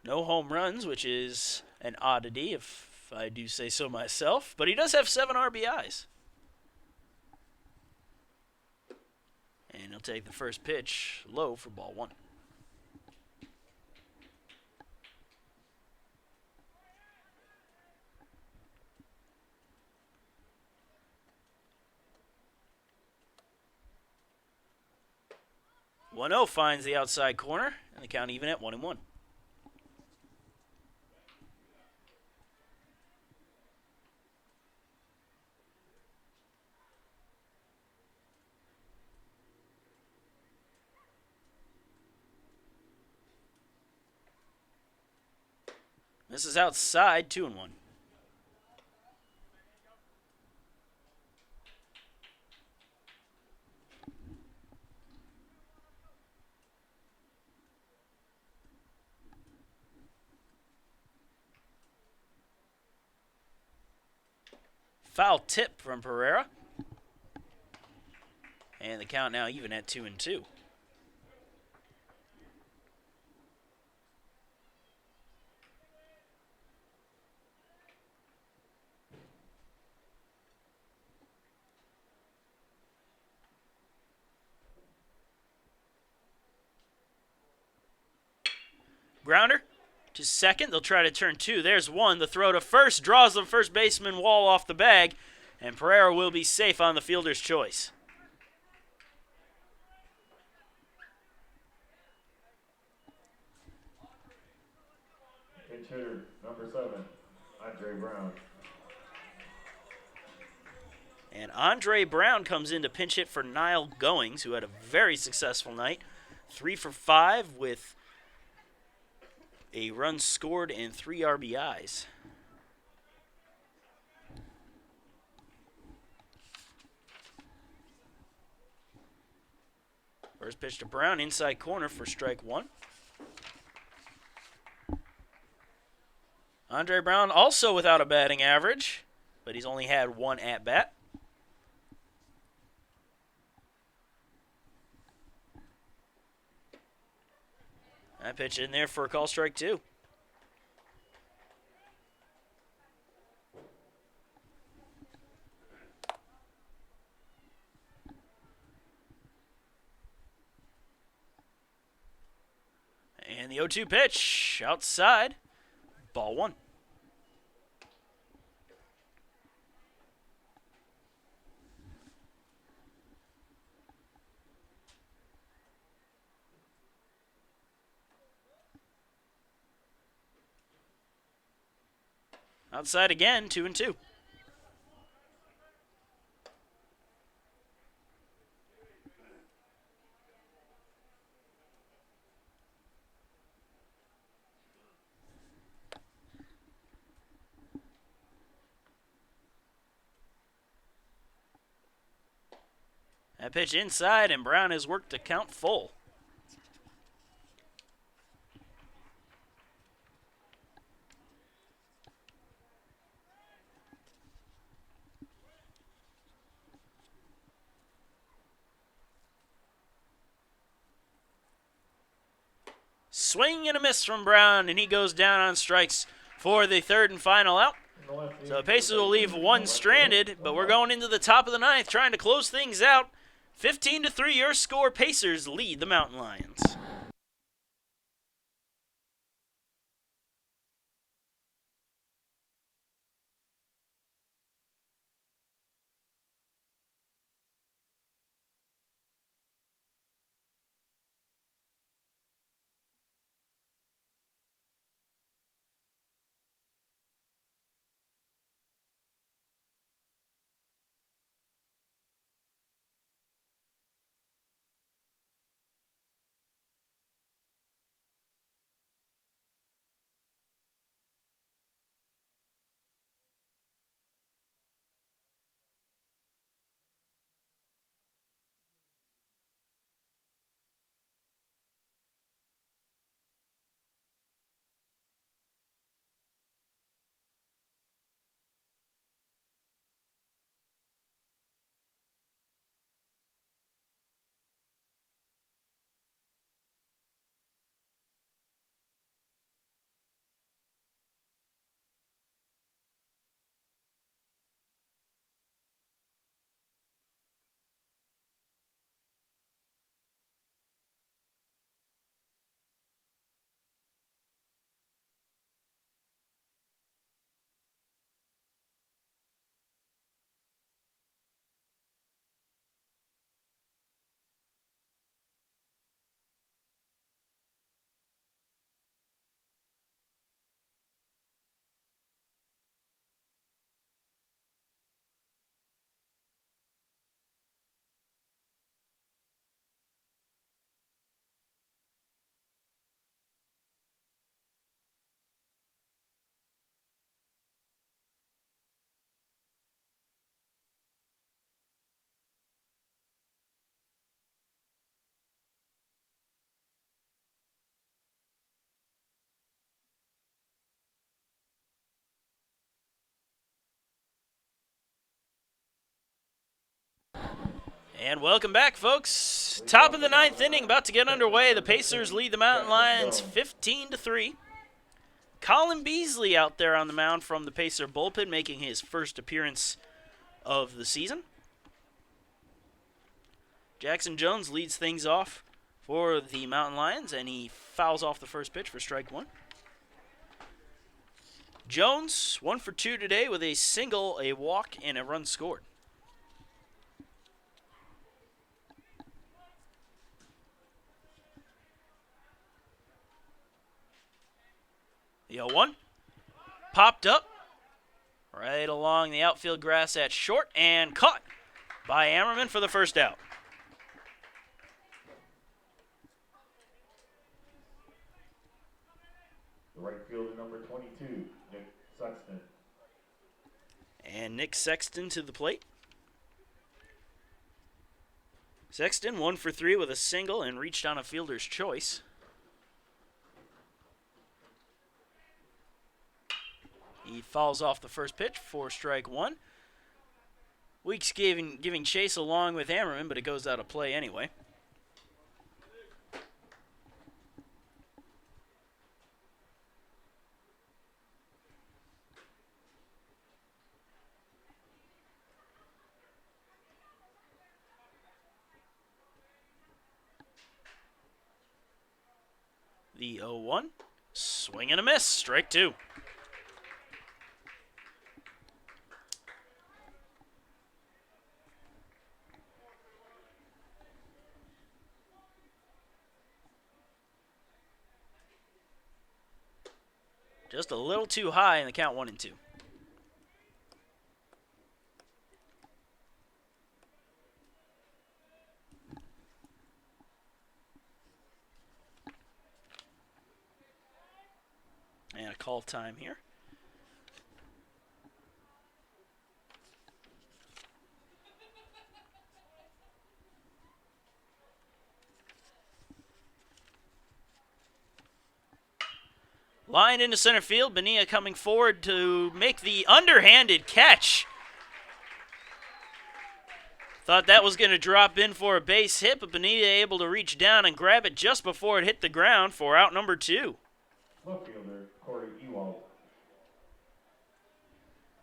No home runs, which is an oddity if I do say so myself. But he does have 7 RBIs. And he'll take the first pitch low for ball 1. One-zero finds the outside corner, and the count even at 1-1. This is outside, 2-1. Foul tip from Pereira. And the count now even at 2-2. Grounder to second. They'll try to turn 2. There's 1. The throw to first draws the first baseman wall off the bag, and Pereira will be safe on the fielder's choice. Pinch hitter, number 7, Andre Brown. And Andre Brown comes in to pinch hit for Niall Goings, who had a very successful night. 3 for 5 with a run scored and 3 RBIs. First pitch to Brown, inside corner for strike 1. Andre Brown also without a batting average, but he's only had 1 at-bat. That pitch in there for a call strike 2. And the 0-2 pitch outside. Ball 1. Outside again, 2-2. That pitch inside, and Brown has worked to count full. Swing and a miss from Brown, and he goes down on strikes for the third and final out. So the Pacers will leave one stranded, but we're going into the top of the ninth trying to close things out. 15-3 your score. Pacers lead the Mountain Lions. And welcome back, folks. Top of the ninth inning, about to get underway. The Pacers lead the Mountain Lions 15-3. Colin Beasley out there on the mound from the Pacer bullpen, making his first appearance of the season. Jackson Jones leads things off for the Mountain Lions, and he fouls off the first pitch for strike 1. Jones, 1 for 2 today with a single, a walk, and a run scored. The 0-1 popped up right along the outfield grass at short and caught by Ammerman for the first out. The right fielder, number 22, Nick Sexton. And Nick Sexton to the plate. Sexton 1 for 3 with a single and reached on a fielder's choice. He fouls off the first pitch for strike 1. Weeks giving chase along with Ammerman, but it goes out of play anyway. The 0-1. Swing and a miss. Strike two. Just a little too high in the count 1-2. And a call time here. Line into center field. Bonilla coming forward to make the underhanded catch. Thought that was going to drop in for a base hit, but Bonilla able to reach down and grab it just before it hit the ground for out number 2. Left fielder, Corey Ewald.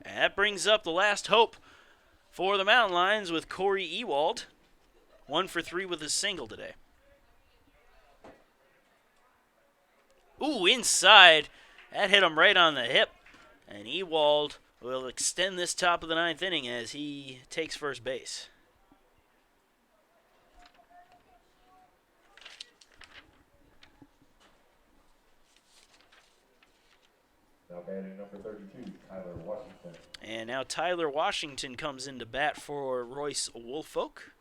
And that brings up the last hope for the Mountain Lions with Corey Ewald. 1 for 3 with a single today. Ooh, inside. That hit him right on the hip. And Ewald will extend this top of the 9th inning as he takes first base. Now batting number 32, Tyler Washington. And now Tyler Washington comes into bat for Royce Woolfolk.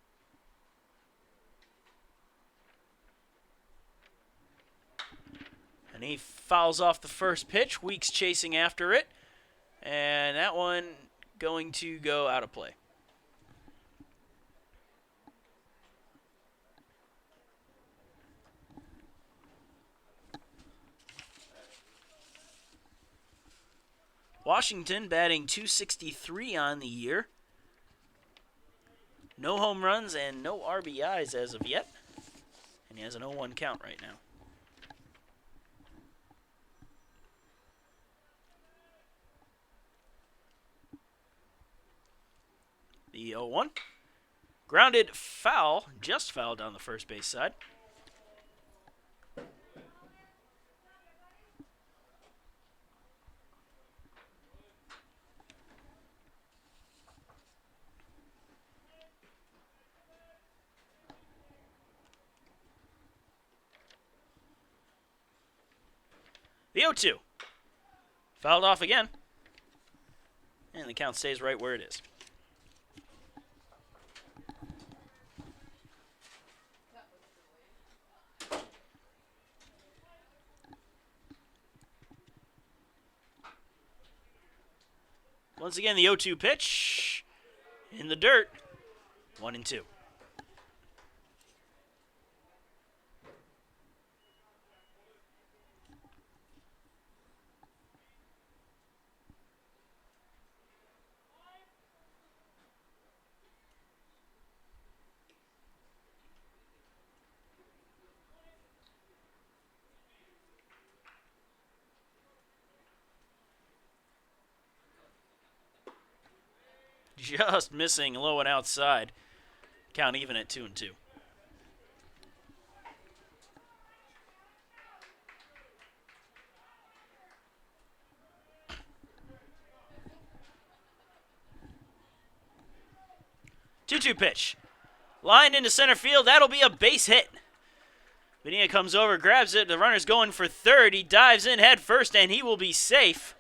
And he fouls off the first pitch. Weeks chasing after it. And that one going to go out of play. Washington batting .263 on the year. No home runs and no RBIs as of yet. And he has an 0-1 count right now. The 0-1. Grounded foul, just foul down the first base side. The 0-2. Fouled off again. And the count stays right where it is. Once again, the 0-2 pitch in the dirt. 1-2. Just missing low and outside. Count even at 2-2. Two-two pitch. Lined into center field. That'll be a base hit. Bonilla comes over, grabs it. The runner's going for third. He dives in head first, and he will be safe.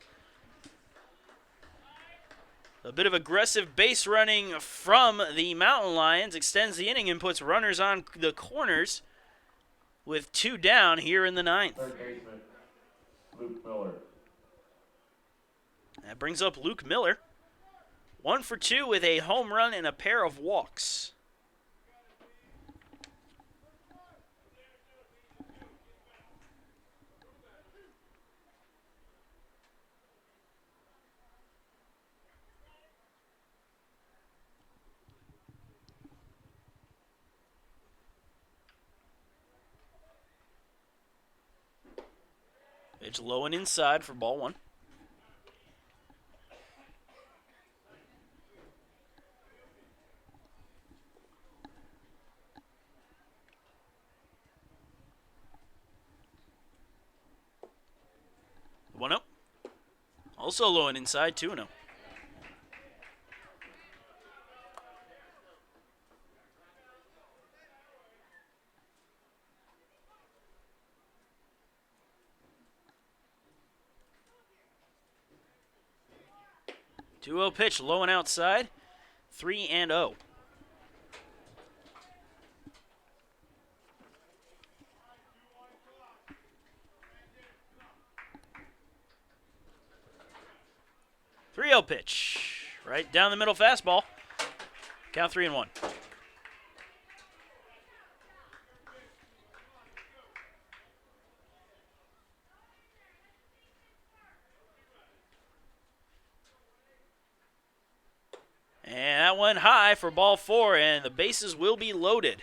A bit of aggressive base running from the Mountain Lions extends the inning and puts runners on the corners with 2 down here in the 9th. Third baseman, Luke Miller. That brings up Luke Miller. 1 for 2 with a home run and a pair of walks. Pitch low and inside for ball 1. Also low and inside, 2-0. Two-0 pitch, low and outside, 3-0. Three-0 pitch, right down the middle fastball. Count 3-1. And that went high for ball 4, and the bases will be loaded.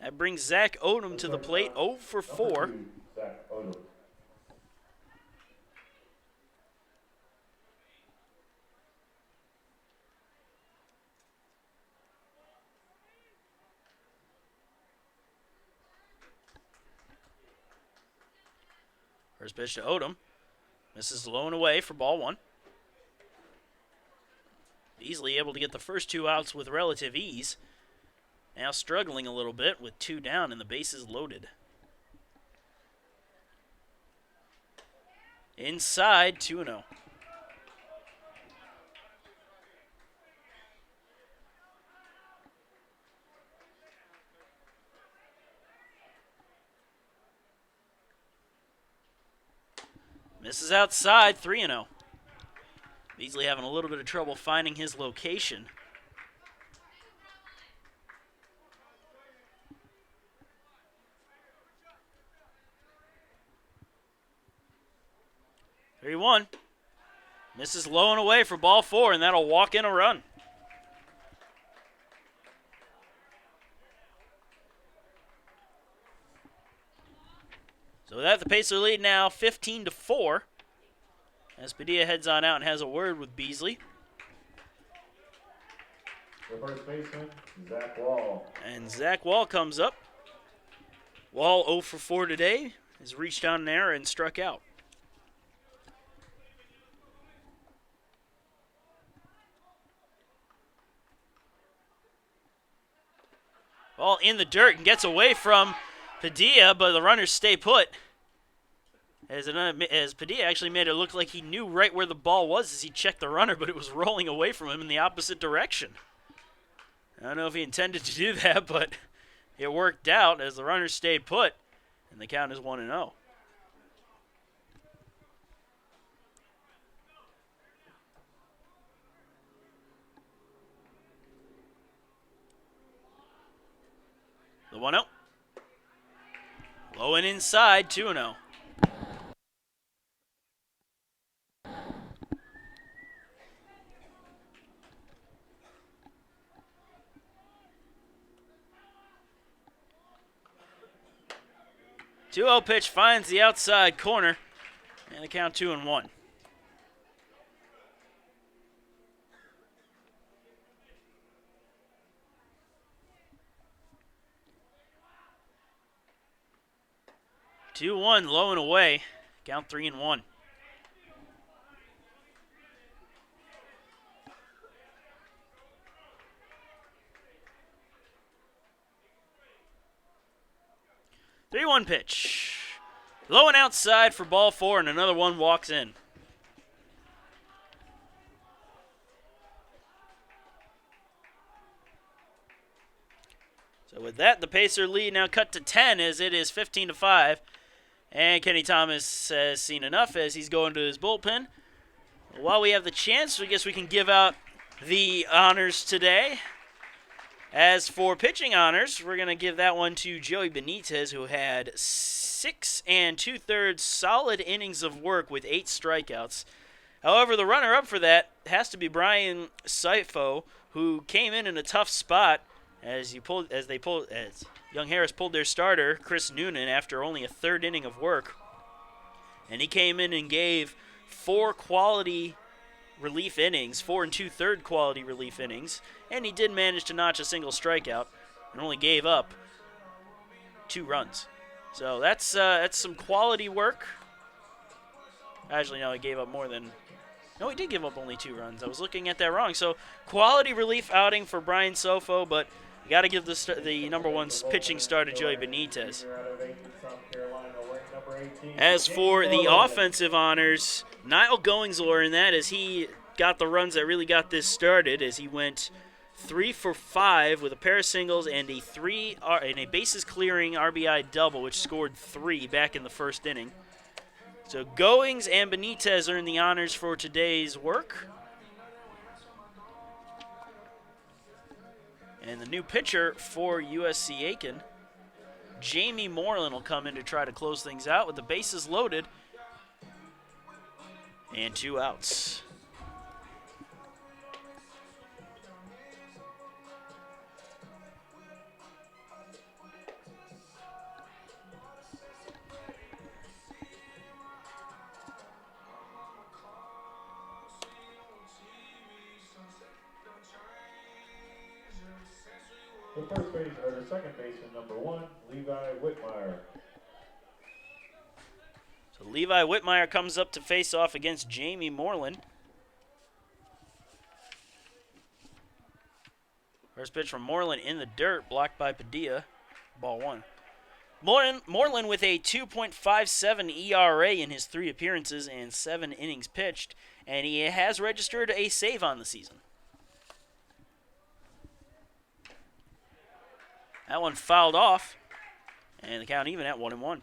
That brings Zach Odom to the plate, 0 for 4. Zach Odom. First pitch to Odom. Misses low and away for ball 1. Easily able to get the first 2 outs with relative ease. Now struggling a little bit with 2 down and the bases loaded. Inside, 2-0. Misses outside, 3-0. Beasley having a little bit of trouble finding his location. Three one. Misses low and away for ball 4, and that'll walk in a run. So with that, the Pacers lead now 15-4. As Padilla heads on out and has a word with Beasley. The first baseman, Zach Wall. And Zach Wall comes up. Wall 0 for 4 today. Has reached down an error and struck out. Ball in the dirt and gets away from Padilla, but the runners stay put. As Padilla actually made it look like he knew right where the ball was as he checked the runner, but it was rolling away from him in the opposite direction. I don't know if he intended to do that, but it worked out as the runners stayed put, and the count is 1-0. The 1-0. Low and inside, 2-0. Two-0 pitch finds the outside corner, and the count 2-1. Two one, low and away. Count 3-1. Three-one pitch. Low and outside for ball 4, and another one walks in. So with that, the Pacer lead now cut to 10 as it is 15-5. And Kenny Thomas has seen enough as he's going to his bullpen. While we have the chance, I guess we can give out the honors today. As for pitching honors, we're going to give that one to Joey Benitez, who had 6 2/3 solid innings of work with 8 strikeouts. However, the runner-up for that has to be Brian Seifo, who came in a tough spot as Young Harris pulled their starter, Chris Noonan, after only a 3rd inning of work. And he came in and gave 4 quality relief innings, 4 2/3 quality relief innings, and he did manage to notch a single strikeout and only gave up 2 runs. So that's some quality work. Actually, no, he gave up more than... No, he did give up only 2 runs. I was looking at that wrong. So quality relief outing for Brian Sofo, but you got to give the number 1 pitching star to Joey Benitez. As for the offensive honors, Niall Goings will earn that as he got the runs that really got this started, as he went 3 for 5 with a pair of singles and a bases clearing RBI double, which scored 3 back in the first inning. So Goings and Benitez earn the honors for today's work. And the new pitcher for USC Aiken, Jamie Moreland, will come in to try to close things out with the bases loaded and 2 outs. The first base or the second baseman, number 1, Levi Whitmire. So Levi Whitmire comes up to face off against Jamie Moreland. First pitch from Moreland in the dirt, blocked by Padilla. Ball 1. Moreland with a 2.57 ERA in his 3 appearances and 7 innings pitched, and he has registered a save on the season. That one fouled off, and the count even at 1-1.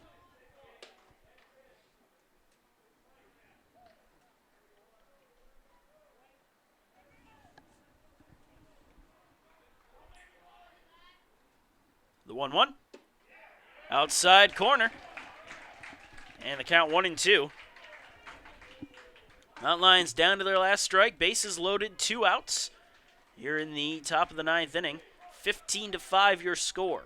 The 1-1. Outside corner. And the count 1-2. Mountain Lions down to their last strike. Bases loaded, 2 outs. You're in the top of the 9th inning. 15-5 your score.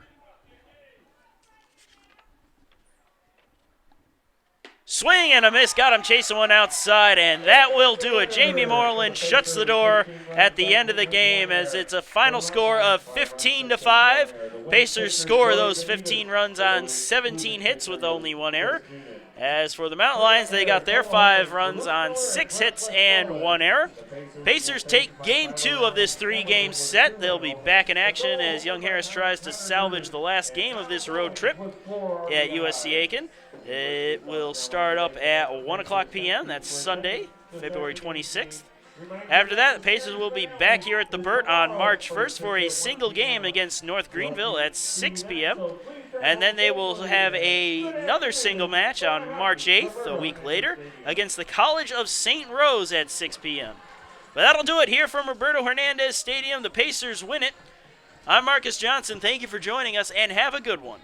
Swing and a miss. Got him chasing one outside, and that will do it. Jamie Moreland shuts the door at the end of the game as it's a final score of 15-5. Pacers score those 15 runs on 17 hits with only 1 error. As for the Mountain Lions, they got their 5 runs on 6 hits and 1 error. Pacers take Game 2 of this 3-game set. They'll be back in action as Young Harris tries to salvage the last game of this road trip at USC Aiken. It will start up at 1 o'clock p.m. That's Sunday, February 26th. After that, the Pacers will be back here at the Burt on March 1st for a single game against North Greenville at 6 p.m. And then they will have another single match on March 8th, a week later, against the College of St. Rose at 6 p.m. But that'll do it here from Roberto Hernandez Stadium. The Pacers win it. I'm Marcus Johnson. Thank you for joining us, and have a good one.